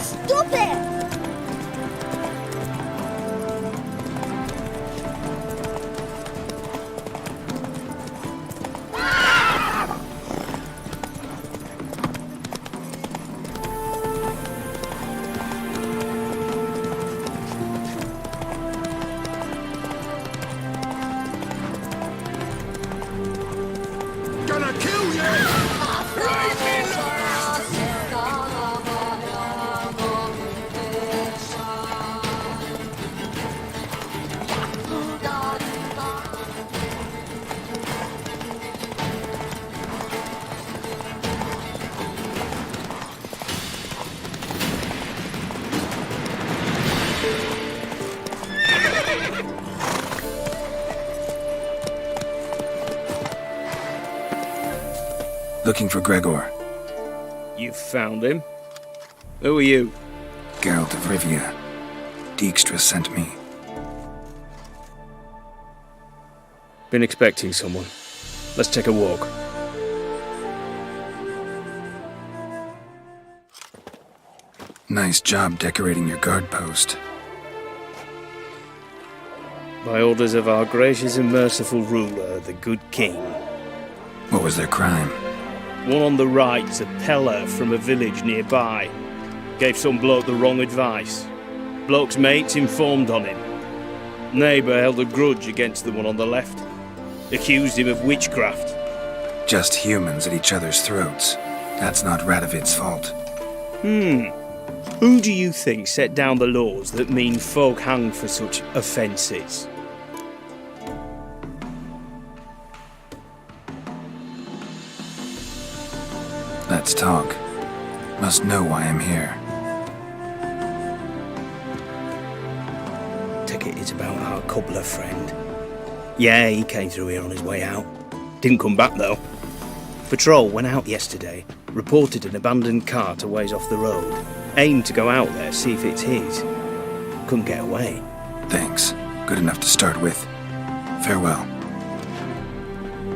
Stop it! Gonna kill you! Looking for Gregor. You found him? Who are you? Geralt of Rivia. Dijkstra sent me. Been expecting someone. Let's take a walk. Nice job decorating your guard post. By orders of our gracious and merciful ruler, the good king. What was their crime? One on the right's a peller from a village nearby. Gave some bloke the wrong advice. Bloke's mates informed on him. Neighbour held a grudge against the one on the left. Accused him of witchcraft. Just humans at each other's throats. That's not Radovid's fault. Who do you think set down the laws that mean folk hanged for such offences? Let's talk. Must know why I'm here. Take it it's about our cobbler friend. Yeah, he came through here on his way out. Didn't come back though. Patrol went out yesterday, reported an abandoned cart a ways off the road. Aimed to go out there, see if it's his. Couldn't get away. Thanks. Good enough to start with. Farewell.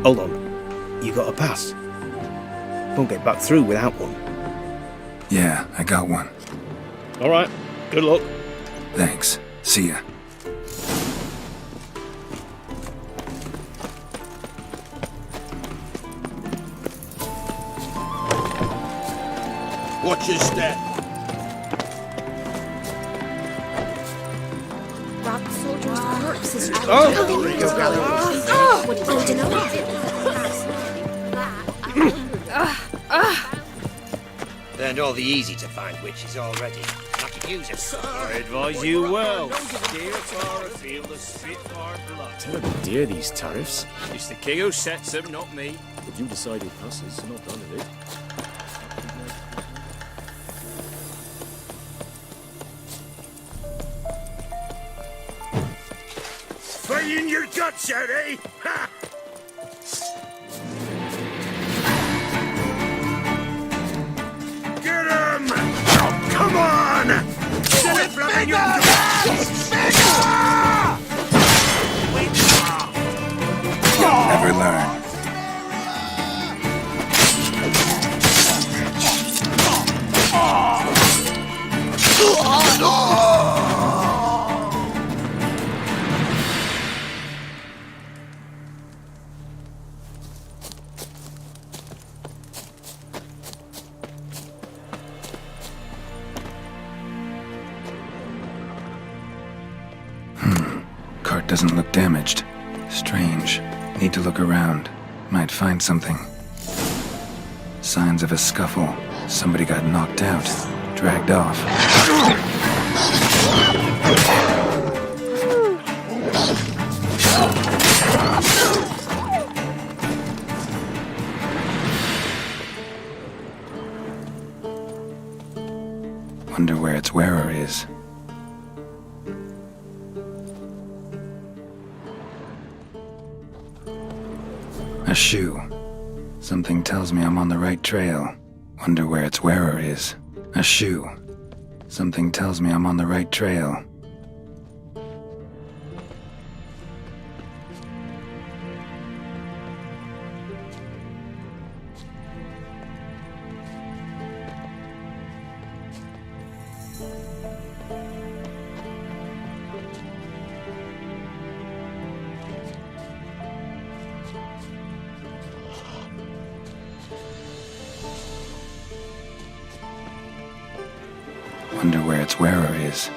Hold on. You got a pass? Won't get back through without one. Yeah, I got one. All right. Good luck. Thanks. See ya. Watch your step. Rob soldiers' corpses. Learned all the easy-to-find witches already. I could use it. I advise you well. Steer far afield the spitfire blood. Tell a bit dear, these tariffs. It's the king who sets them, not me. But you decide it passes, not done of it. Fight in your guts out, eh? Ha! Get him! Oh, come on! Never learn. Cart doesn't look damaged. Strange. Need to look around. Might find something. Signs of a scuffle. Somebody got knocked out. Dragged off. Wonder where its wearer is. A shoe. Something tells me I'm on the right trail. Wonder where its wearer is. A shoe. Something tells me I'm on the right trail. Wonder where its wearer is.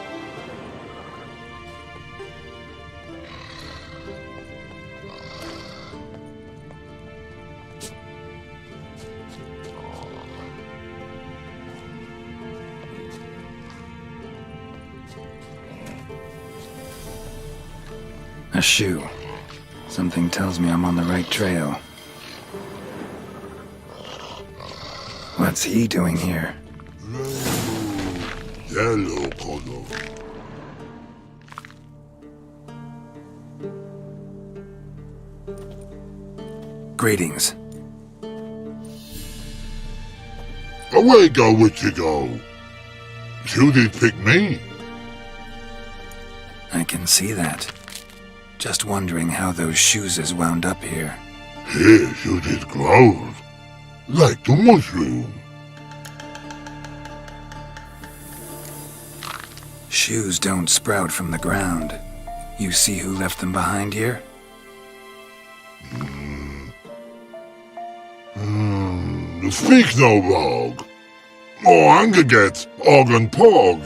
A shoe. Something tells me I'm on the right trail. What's he doing here? Yellow color. Greetings. Away go, witchy go. You did pick me. I can see that. Just wondering how those shoes is wound up here. Here you did grow. Like the mushroom. Shoes don't sprout from the ground. You see who left them behind here? Speak no wrong. Oh, anger get Og and Pog.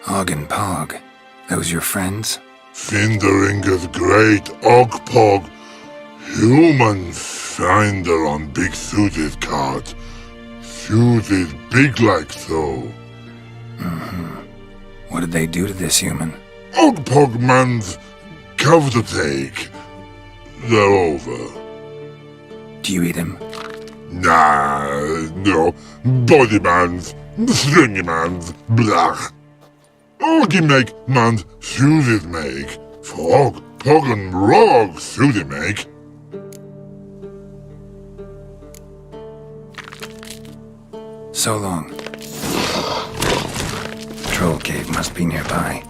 Og and Pog. Those your friends? Finderinger's great Og Pog. Human finder on big suited cart. Suited big like so. What did they do to this human? Og Pog man's cover to take. They're over. Do you eat him? Nah, no. Body man's, stringy man's, blach. Oggy make man's suited make. Frog, Pog and Rog suited make. So long. Troll cave must be nearby.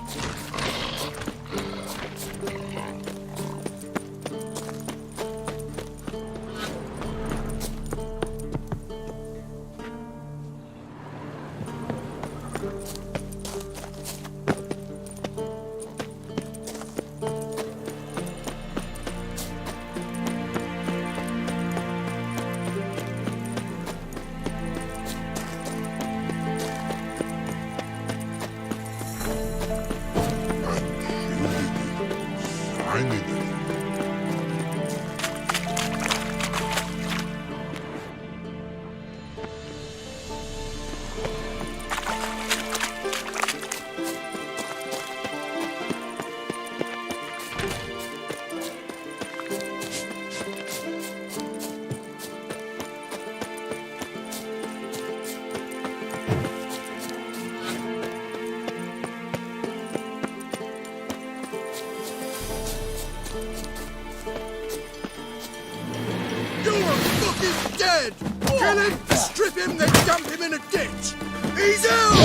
Dead! Kill him, strip him, then dump him in a ditch! He's out!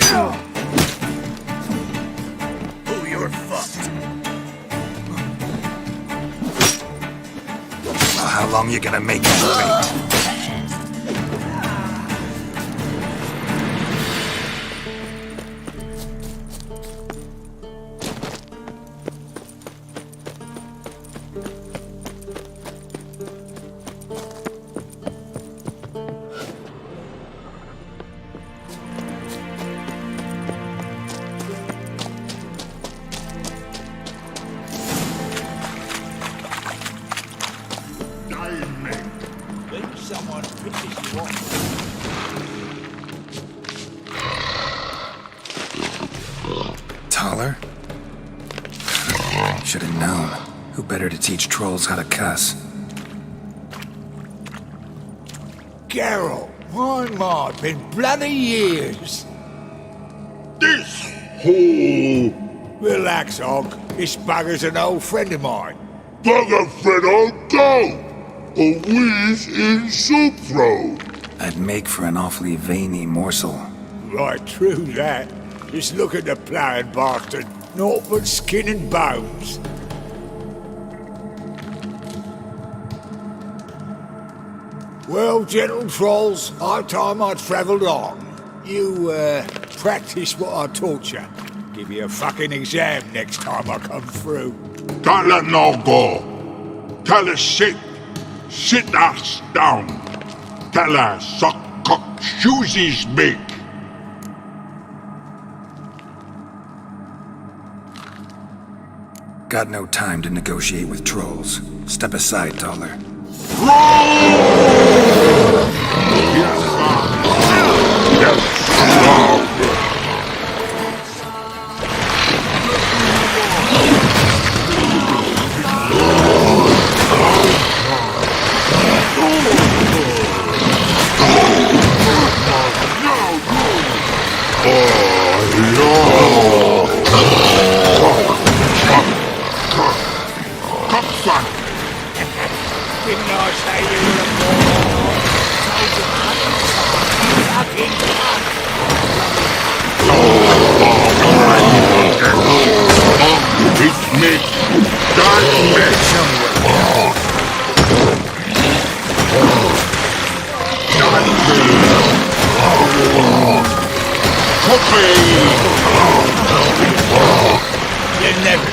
Guns! Oh, you're fucked. Well, how long you gonna make him wait? Maybe someone pisses you off. Taller? Should have known. Who better to teach trolls how to cuss? Geralt, my, been bloody years. This hole! Relax, Og. This bugger's an old friend of mine. Bugger friend I'll go! A wheeze in soup throat. I'd make for an awfully veiny morsel. Right, true that. Just look at the ploughing bastard. Naught but skin and bones. Well, gentle trolls, high time I travelled on. You, practice what I taught you. Give you a fucking exam next time I come through. Don't let no go. Tell her sit. Sit us down. Tell her suck cock shoesies big. Got no time to negotiate with trolls. Step aside, Taller. Didn't I say you were a moron? Told you 100 times. Fucking cunt. It's me. That's me. You never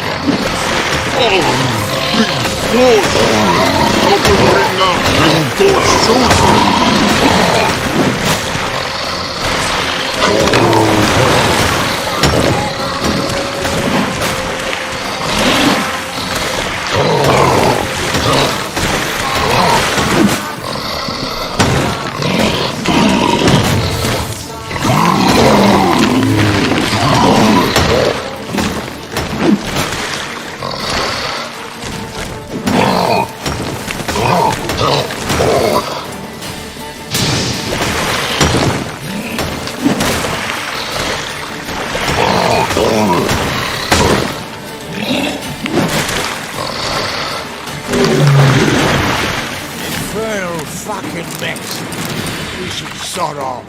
infernal fucking mess. You should sod off.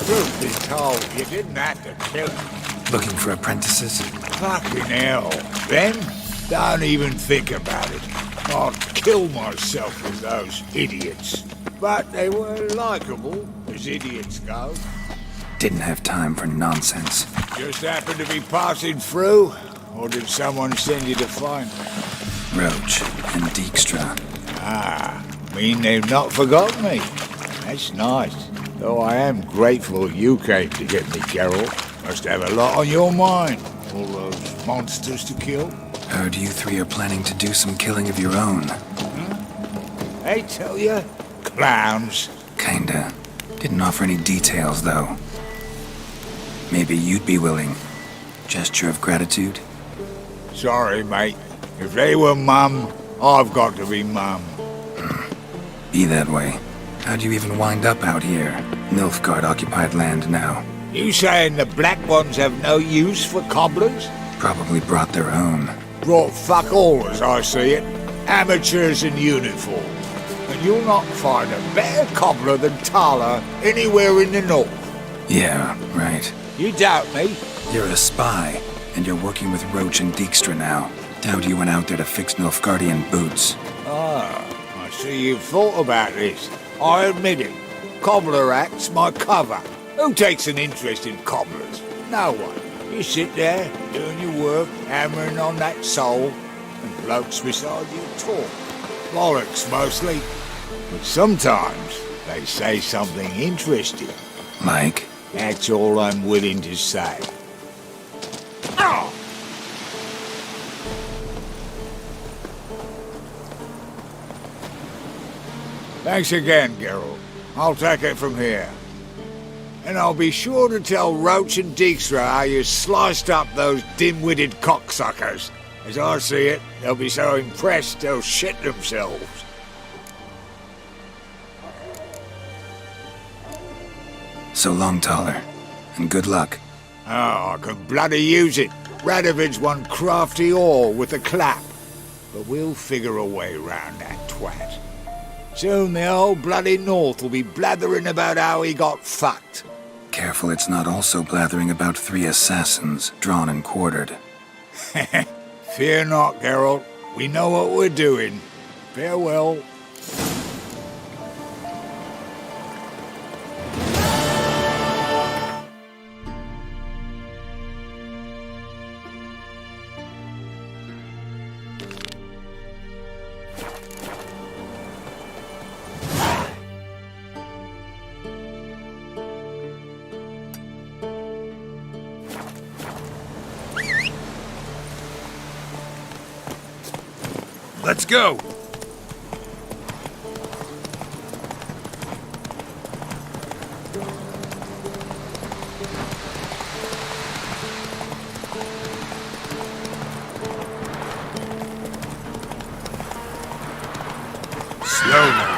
Truth be told, you didn't have to kill him. Looking for apprentices? Fucking hell. Ben, don't even think about it. I'd kill myself with those idiots. But they were likable, as idiots go. Didn't have time for nonsense. Just happened to be passing through? Or did someone send you to find me? Roach and Dijkstra. Ah, mean they've not forgotten me. That's nice. Though I am grateful you came to get me, Geralt. Must have a lot on your mind. All those monsters to kill. Heard you three are planning to do some killing of your own. They tell you? Clowns. Kinda. Didn't offer any details, though. Maybe you'd be willing. Gesture of gratitude? Sorry, mate. If they were mum, I've got to be mum. Be that way. How'd you even wind up out here? Nilfgaard-occupied land now. You saying the black ones have no use for cobblers? Probably brought their own. Brought fuck all, as I see it. Amateurs in uniform. And you'll not find a better cobbler than Tala anywhere in the north. Yeah, right. You doubt me? You're a spy, and you're working with Roach and Dijkstra now. Doubt you went out there to fix Nilfgaardian boots. Ah, I see you've thought about this. I admit it. Cobbler act's my cover. Who takes an interest in cobblers? No one. You sit there, doing your work, hammering on that sole, and blokes beside you talk. Bollocks, mostly. But sometimes they say something interesting. Like? That's all I'm willing to say. Oh! Thanks again, Geralt. I'll take it from here. And I'll be sure to tell Roach and Dijkstra how you sliced up those dim-witted cocksuckers. As I see it, they'll be so impressed they'll shit themselves. So long, Taller. And good luck. Oh, I can bloody use it. Radovid's one crafty all with a clap. But we'll figure a way round that twat. Soon the whole bloody North will be blathering about how he got fucked. Careful it's not also blathering about 3 assassins, drawn and quartered. Fear not, Geralt. We know what we're doing. Farewell. Let's go! Slow now.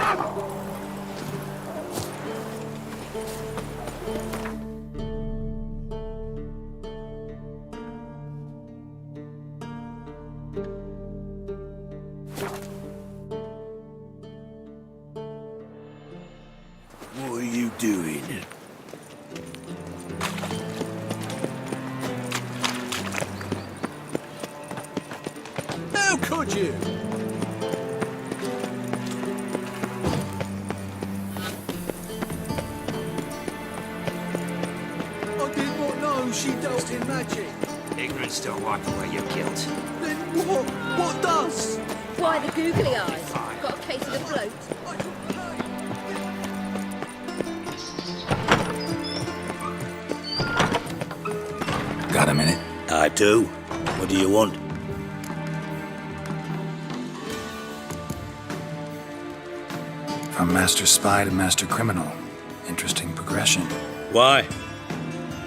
What are you doing? How could you? I did not know she dealt in magic. Ignorance don't wipe away your guilt. Then what? What does? Why the googly eyes? Got a case of the float? Got a minute? I do. What do you want? From Master Spy to Master Criminal. Interesting progression. Why?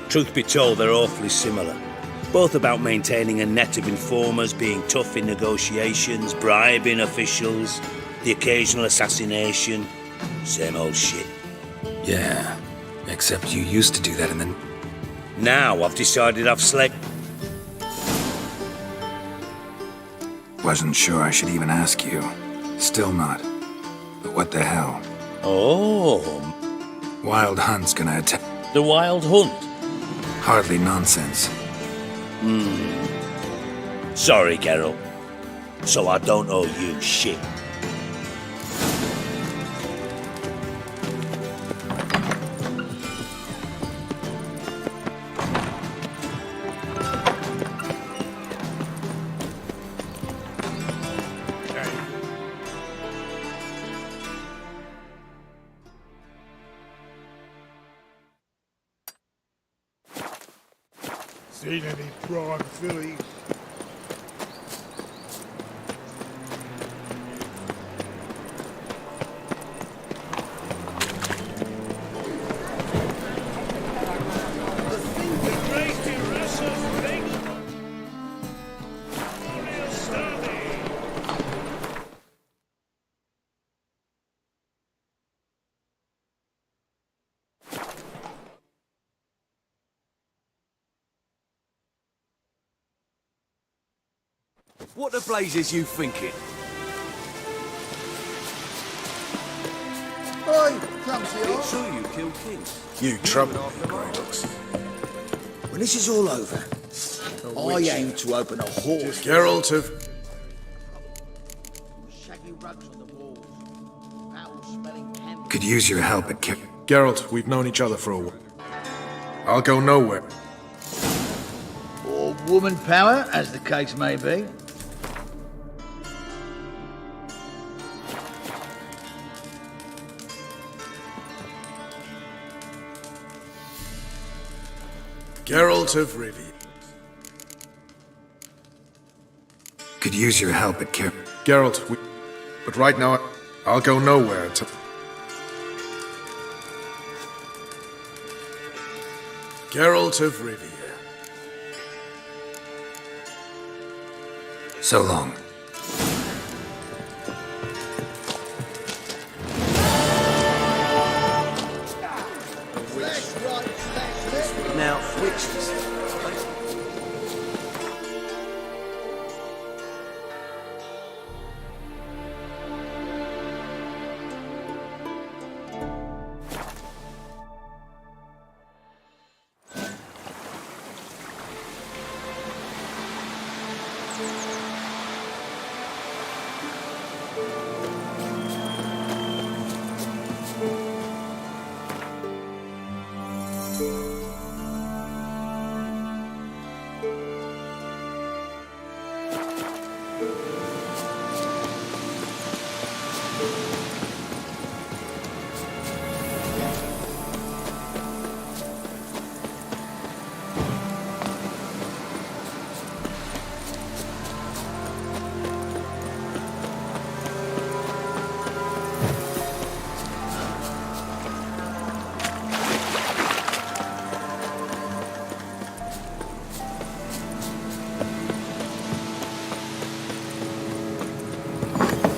Truth be told, they're awfully similar. Both about maintaining a net of informers, being tough in negotiations, bribing officials, the occasional assassination. Same old shit. Yeah, except you used to do that in the... Now I've decided I've slept. Wasn't sure I should even ask you. Still not. But what the hell? Oh. Wild Hunt's gonna attack... The Wild Hunt? Hardly nonsense. Sorry, Geralt. So I don't owe you shit. Seen any prime fillies? What the blazes you thinking? Oi, comes here. It's true you killed kings. You trouble me, Grey Looks. When this is all over, I aim to open a horse. Geralt of... Shaggy rugs on the walls. Foul-smelling candles. Could use your help at Geralt, we've known each other for a while. I'll go nowhere. Or woman power, as the case may be. Geralt of Rivia. Could use your help at Geralt, but right now, I'll go nowhere until... Geralt of Rivia. So long. Now, witches.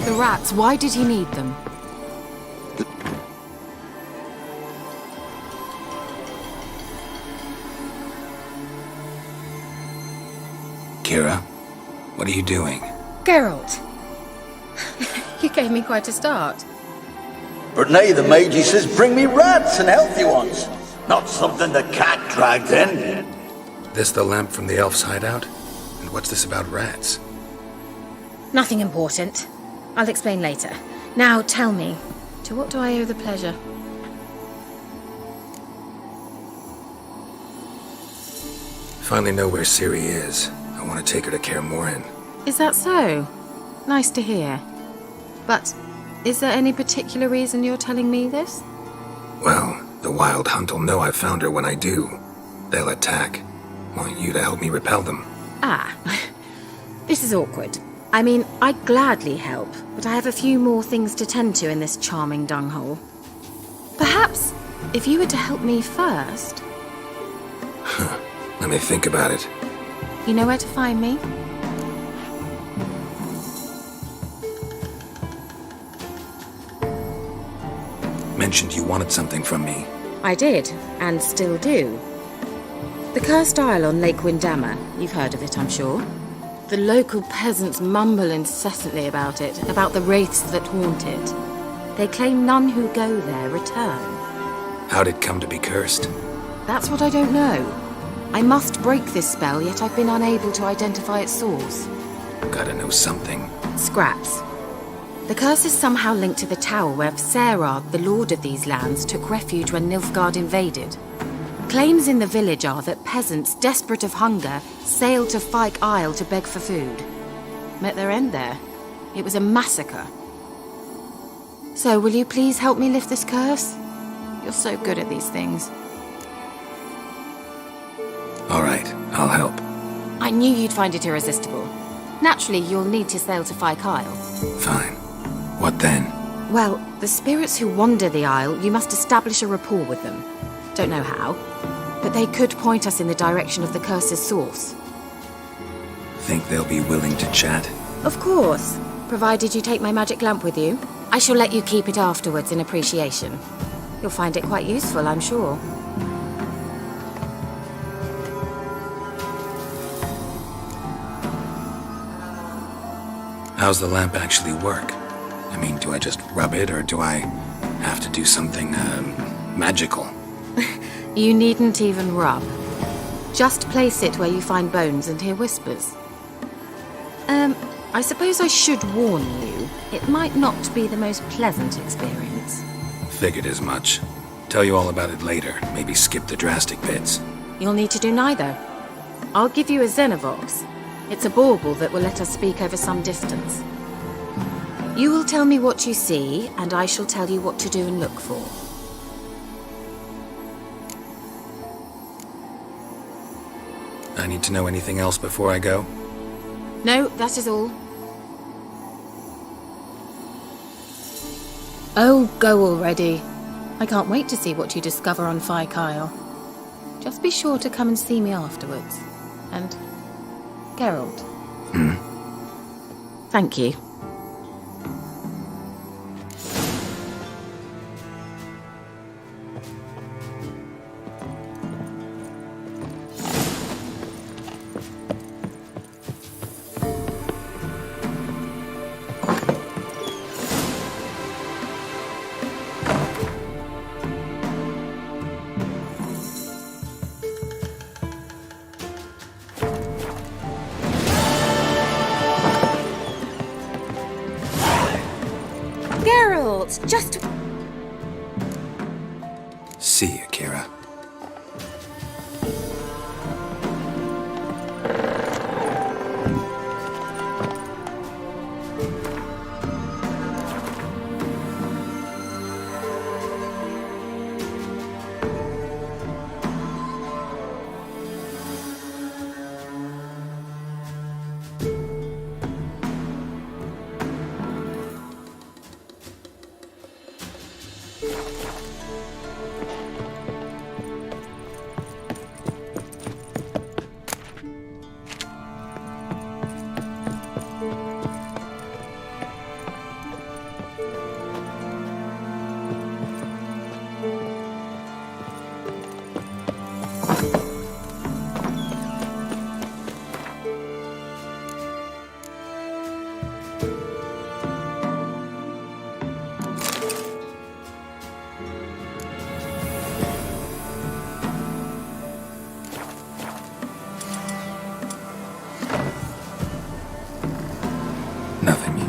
The rats, why did he need them? Kira, what are you doing? Geralt! You gave me quite a start. But nay, the Magi says bring me rats and healthy ones. Not something the cat dragged in. This the lamp from the elf's hideout? And what's this about rats? Nothing important. I'll explain later. Now tell me, to what do I owe the pleasure? Finally know where Ciri is. I want to take her to Kaer Morhen. Is that so? Nice to hear. But is there any particular reason you're telling me this? Well, the Wild Hunt will know I found her when I do. They'll attack. Want you to help me repel them. Ah, this is awkward. I mean, I'd gladly help, but I have a few more things to tend to in this charming dunghole. Perhaps, if you were to help me first... Let me think about it. You know where to find me? Mentioned you wanted something from me. I did, and still do. The Cursed Isle on Lake Windammer. You've heard of it, I'm sure. The local peasants mumble incessantly about it, about the wraiths that haunt it. They claim none who go there return. How'd it come to be cursed? That's what I don't know. I must break this spell, yet I've been unable to identify its source. Gotta know something. Scraps. The curse is somehow linked to the tower where Serard, the lord of these lands, took refuge when Nilfgaard invaded. Claims in the village are that peasants, desperate of hunger, sailed to Fyke Isle to beg for food. Met their end there. It was a massacre. So, will you please help me lift this curse? You're so good at these things. All right, I'll help. I knew you'd find it irresistible. Naturally, you'll need to sail to Fyke Isle. Fine. What then? Well, the spirits who wander the Isle, you must establish a rapport with them. Don't know how, but they could point us in the direction of the curse's source. Think they'll be willing to chat? Of course, provided you take my magic lamp with you. I shall let you keep it afterwards in appreciation. You'll find it quite useful, I'm sure. How's the lamp actually work? I mean, do I just rub it, or do I have to do something, magical? You needn't even rub. Just place it where you find bones and hear whispers. I suppose I should warn you, it might not be the most pleasant experience. Figured as much. Tell you all about it later, maybe skip the drastic bits. You'll need to do neither. I'll give you a Xenovox. It's a bauble that will let us speak over some distance. You will tell me what you see, and I shall tell you what to do and look for. I need to know anything else before I go? No, that is all. Oh, go already. I can't wait to see what you discover on Fyke Isle. Just be sure to come and see me afterwards. And Geralt. Thank you. Geralt, just... See you, Kira. Nothing.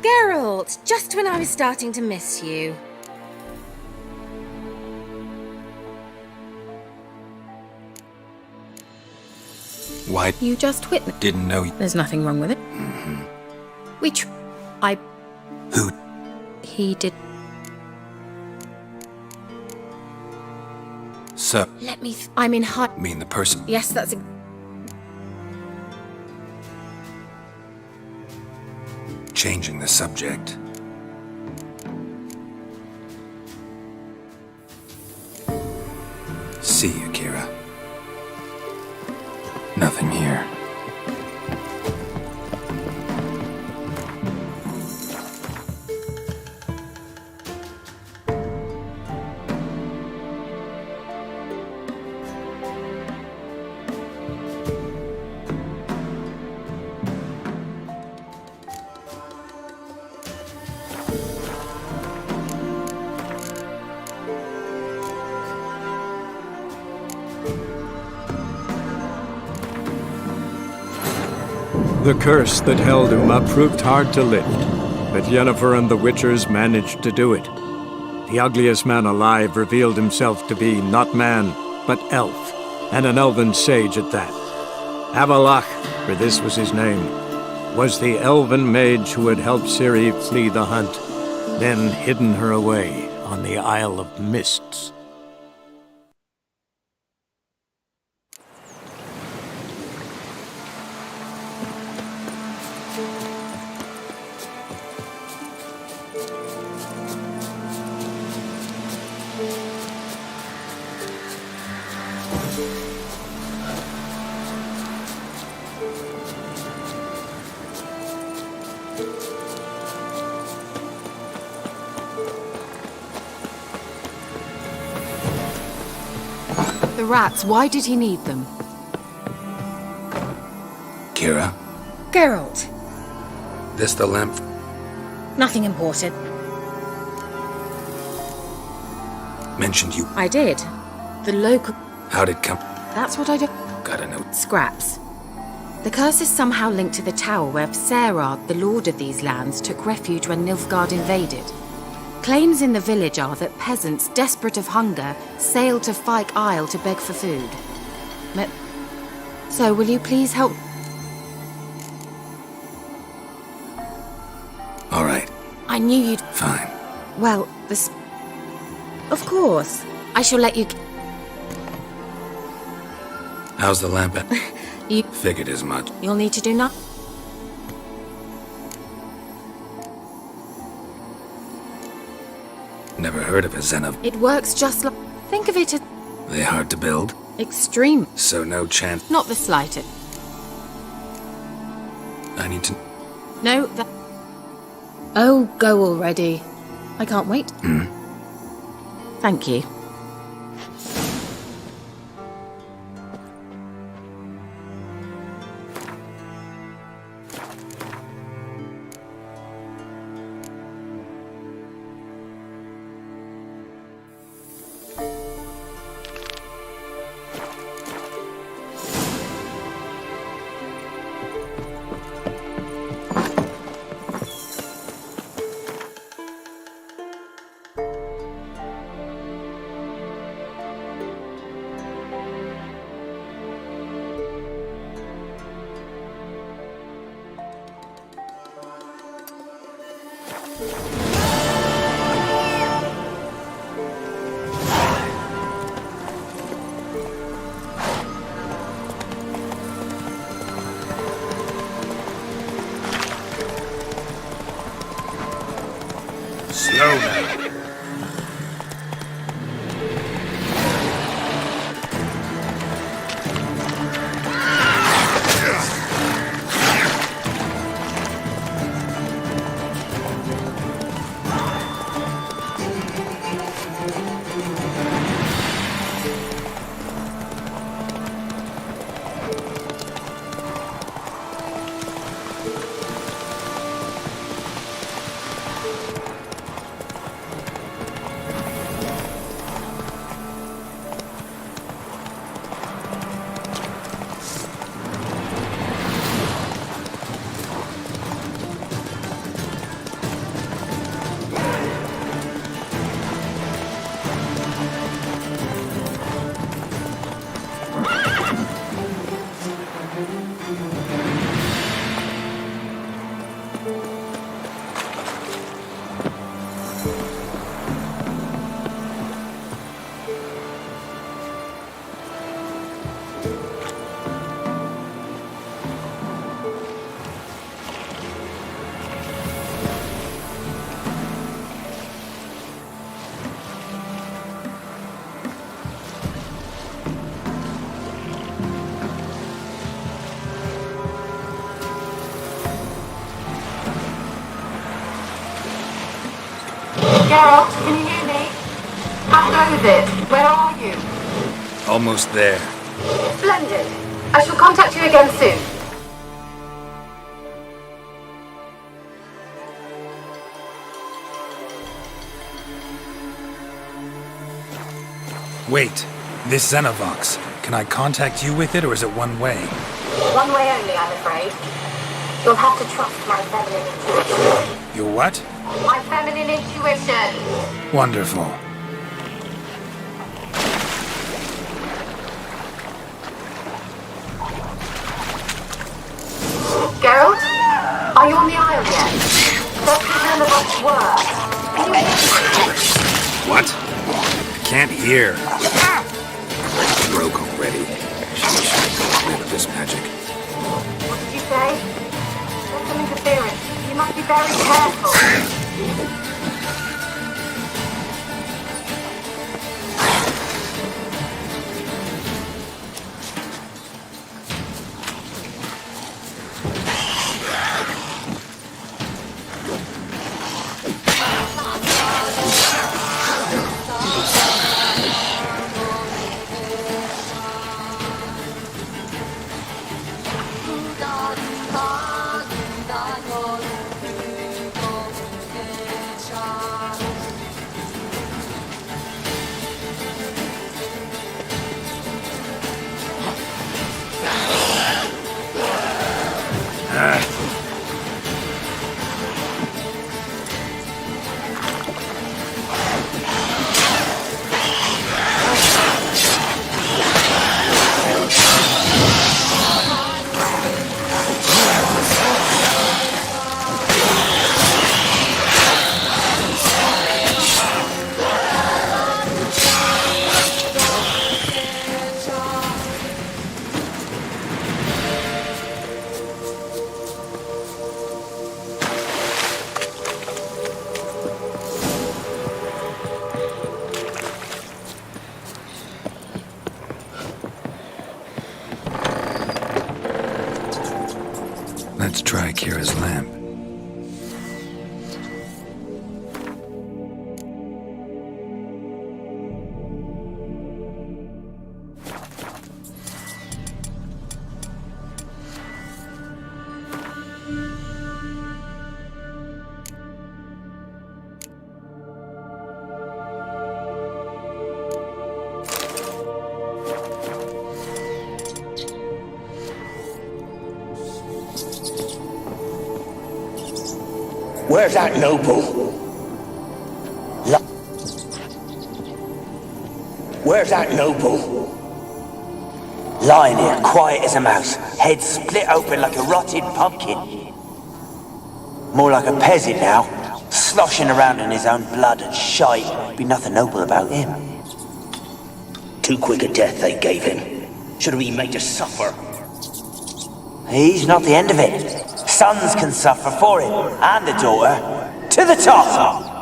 Geralt, just when I was starting to miss you. Why? You just witnessed. Didn't know. There's nothing wrong with it. Who? He did. So. Let me. I'm in hot. Mean the person? Yes, that's. Changing the subject. See you, Kira. Nothing here. The curse that held Uma proved hard to lift, but Yennefer and the Witchers managed to do it. The ugliest man alive revealed himself to be not man, but elf, and an elven sage at that. Avalach, for this was his name, was the elven mage who had helped Ciri flee the hunt, then hidden her away on the Isle of Mists. The rats, why did he need them? Kira, Geralt, this the lamp? nothing important. Mentioned you. I did. The local. How'd it come? That's what I do. Gotta know. Scraps. The curse is somehow linked to the tower where Serard, the lord of these lands, took refuge when Nilfgaard invaded. Claims in the village are that peasants, desperate of hunger, sailed to Fyke Isle to beg for food. So will you please help? All right. I knew you'd... Fine. Well, this... Of course. I shall let you... How's the lamp? You... Figured as much. You'll need to do nothing. Never heard of a Zenov. It works just like... Think of it as... They hard to build? Extreme. So no chance. Not the slightest. I need to... No, that... Oh, go already. I can't wait. Thank you. Slow now. Geralt, can you hear me? How goes it? Where are you? Almost there. Splendid. I shall contact you again soon. Wait. This Xenovox. Can I contact you with it, or is it one way? One way only, I'm afraid. You'll have to trust my feminine intuition. Your what? My feminine intuition. Wonderful. Geralt? Are you on the Isle yet? That's the Xenovox were. Can you hear me? What? I can't hear. Broke already. Should rid of this magic. What did you say? There's some interference. You must be very careful. Let's try Kira's lamp. Where's that noble? Where's that noble? Lying here, quiet as a mouse, head split open like a rotted pumpkin. More like a peasant now, sloshing around in his own blood and shite. Be nothing noble about him. Too quick a death they gave him. Should have been made to suffer. He's not the end of it. Sons can suffer for him, and the daughter. To the top!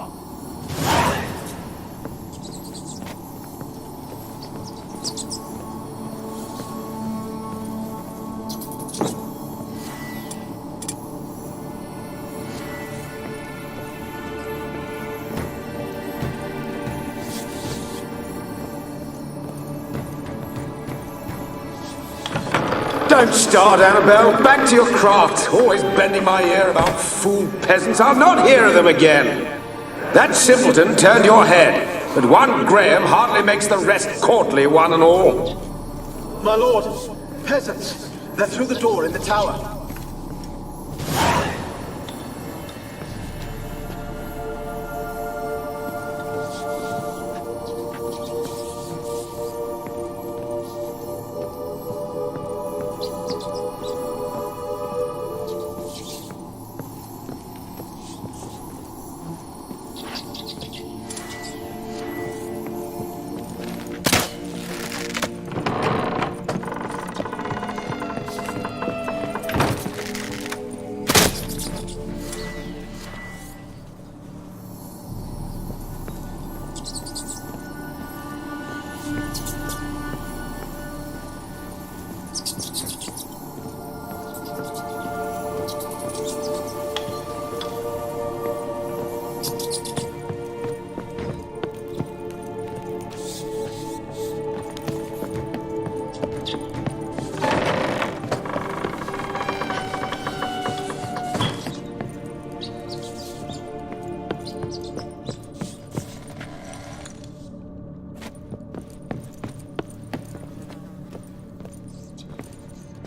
Don't start, Annabelle. Back to your craft. Always bending my ear about fool peasants. I'll not hear of them again. That simpleton turned your head, but one Graham hardly makes the rest courtly, one and all. My lord, peasants. They're through the door in the tower.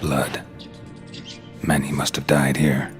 Blood. Many must have died here.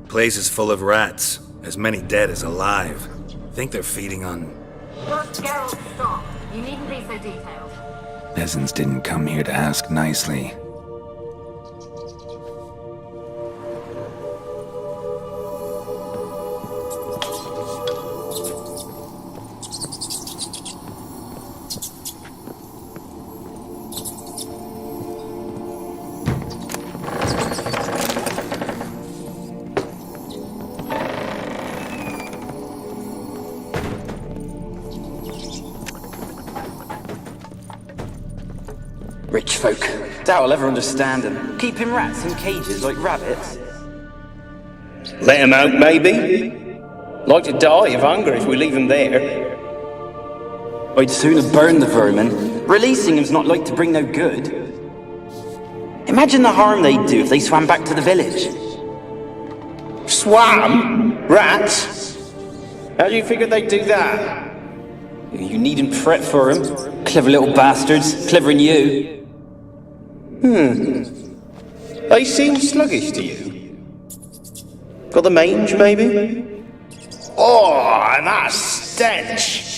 Place is full of rats. As many dead as alive. Think they're feeding on... Geralt, stop. You needn't be so detailed. Peasants didn't come here to ask nicely. Rich folk. Doubt I'll ever understand them. Keeping rats in cages like rabbits. Let them out, maybe? Like to die of hunger if we leave them there. I'd sooner burn the vermin. Releasing them's not like to bring no good. Imagine the harm they'd do if they swam back to the village. Swam? Rats? How do you figure they'd do that? You needn't fret for them. Clever little bastards. Cleverer than you. They seem sluggish to you. Got the mange, maybe? Oh, and that stench!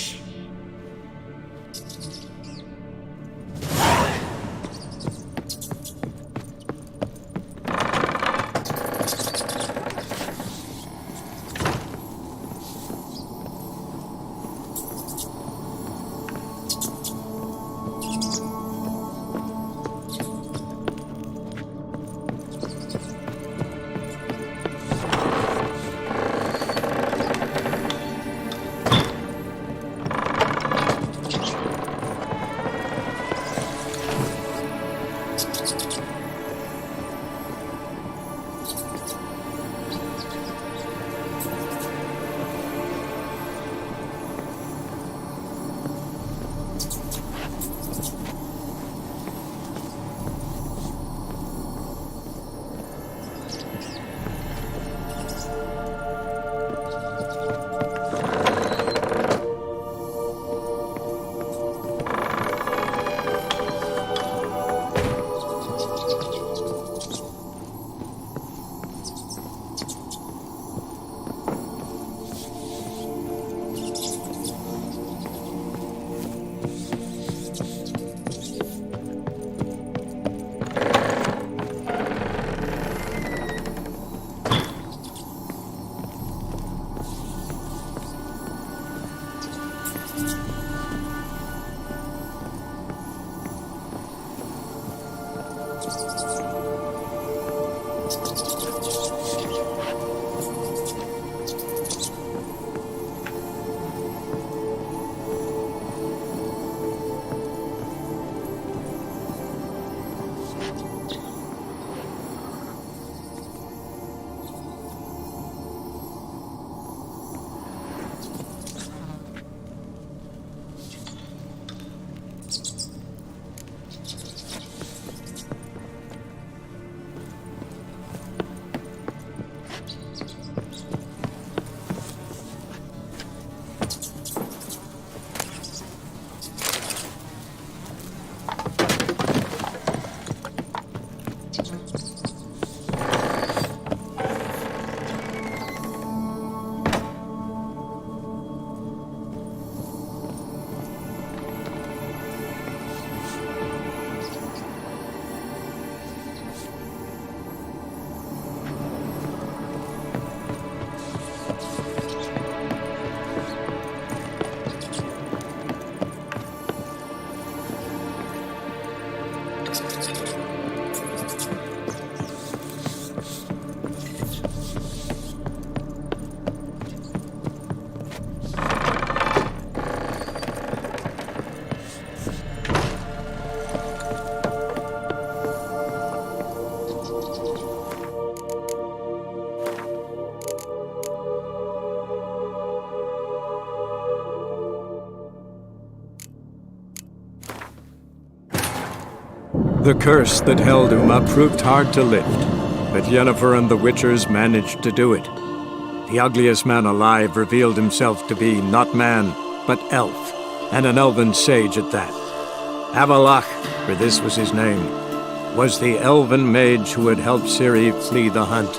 The curse that held Uma proved hard to lift, but Yennefer and the Witchers managed to do it. The ugliest man alive revealed himself to be not man, but elf, and an elven sage at that. Avalach, for this was his name, was the elven mage who had helped Ciri flee the hunt,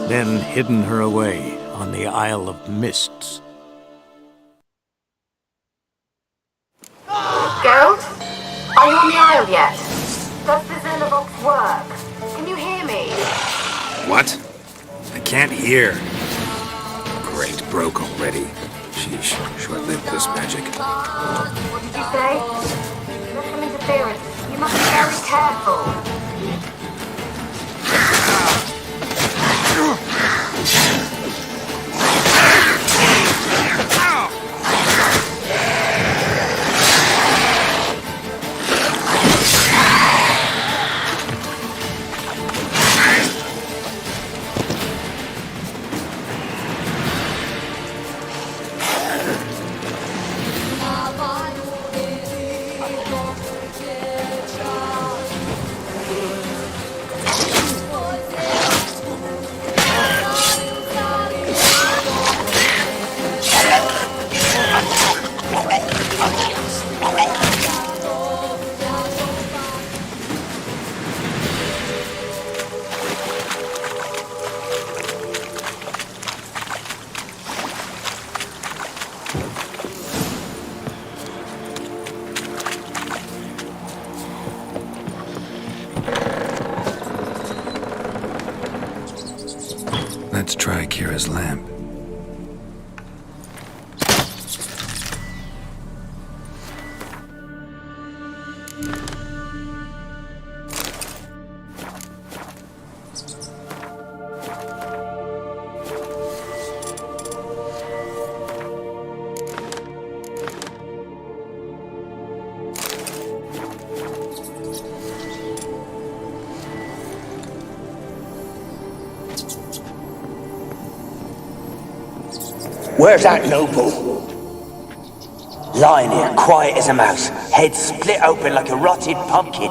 then hidden her away on the Isle of Mists. Geralt? Are you on the Isle yet? Does the Xenovox work? Can you hear me? What? I can't hear. Great, broke already. Sheesh, short-lived this magic. What did you say? There's some interference. You must be very careful. Let's try Kira's lamp. Where's that noble? Lying here, quiet as a mouse, head split open like a rotted pumpkin.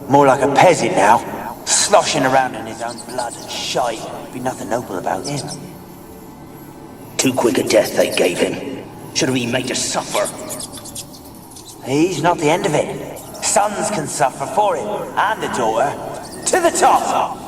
More like a peasant now, sloshing around in his own blood and shite. Be nothing noble about him. Too quick a death they gave him. Should have been made to suffer. He's not the end of it. Sons can suffer for him, and a daughter. To the top!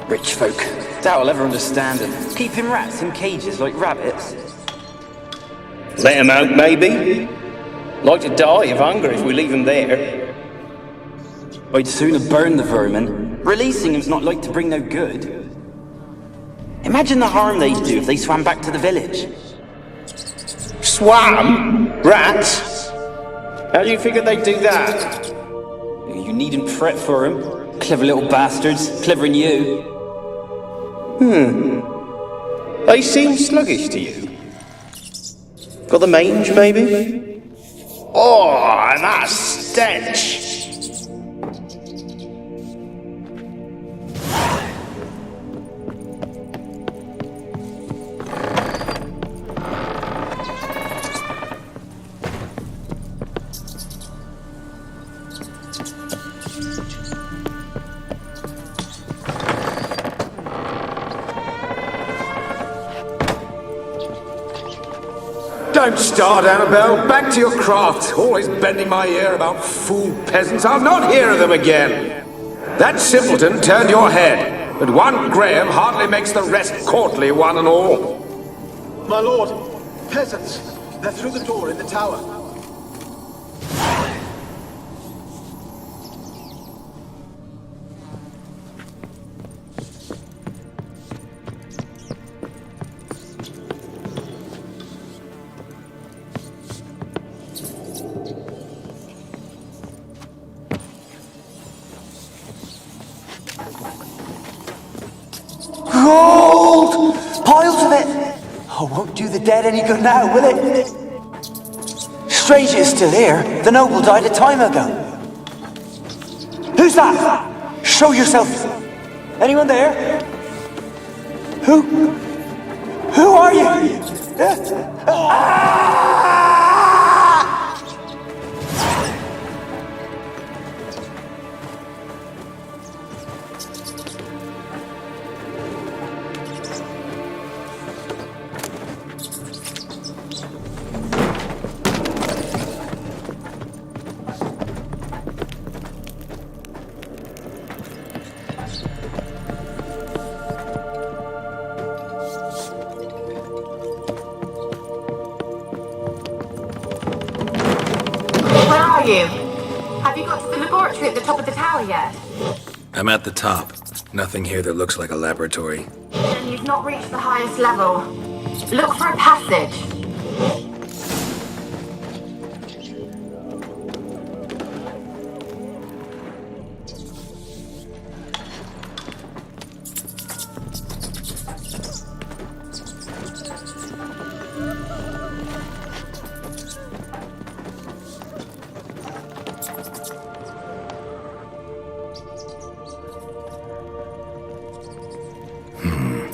Rich folk. Doubt I'll ever understand them. Keeping rats in cages like rabbits. Let 'em out, maybe? Like to die of hunger if we leave them there. I'd sooner burn the vermin. Releasing them's not like to bring no good. Imagine the harm they'd do if they swam back to the village. Swam? Rats? How do you figure they'd do that? You needn't fret for them. Clever little bastards. Clever than you. They seem sluggish to you. Got the mange, maybe? Oh, and that stench! Don't start, Annabelle. Back to your craft. Always bending my ear about fool peasants. I'll not hear of them again. That simpleton turned your head, but one Graham hardly makes the rest courtly, one and all. My lord, peasants. They're through the door in the tower. Gold! Piles of it! Oh, won't do the dead any good now, will it? Strange it's still here. The noble died a time ago. Who's that? Show yourself. Anyone there? Who are you? Have you got to the laboratory at the top of the tower yet? I'm at the top. Nothing here that looks like a laboratory. Then you've not reached the highest level. Look for a passage.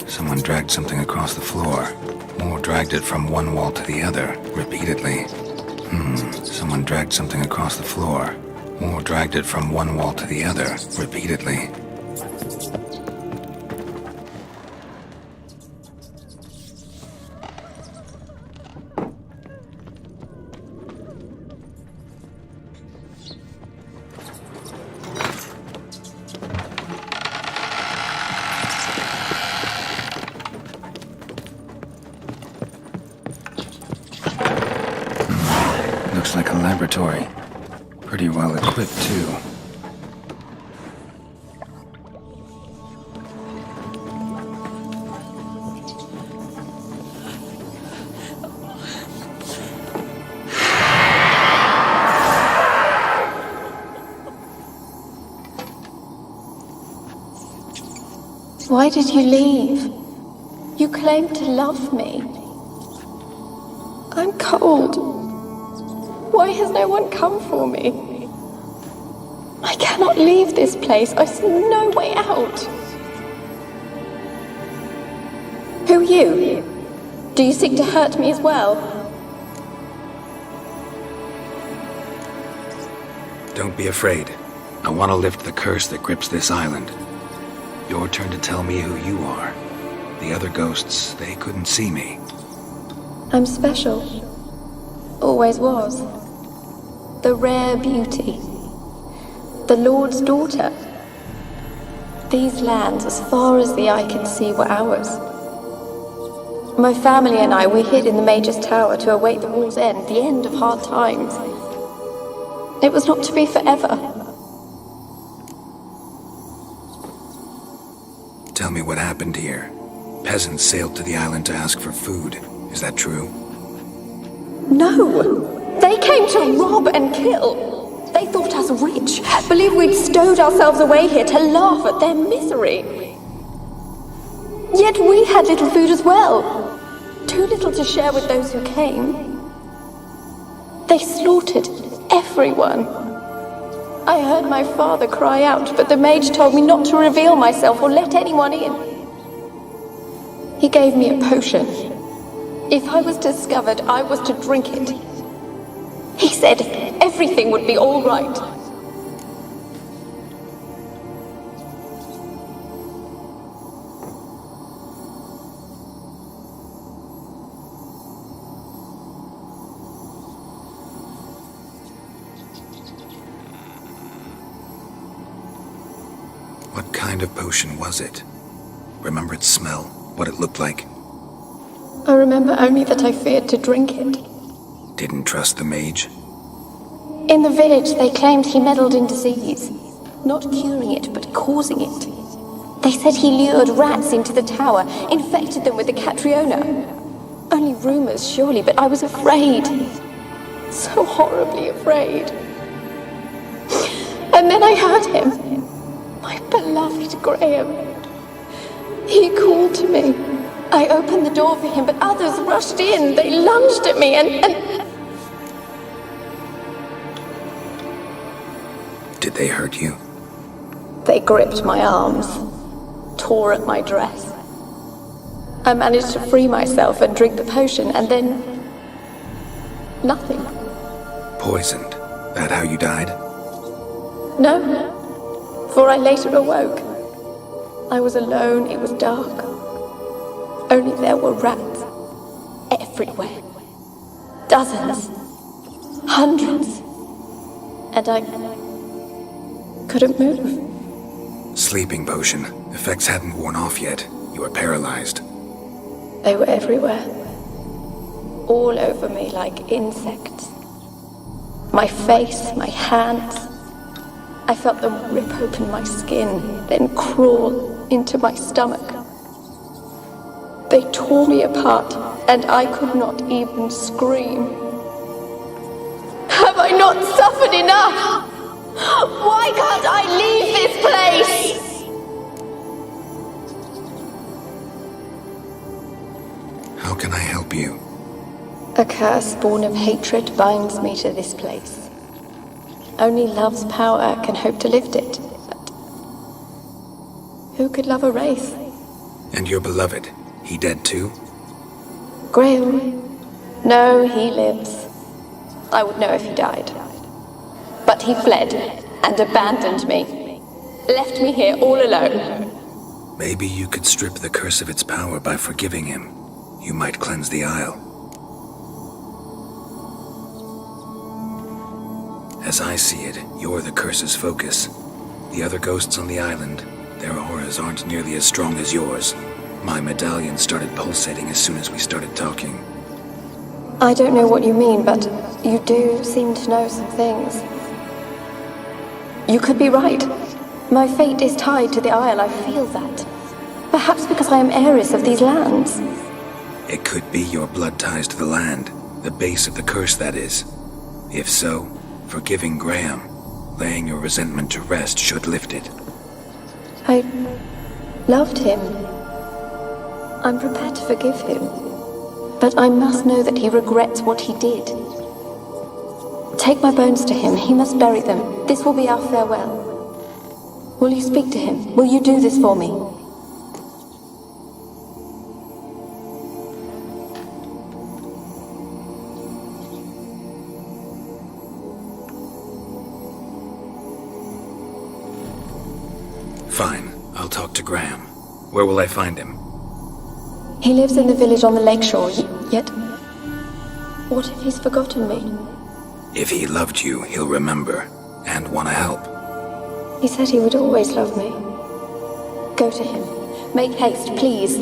Someone dragged something across the floor. Or dragged it from one wall to the other, repeatedly. Someone dragged something across the floor. Or dragged it from one wall to the other, repeatedly. laboratory. Pretty well equipped, too. Why did you leave? You claimed to love me. I'm cold. Why has no one come for me? I cannot leave this place. I see no way out. Who are you? Do you seek to hurt me as well? Don't be afraid. I want to lift the curse that grips this island. Your turn to tell me who you are. The other ghosts, they couldn't see me. I'm special. Always was. The rare beauty. The Lord's daughter. These lands, as far as the eye can see, were ours. My family and I, we hid in the Major's Tower to await the war's end, the end of hard times. It was not to be forever. Tell me what happened here. Peasants sailed to the island to ask for food. Is that true? No! They came to rob and kill. They thought us rich, believed we'd stowed ourselves away here to laugh at their misery. Yet we had little food as well. Too little to share with those who came. They slaughtered everyone. I heard my father cry out, but the mage told me not to reveal myself or let anyone in. He gave me a potion. If I was discovered, I was to drink it. He said everything would be all right. What kind of potion was it? Remember its smell? What it looked like? I remember only that I feared to drink it. Didn't trust the mage? In the village, they claimed he meddled in disease. Not curing it, but causing it. They said he lured rats into the tower, infected them with the Catriona. Only rumors, surely, but I was afraid. So horribly afraid. And then I heard him. My beloved Graham. He called to me. I opened the door for him, but others rushed in. They lunged at me and... Did they hurt you? They gripped my arms, tore at my dress. I managed to free myself and drink the potion, and then... nothing. Poisoned? That how you died? No. For I later awoke. I was alone, it was dark. Only there were rats. Everywhere. Dozens. Hundreds. And I couldn't move. Sleeping potion. Effects hadn't worn off yet. You were paralyzed. They were everywhere. All over me like insects. My face, my hands. I felt them rip open my skin, then crawl into my stomach. They tore me apart, and I could not even scream. Have I not suffered enough? Why can't I leave this place? How can I help you? A curse born of hatred binds me to this place. Only love's power can hope to lift it. But who could love a wraith? And your beloved, he dead too? Graham? No, he lives. I would know if he died. But he fled and abandoned me. Left me here all alone. Maybe you could strip the curse of its power by forgiving him. You might cleanse the Isle. As I see it, you're the curse's focus. The other ghosts on the island, their auras aren't nearly as strong as yours. My medallion started pulsating as soon as we started talking. I don't know what you mean, but You do seem to know some things. You could be right. My fate is tied to the Isle, I feel that. Perhaps because I am heiress of these lands. It could be your blood ties to the land, the base of the curse, that is. If so, forgiving Graham, laying your resentment to rest, should lift it. I loved him. I'm prepared to forgive him. But I must know that he regrets what he did. Take my bones to him. He must bury them. This will be our farewell. Will you speak to him? Will you do this for me? Fine. I'll talk to Graham. Where will I find him? He lives in the village on the lakeshore, yet... What if he's forgotten me? If he loved you, he'll remember, and want to help. He said he would always love me. Go to him. Make haste, please.